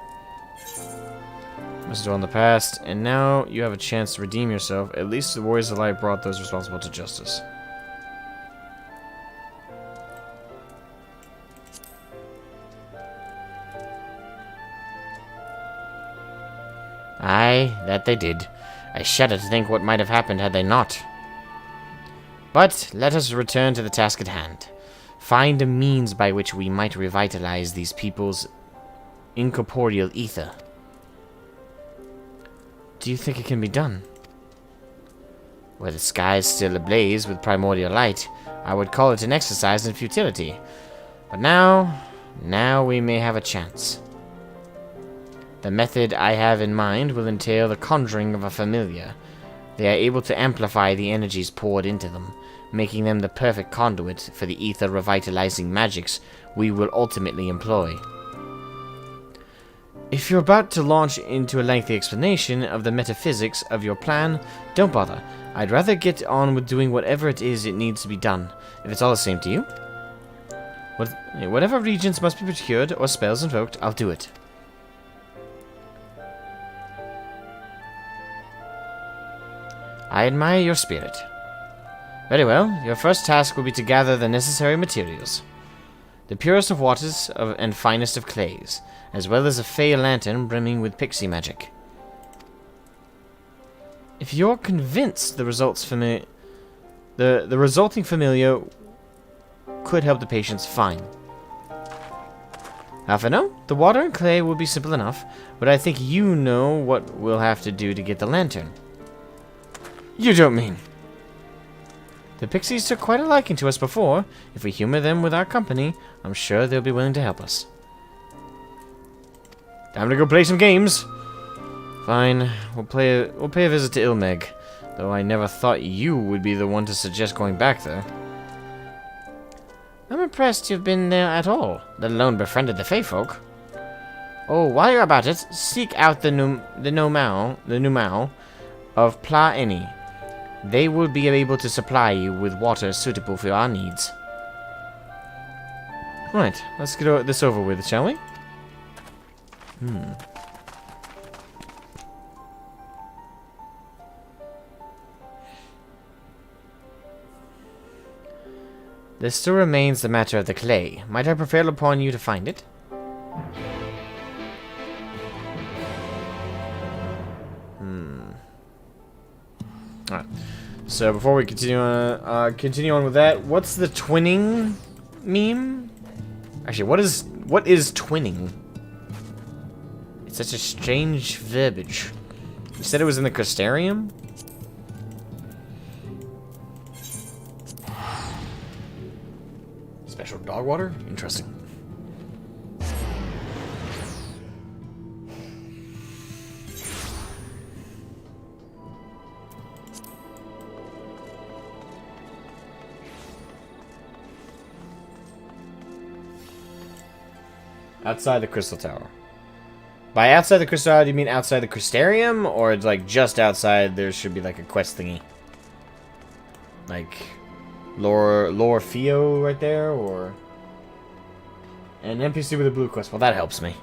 Must dwell in the past, and now you have a chance to redeem yourself. At least the Warriors of Light brought those responsible to justice. Aye, that they did. I shudder to think what might have happened had they not. But let us return to the task at hand. Find a means by which we might revitalize these people's incorporeal ether. Do you think it can be done? Were the skies still ablaze with primordial light, I would call it an exercise in futility. But now we may have a chance. The method I have in mind will entail the conjuring of a familiar. They are able to amplify the energies poured into them, making them the perfect conduit for the ether revitalizing magics we will ultimately employ. If you're about to launch into a lengthy explanation of the metaphysics of your plan, don't bother. I'd rather get on with doing whatever it is it needs to be done, if it's all the same to you. Whatever regions must be procured or spells invoked, I'll do it. I admire your spirit. Very well, your first task will be to gather the necessary materials. The purest of waters and finest of clays, as well as a fey lantern brimming with pixie magic. If you're convinced the resulting familiar could help the patients, fine. Half I know, the water and clay will be simple enough, but I think you know what we'll have to do to get the lantern. You don't mean... The pixies took quite a liking to us before. If we humor them with our company, I'm sure they'll be willing to help us. Time to go play some games. Fine, we'll pay a visit to Ilmeg, though I never thought you would be the one to suggest going back there. I'm impressed you've been there at all, let alone befriended the Fey folk. Oh, while you're about it, seek out the Numau of Pla Eni. They will be able to supply you with water suitable for our needs. Right, let's get this over with, shall we? There still remains the matter of the clay. Might I prevail upon you to find it? Alright. So before we continue on with that, what's the twinning meme? Actually, what is twinning? It's such a strange verbiage. You said it was in the Crystarium? Special dog water? Interesting. Outside the Crystal Tower. By outside the Crystal Tower, do you mean outside the Crystarium? Or it's like just outside there should be like a quest thingy? Like Lore Fio right there? Or an NPC with a blue quest? Well, that helps me.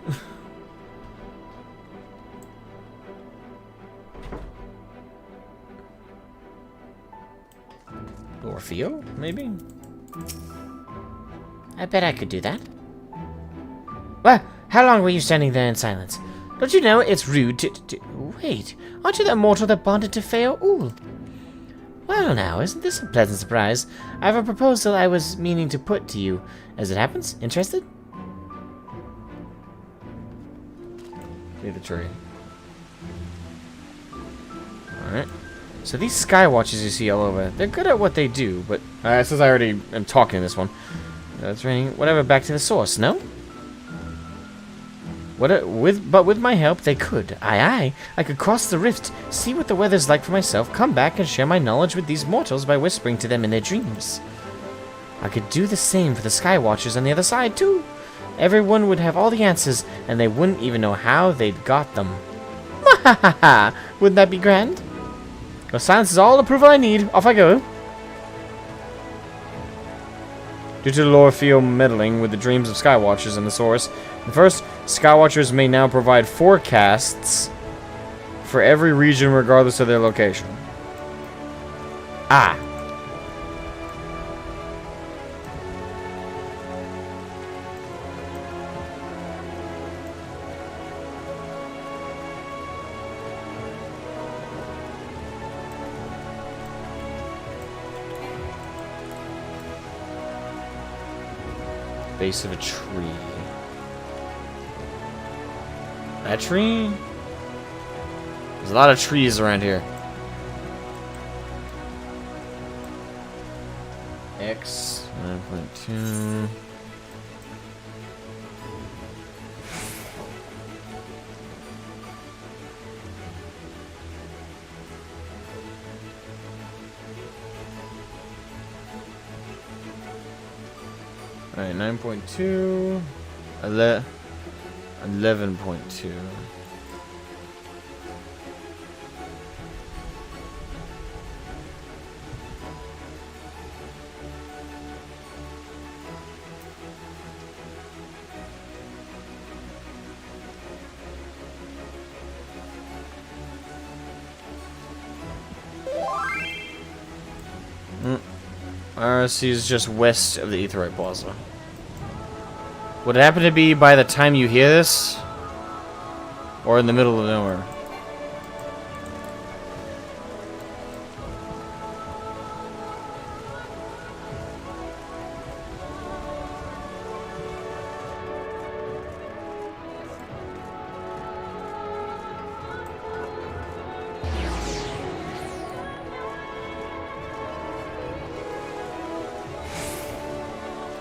Lore Fio, maybe? I bet I could do that. Well, how long were you standing there in silence? Don't you know it's rude to... Wait, aren't you the mortal that bonded to Feo Ool? Well now, isn't this a pleasant surprise? I have a proposal I was meaning to put to you. As it happens, interested? Leave the tree. Alright. So these Skywatchers you see all over, they're good at what they do, but... since I already am talking in this one. It's raining. Whatever, back to the source, no? But with my help, they could. Aye. I could cross the rift, see what the weather's like for myself, come back and share my knowledge with these mortals by whispering to them in their dreams. I could do the same for the Skywatchers on the other side, too. Everyone would have all the answers, and they wouldn't even know how they'd got them. Mwahaha! Wouldn't that be grand? Well, silence is all the approval I need. Off I go. Due to the Lore Fio meddling with the dreams of Skywatchers and the source, first, Skywatchers may now provide forecasts for every region regardless of their location. Ah. Base of a tree. That tree? There's a lot of trees around here. X 9.2. Alright, 9.2. 11.2. RC is just west of the Aetheryte Plaza. Would it happen to be by the time you hear this? Or in the middle of nowhere?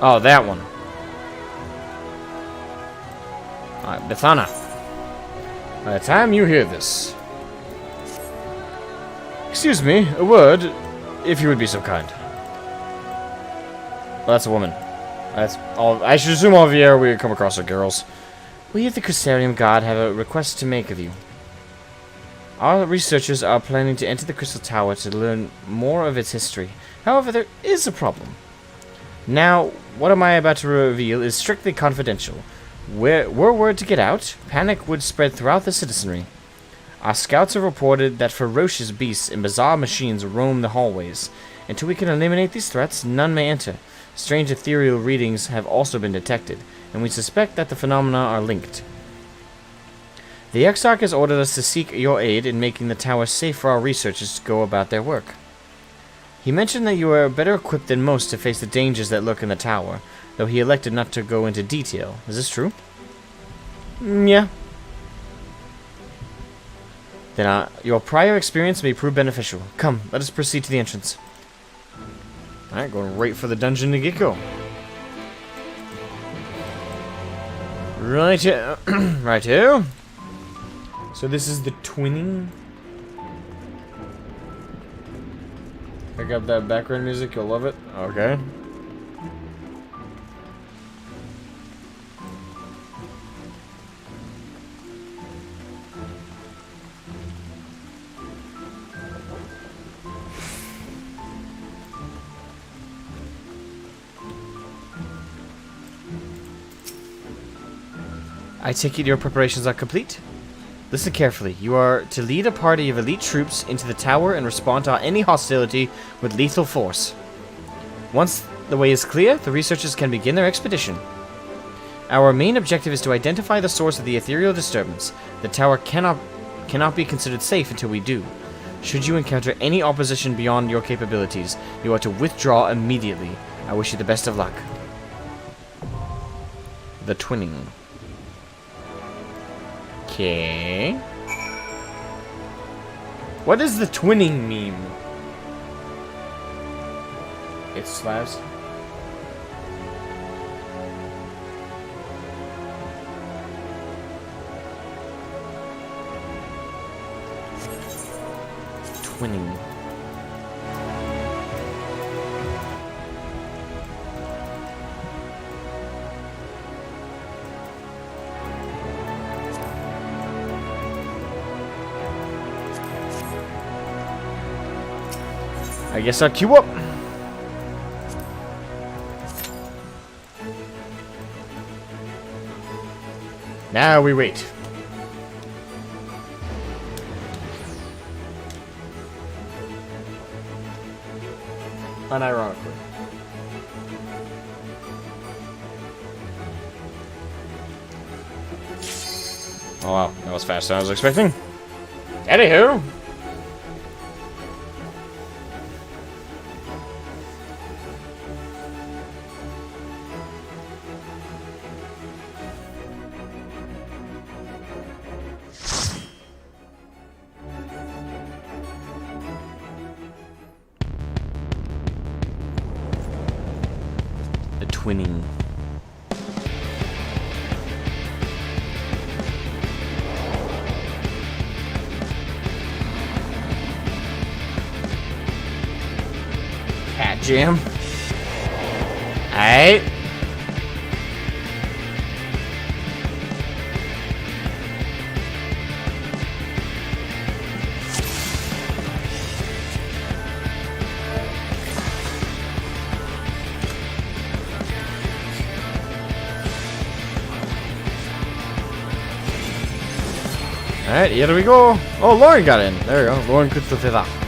Oh, that one. Alright, Bethana. By the time you hear this... Excuse me, a word, if you would be so kind. Well, that's a woman. That's all. I should assume all of you are we come across are girls. We of the Crystarium God have a request to make of you. Our researchers are planning to enter the Crystal Tower to learn more of its history. However, there is a problem. Now, what am I about to reveal is strictly confidential. Were word to get out, panic would spread throughout the citizenry. Our scouts have reported that ferocious beasts and bizarre machines roam the hallways. Until we can eliminate these threats, none may enter. Strange ethereal readings have also been detected, and we suspect that the phenomena are linked. The Exarch has ordered us to seek your aid in making the tower safe for our researchers to go about their work. He mentioned that you are better equipped than most to face the dangers that lurk in the tower, though he elected not to go into detail. Is this true? Yeah. Then your prior experience may prove beneficial. Come, let us proceed to the entrance. Alright, going right for the dungeon to get go. Right here. Right here. So this is the twinning. Pick up that background music, you'll love it. Okay. I take it your preparations are complete? Listen carefully. You are to lead a party of elite troops into the tower and respond to any hostility with lethal force. Once the way is clear, the researchers can begin their expedition. Our main objective is to identify the source of the ethereal disturbance. The tower cannot be considered safe until we do. Should you encounter any opposition beyond your capabilities, you are to withdraw immediately. I wish you the best of luck. The twinning. Okay. What does the twinning mean? It's slabs. Twinning. I guess I'll queue up. Now we wait. Unironically. Oh wow, that was faster than I was expecting. Anywho. twinning. Cat jam. Alright. Alright, here we go. Oh, Lauren got in. There we go. Lauren could fulfill that.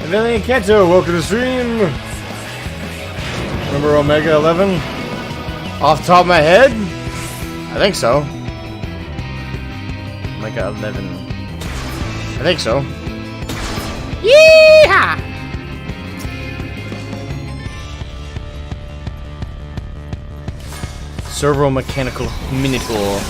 Evelyn Kanto, welcome to the stream. Remember Omega 11? Off the top of my head? I think so. Omega 11. I think so. Yeehaw! Servo mechanical minotaur.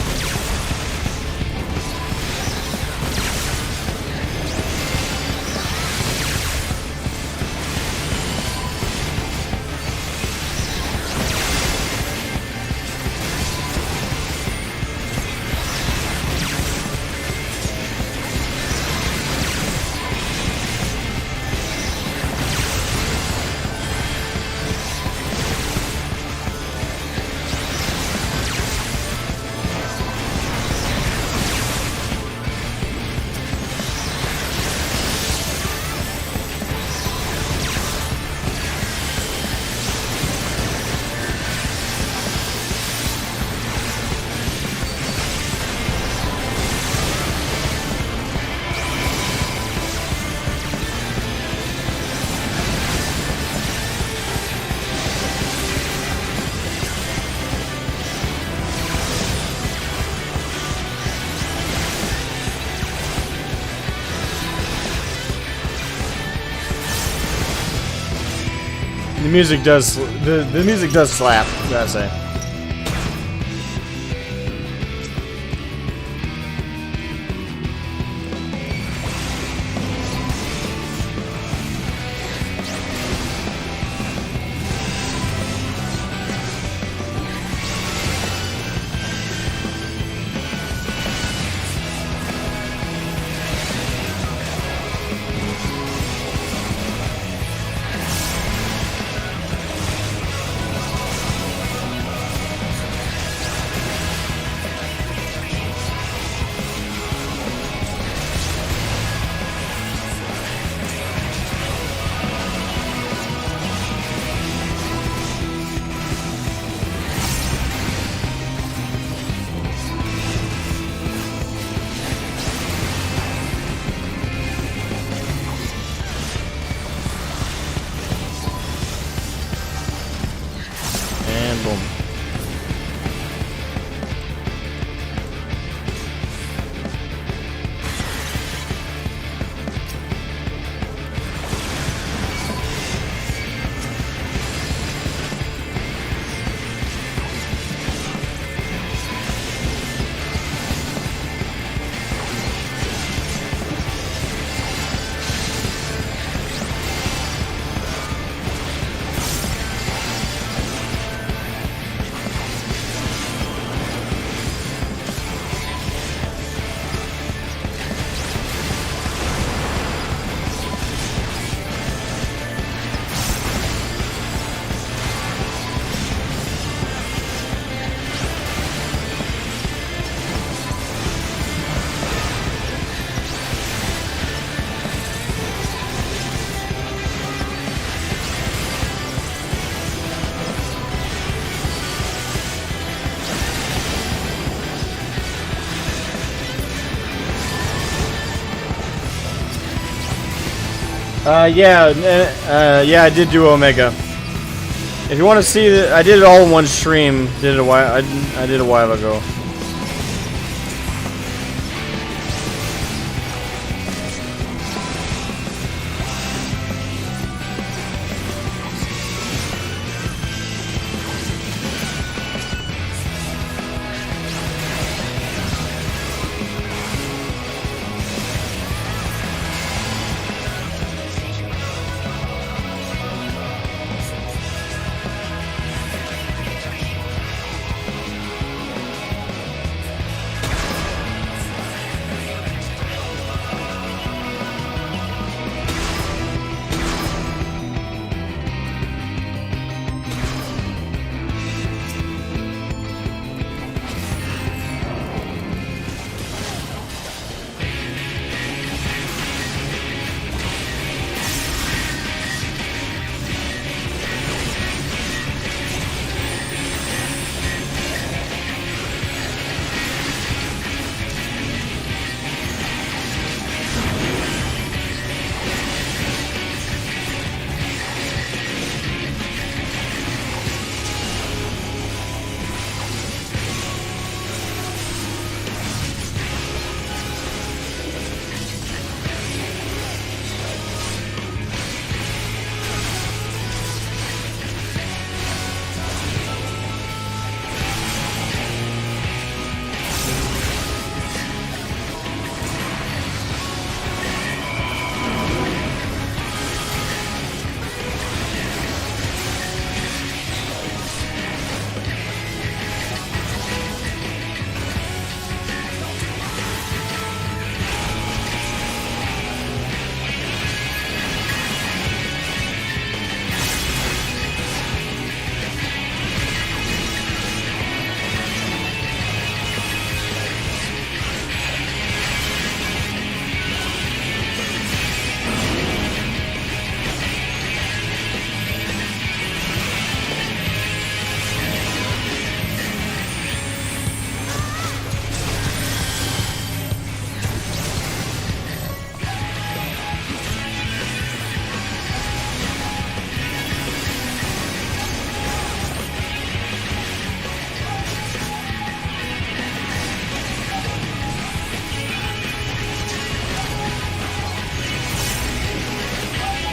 The music does the music does slap, gotta say. Yeah, I did do Omega. If you want to see that, I did it all in one stream. Did it a while. I did a while ago.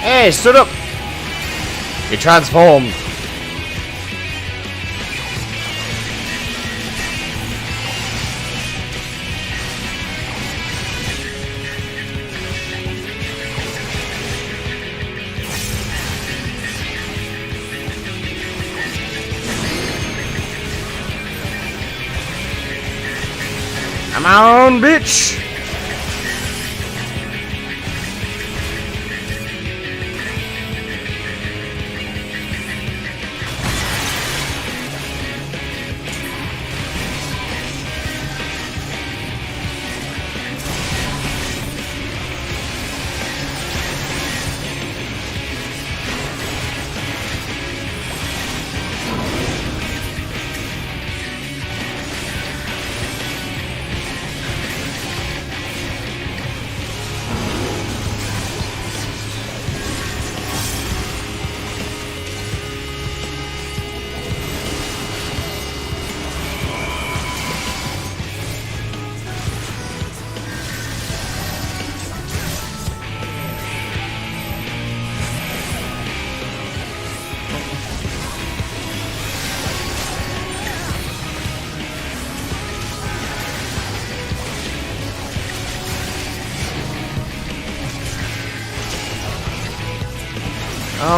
Hey, stood up! He transformed. Come on, bitch!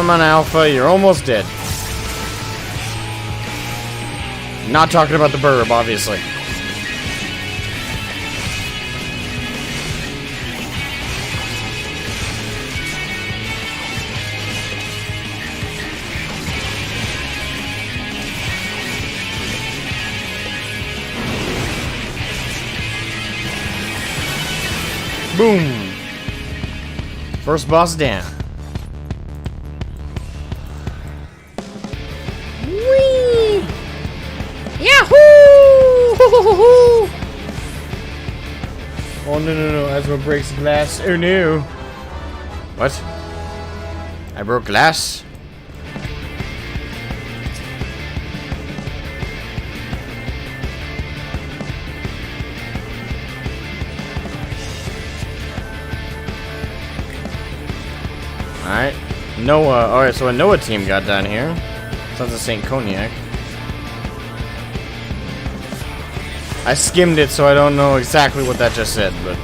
Come on, Alpha, you're almost dead. Not talking about the burb, obviously. Boom! First boss down. Whee! Yahoo! Oh no, Asmo breaks glass. Oh no. What? I broke glass. Alright. Noah. Alright, so a Noah team got down here. Sons of St. Cognac. I skimmed it, so I don't know exactly what that just said, but...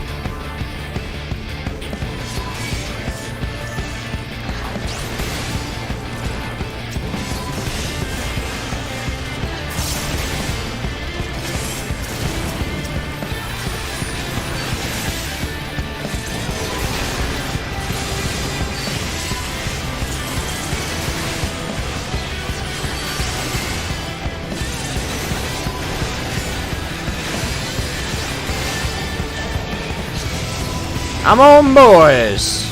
I'm on, boys!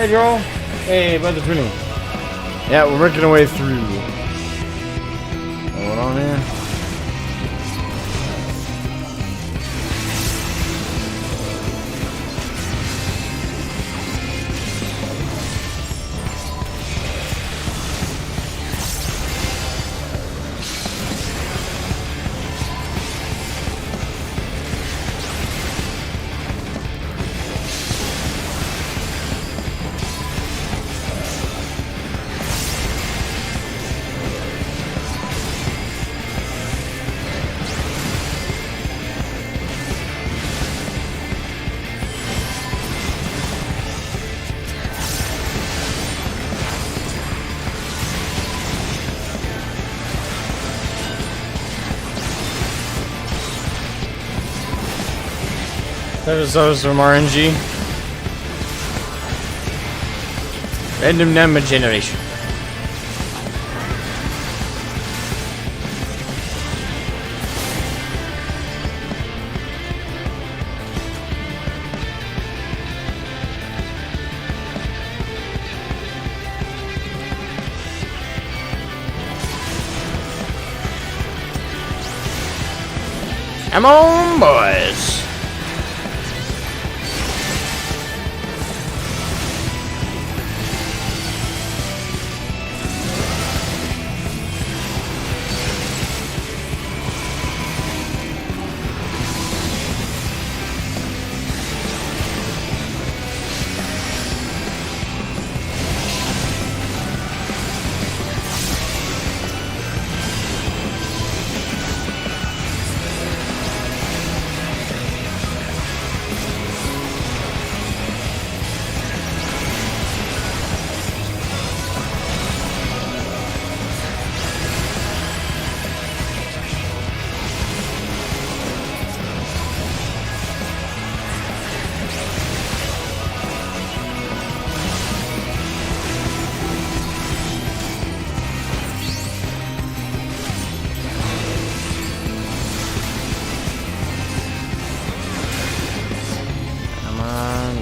Hey, Joel. Hey, Brother Twinny. Yeah, we're working our way through. Hold on here. There's those from RNG. Random number generation. Come on, boys.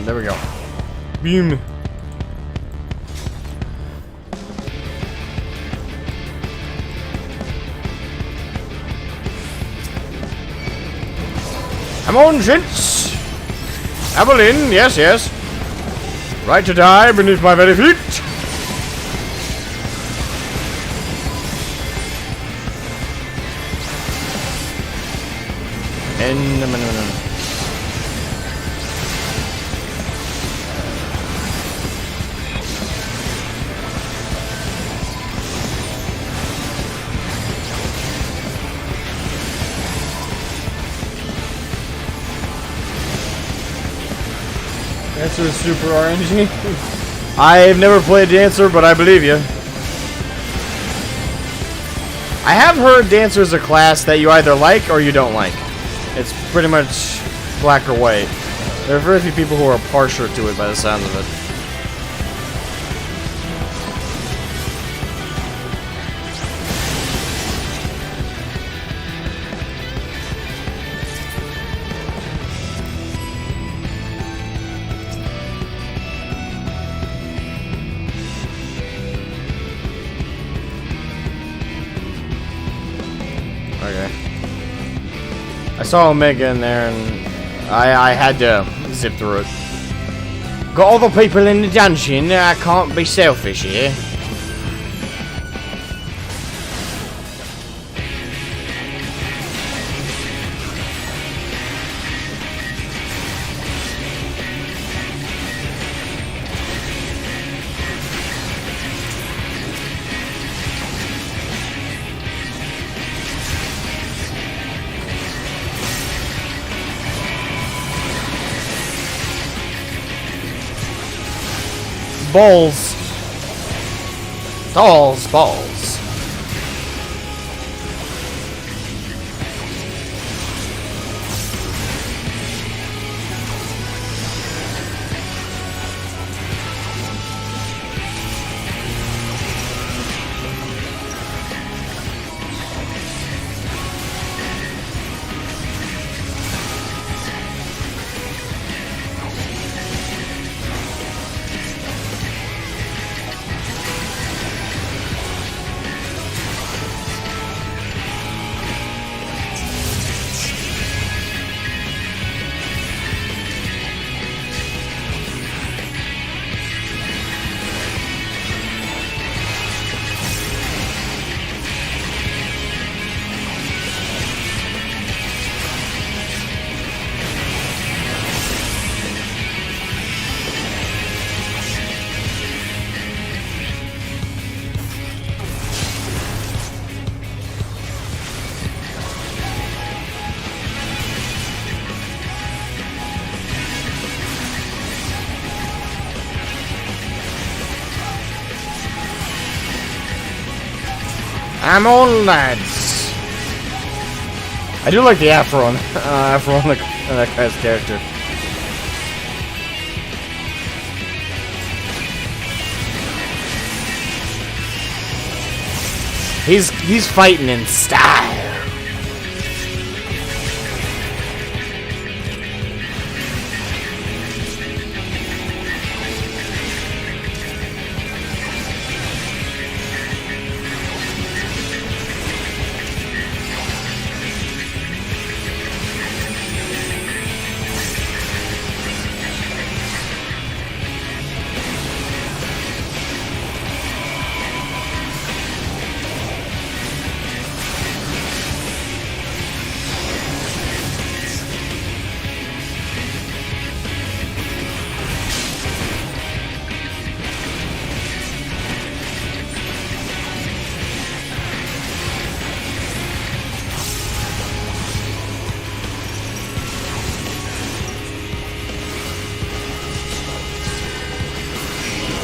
There we go. Beam. Come on, gents. Evelyn, yes, yes. Right to die beneath my very feet. And no. Dancer is super RNG. I've never played Dancer, but I believe you. I have heard Dancer is a class that you either like or you don't like. It's pretty much black or white. There are very few people who are partial to it by the sounds of it. Okay. I saw Omega in there and I had to zip through it. Got all the people in the dungeon. I can't be selfish here. Balls. Balls. I'm on, lads. I do like the afro on that guy's character. He's fighting in style.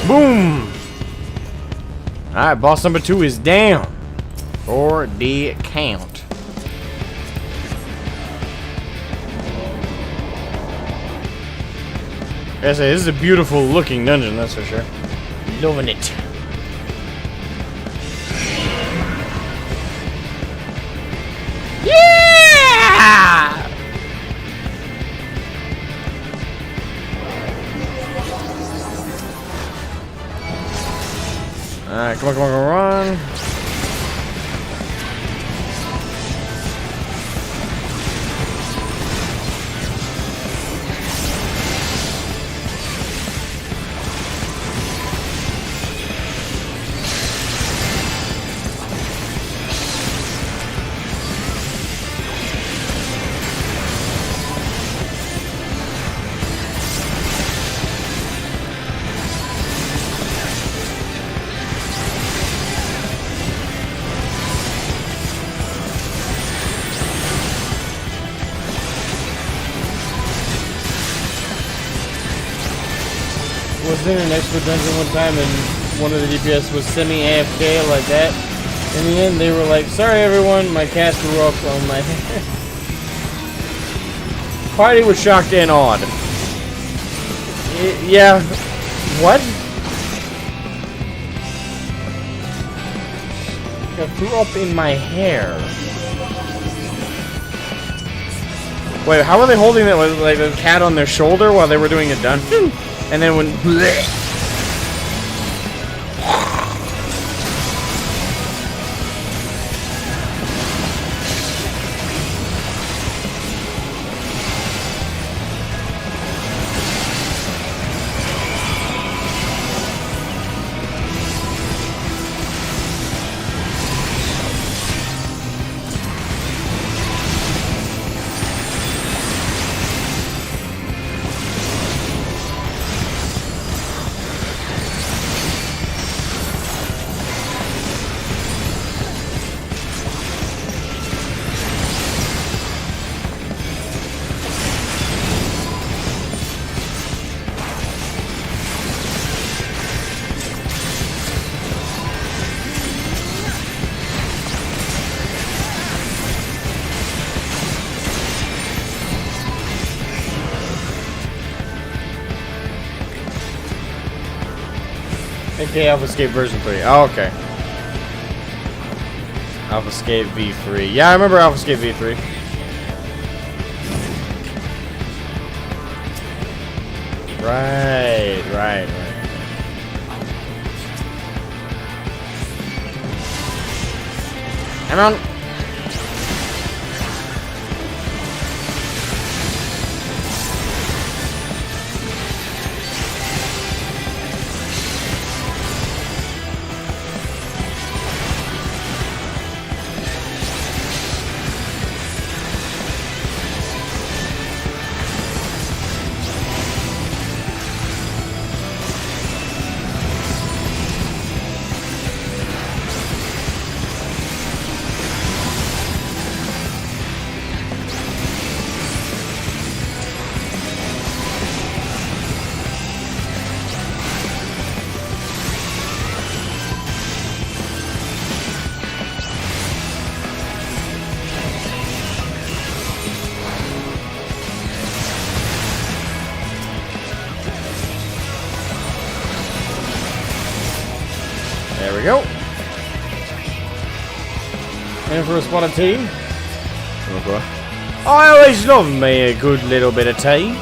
Boom! Alright, boss number 2 is down. For the count. Like I say, this is a beautiful looking dungeon, that's for sure. Loving it. Yeah! Alright, come on, run. Was in an extra dungeon one time and one of the DPS was semi-AFK like that. In the end, they were like, sorry everyone, my cat threw up on my hair. Party was shocked and awed. Yeah. What? It threw up in my hair. Wait, how were they holding that? Was like the cat on their shoulder while they were doing a dungeon? And then when... Bleh. Okay, AlphaScape version 3. Oh, okay. AlphaScape V3. Yeah, I remember AlphaScape V3. Right. Come on. There we go. And for a spot of tea. Okay. I always love me a good little bit of tea.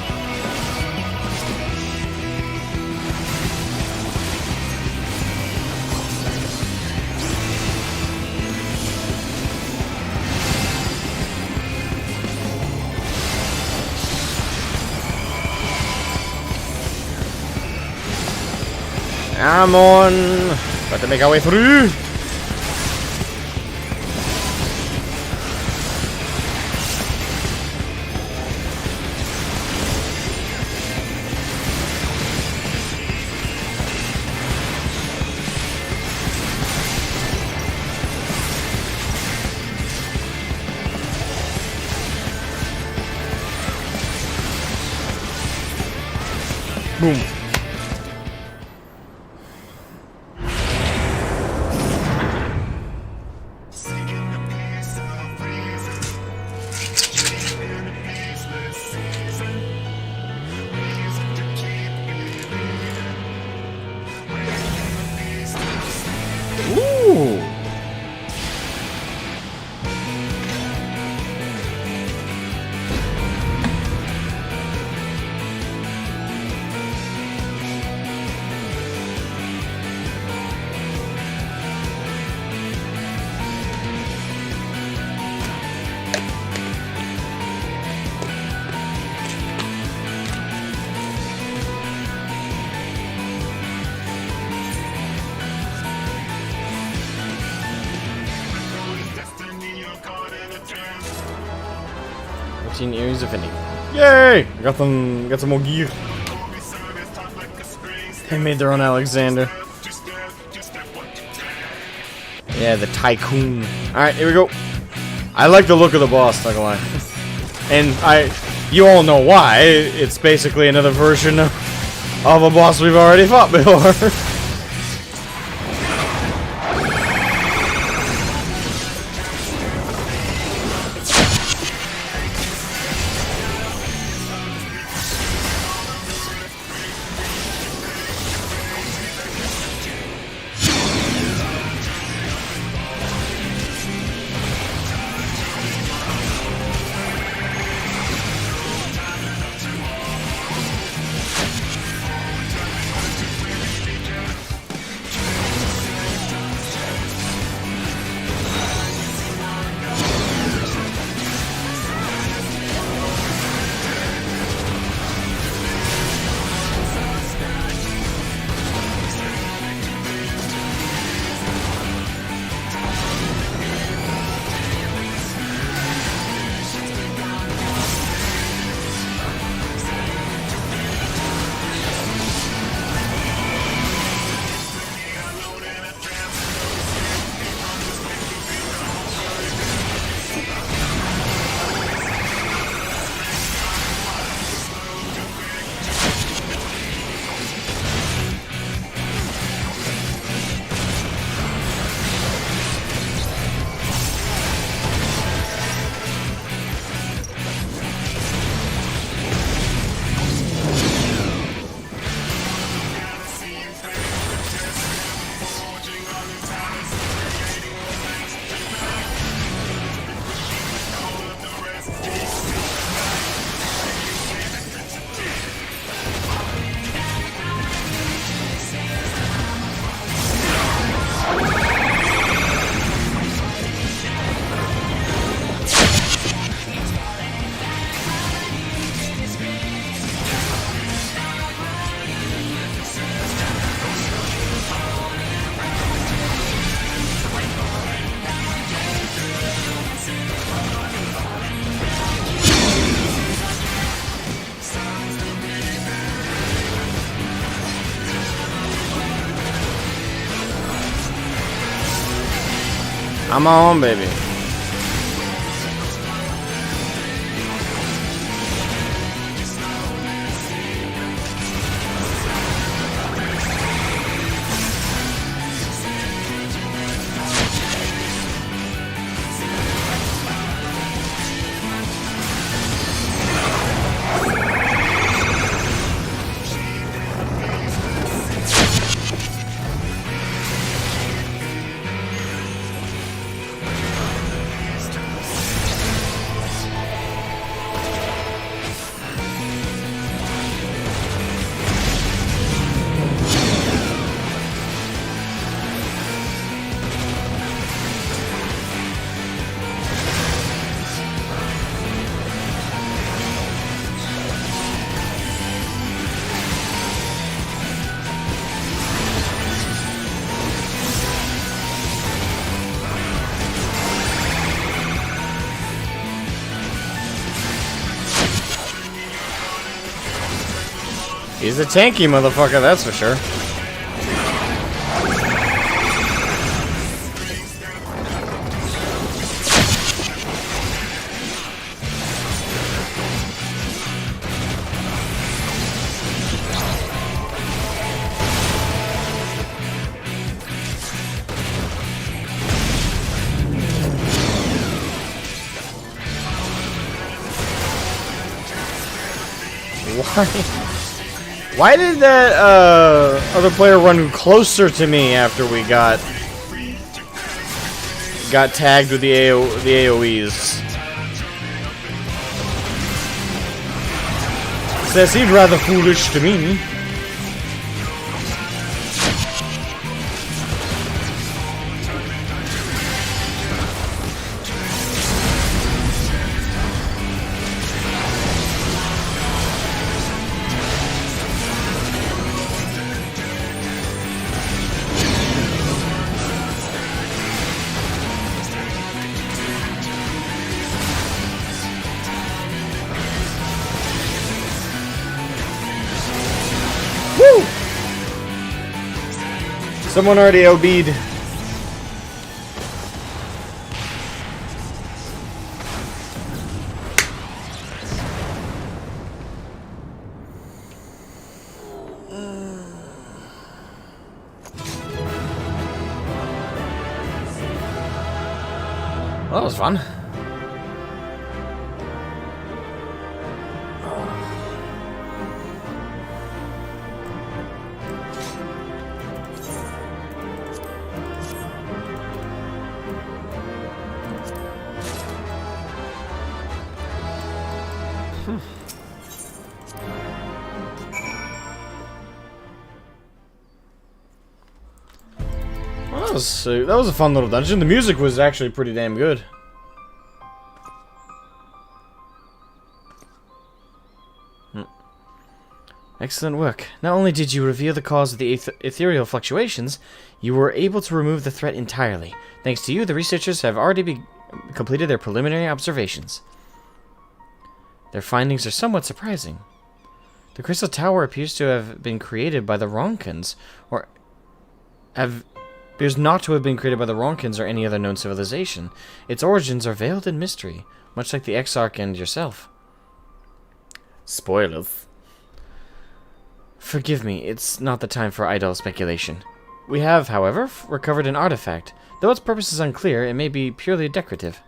Come on. Got to make our way through. Boom. Ooh. Ears of any. Yay! Got some more gear. They made their own Alexander. Yeah, the tycoon. Alright, here we go. I like the look of the boss, not gonna lie. And you all know why. It's basically another version of a boss we've already fought before. I'm on, baby. He's a tanky motherfucker, that's for sure. Why did that other player run closer to me after we got tagged with the AoEs? That seemed rather foolish to me. Someone already OB'd. Well, that was fun. That was a fun little dungeon. The music was actually pretty damn good. Excellent work. Not only did you reveal the cause of the ethereal fluctuations, you were able to remove the threat entirely. Thanks to you, the researchers have already completed their preliminary observations. Their findings are somewhat surprising. The Crystal Tower appears to have been created by the Ronkins, or appears not to have been created by the Ronkins or any other known civilization. Its origins are veiled in mystery, much like the Exarch and yourself. Spoilers. Forgive me, it's not the time for idle speculation. We have, however, recovered an artifact. Though its purpose is unclear, it may be purely decorative.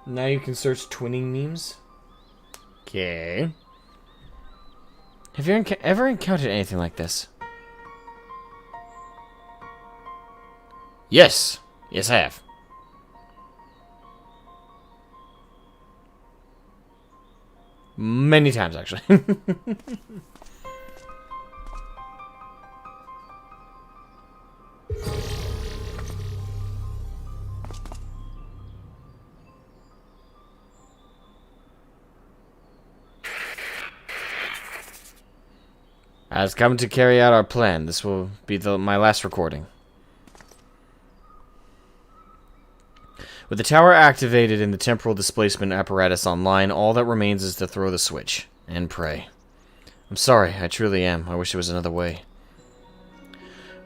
Now you can search twinning memes. Okay. Have you ever encountered anything like this? Yes. Yes, I have. Many times, actually. Has come to carry out our plan. This will be my last recording. With the tower activated and the temporal displacement apparatus online, all that remains is to throw the switch and pray. I'm sorry, I truly am. I wish there was another way.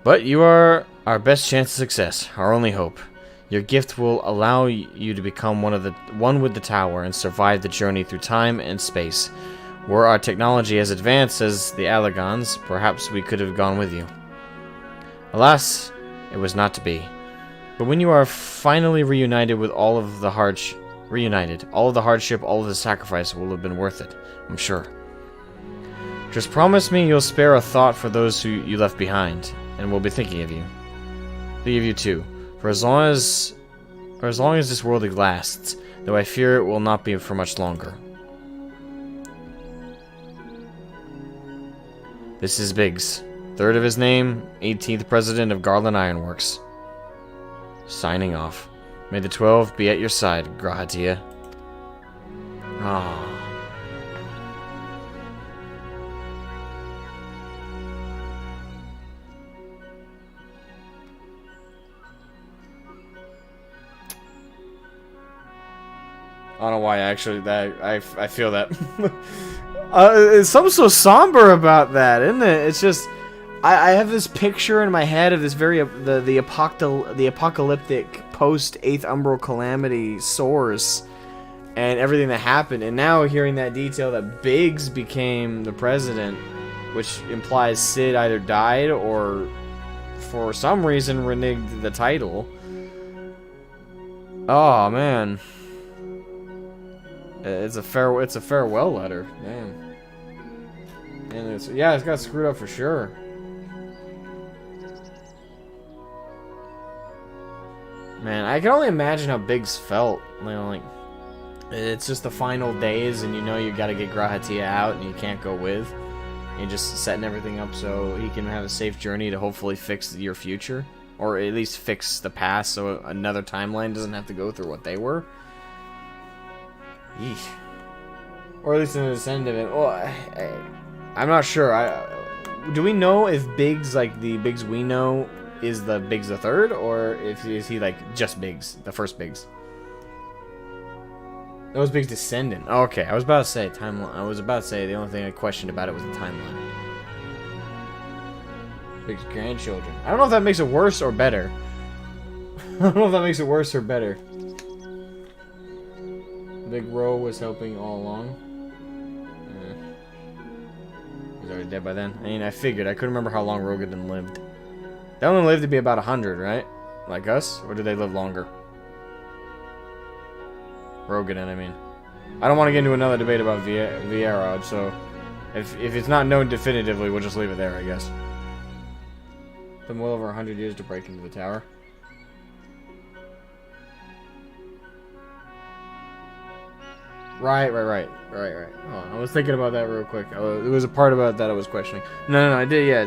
But you are our best chance of success, our only hope. Your gift will allow you to become one with the tower and survive the journey through time and space. Were our technology as advanced as the Allagons, perhaps we could have gone with you. Alas, it was not to be. But when you are finally reunited with all of the hardship, all of the sacrifice will have been worth it, I'm sure. Just promise me you'll spare a thought for those who you left behind, and we'll be thinking of you. Thinking of you too, for as long as this world lasts, though I fear it will not be for much longer. This is Biggs, third of his name, 18th president of Garland Ironworks. Signing off. May the 12 be at your side, Grahatia. Ah. I don't know why I feel that. It's something so somber about that, isn't it? It's just I have this picture in my head of this the apocalyptic post 8th Umbral Calamity source and everything that happened, and now hearing that detail that Biggs became the president, which implies Sid either died or for some reason reneged the title. Oh man. It's a farewell letter. Damn. And it's got screwed up for sure. Man, I can only imagine how Biggs felt. You know, like it's just the final days, and you know you got to get Grahatia out, and you can't go with. You're just setting everything up so he can have a safe journey to hopefully fix your future, or at least fix the past, so another timeline doesn't have to go through what they were. Yeesh. Or at least in the end of it. Well, I'm not sure. Do we know if Biggs, like the Biggs we know, is the Biggs the third, or is he like just Biggs, the first Biggs? That was Biggs' descendant. Oh, okay, I was about to say timeline. I was about to say the only thing I questioned about it was the timeline. Biggs' grandchildren. I don't know if that makes it worse or better. I don't know if that makes it worse or better. Big Ro was helping all along. He's already dead by then. I mean, I figured. I couldn't remember how long Rogadin lived. They only lived to be about 100, right? Like us? Or did they live longer? Rogadin, I mean. I don't want to get into another debate about Vierod, so if it's not known definitively, we'll just leave it there, I guess. Took them well over 100 years to break into the tower. Right. Hold on, I was thinking about that real quick. There was a part about that I was questioning. No, I did, yeah,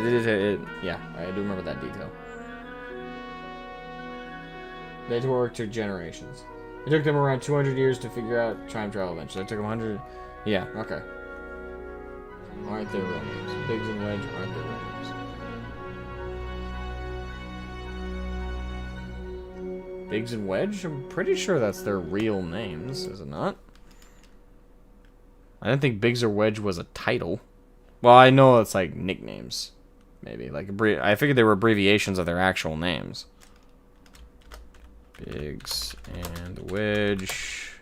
yeah, I do remember that detail. They had to work to generations. It took them around 200 years to figure out time travel eventually. It took them 100... Yeah, okay. Aren't their real names. Biggs and Wedge aren't their real names. Biggs and Wedge? I'm pretty sure that's their real names, is it not? I didn't think Biggs or Wedge was a title. Well, I know it's like nicknames. Maybe. Like I figured they were abbreviations of their actual names. Biggs and Wedge.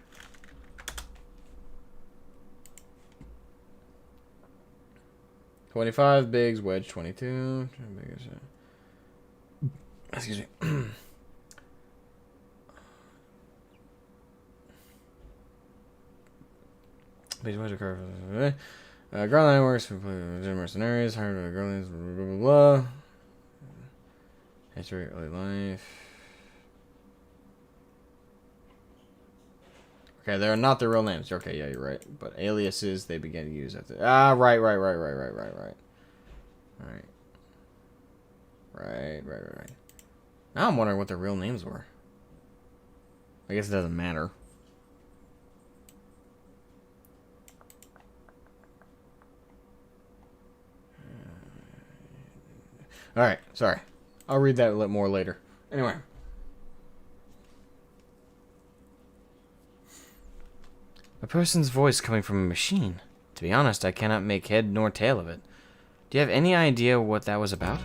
$25, Biggs, Wedge, 22. Excuse me. Garland works for mercenaries, hired by Garland's blah blah blah. History, early life. Okay, they're not their real names. Okay, yeah, you're right. But aliases they began to use after. Ah, right. Now I'm wondering what their real names were. I guess it doesn't matter. Alright, sorry. I'll read that a little more later. Anyway. A person's voice coming from a machine. To be honest, I cannot make head nor tail of it. Do you have any idea what that was about?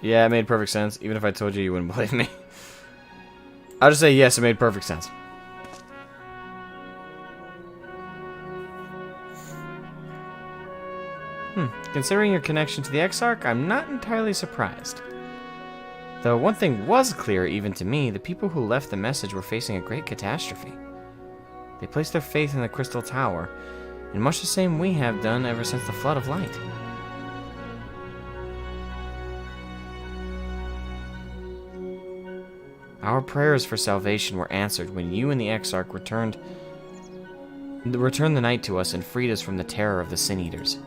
Yeah, it made perfect sense. Even if I told you, you wouldn't believe me. I'll just say yes, it made perfect sense. Considering your connection to the Exarch, I'm not entirely surprised. Though one thing was clear even to me, the people who left the message were facing a great catastrophe. They placed their faith in the Crystal Tower, in much the same we have done ever since the Flood of Light. Our prayers for salvation were answered when you and the Exarch returned the night to us and freed us from the terror of the Sin Eaters.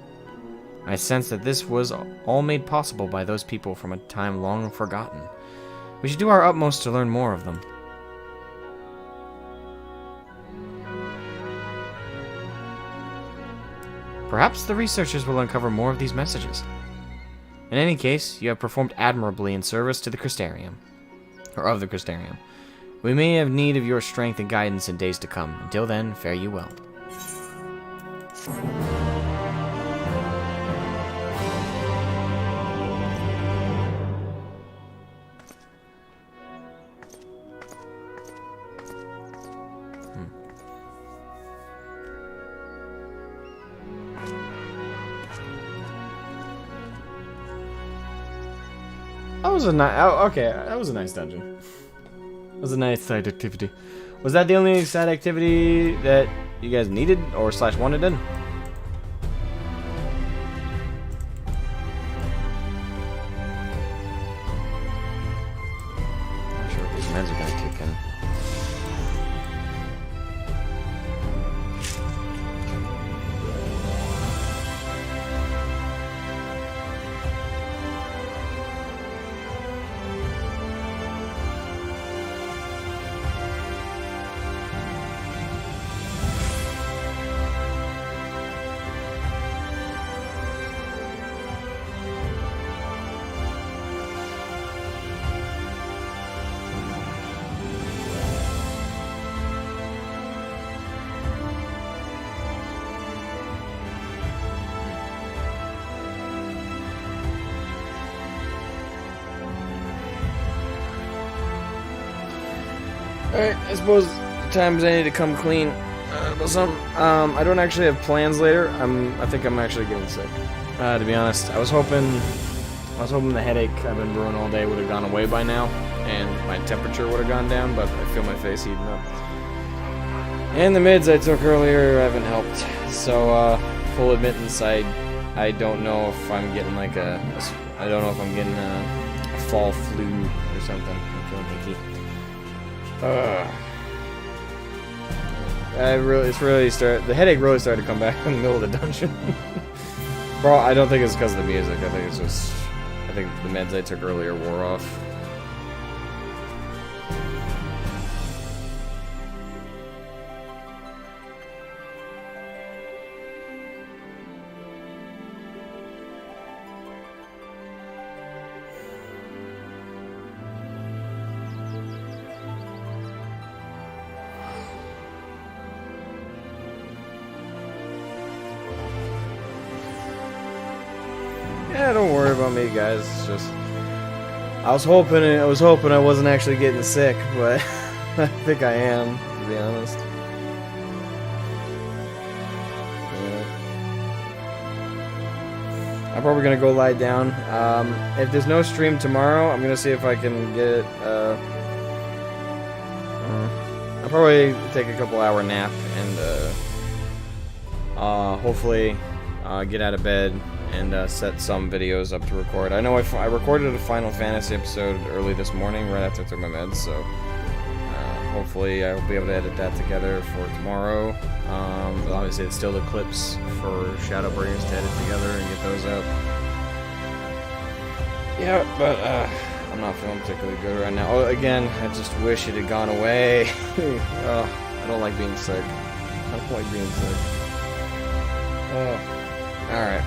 I sense that this was all made possible by those people from a time long forgotten. We should do our utmost to learn more of them. Perhaps the researchers will uncover more of these messages. In any case, you have performed admirably in service to the Crystarium. Or of the Crystarium. We may have need of your strength and guidance in days to come. Until then, fare you well. That was a nice. Oh, okay, that was a nice dungeon. That was a nice side activity. Was that the only side activity that you guys needed or / wanted in? Not sure if these meds are gonna kick in. Alright, I suppose the times I need to come clean about something. I don't actually have plans later. I think I'm actually getting sick. To be honest, I was hoping the headache I've been brewing all day would have gone away by now, and my temperature would have gone down, but I feel my face heating up. And the meds I took earlier haven't helped. So, full admittance, I don't know if I'm getting like a fall flu or something. I'm feeling icky. The headache really started to come back in the middle of the dungeon. Bro, I don't think it's because of the music. I think the meds I took earlier wore off. Yeah, don't worry about me, guys. It's just I was hoping I wasn't actually getting sick, but I think I am, to be honest. Yeah. I'm probably gonna go lie down. If there's no stream tomorrow, I'm gonna see if I can get. I'll probably take a couple-hour nap and hopefully get out of bed and set some videos up to record. I know I recorded a Final Fantasy episode early this morning, right after I took my meds, so hopefully I will be able to edit that together for tomorrow. But obviously it's still the clips for Shadowbringers to edit together and get those out. Yeah, but I'm not feeling particularly good right now. Oh, again, I just wish it had gone away. I don't like being sick. I don't like being sick. Alright,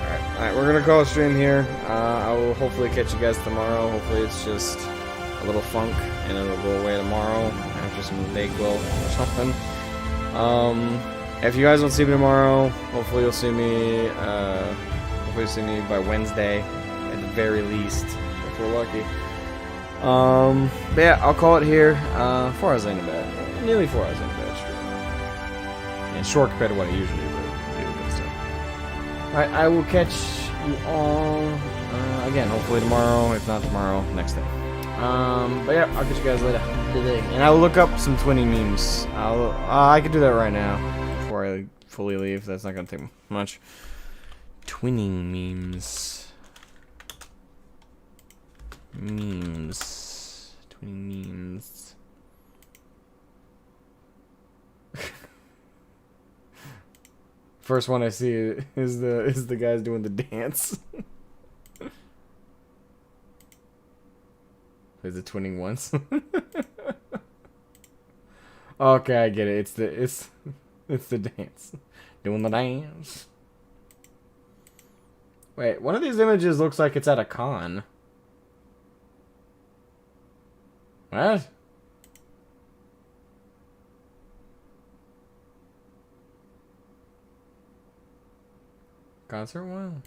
we're gonna call a stream here. I will hopefully catch you guys tomorrow. Hopefully it's just a little funk and it'll go away tomorrow after some Dayquil or something. If you guys don't see me tomorrow, hopefully you'll see me. Hopefully you'll see me by Wednesday, at the very least, if we're lucky. But yeah, I'll call it here. 4 hours into bed, nearly 4 hours into bed stream. And short compared to what I usually do. Alright, I will catch you all again, hopefully tomorrow. If not tomorrow, next day. But yeah, I'll catch you guys later. And I'll look up some twinning memes. I could do that right now before I fully leave. That's not gonna take much. Twinning memes. Twinning memes. First one I see is the guys doing the dance. Is it twinning once? Okay, I get it. It's the dance. Doing the dance. Wait, one of these images looks like it's at a con. What? Concert one?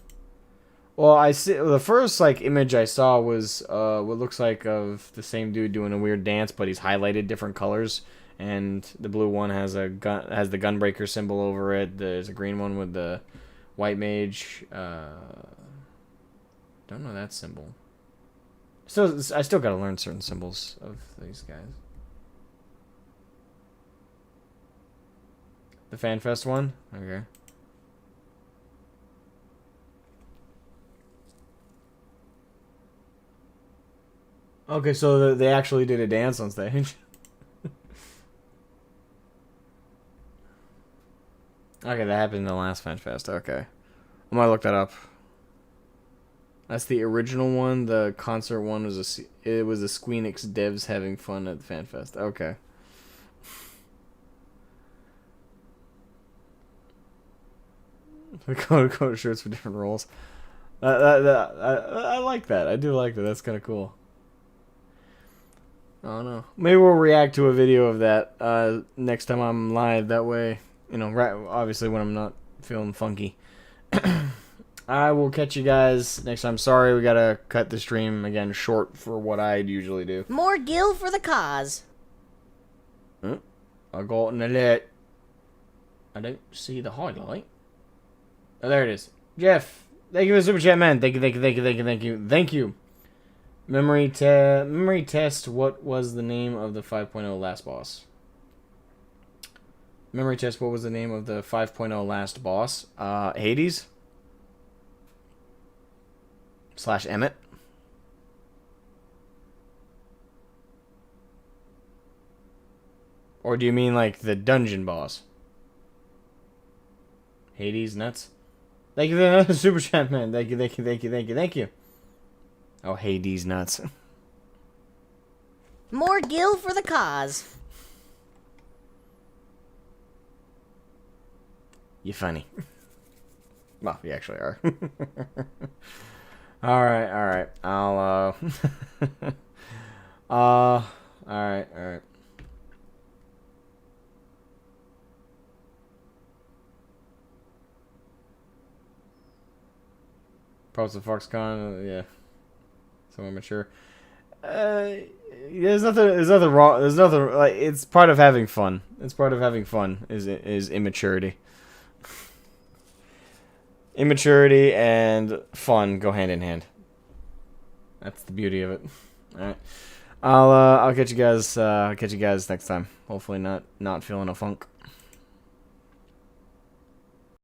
Well, I see the first like image I saw was what looks like of the same dude doing a weird dance, but he's highlighted different colors. And the blue one has the gunbreaker symbol over it. There's a green one with the white mage. Don't know that symbol. I still gotta learn certain symbols of these guys. The FanFest one? Okay. Okay, so they actually did a dance on stage. Okay, that happened in the last FanFest. Okay. I might look that up. That's the original one. The concert one was it was the Squeenix devs having fun at the FanFest. Okay. Code shirts for different roles. I like that. I do like that. That's kind of cool. I don't know. Maybe we'll react to a video of that next time I'm live. That way, you know, right, obviously when I'm not feeling funky. I will catch you guys next time. Sorry, we gotta cut the stream again short for what I'd usually do. More gil for the cause. I'll go in the lit. I don't see the highlight. Oh, there it is. Jeff, thank you for the super chat, man. Thank you. Memory test. What was the name of the 5.0 last boss? Memory test. What was the name of the 5.0 last boss? Hades. / Emmett. Or do you mean like the dungeon boss? Hades nuts. Thank you for the super chat, man. Thank you. Oh, Hades nuts. More gil for the cause. You funny. Well, you actually are. Alright. I'll, alright. Props to Foxconn, yeah. So immature. There's nothing wrong. There's nothing, like, it's part of having fun. It's part of having fun, is immaturity. Immaturity and fun go hand in hand. That's the beauty of it. All right, I'll catch you guys. Next time. Hopefully not feeling a funk.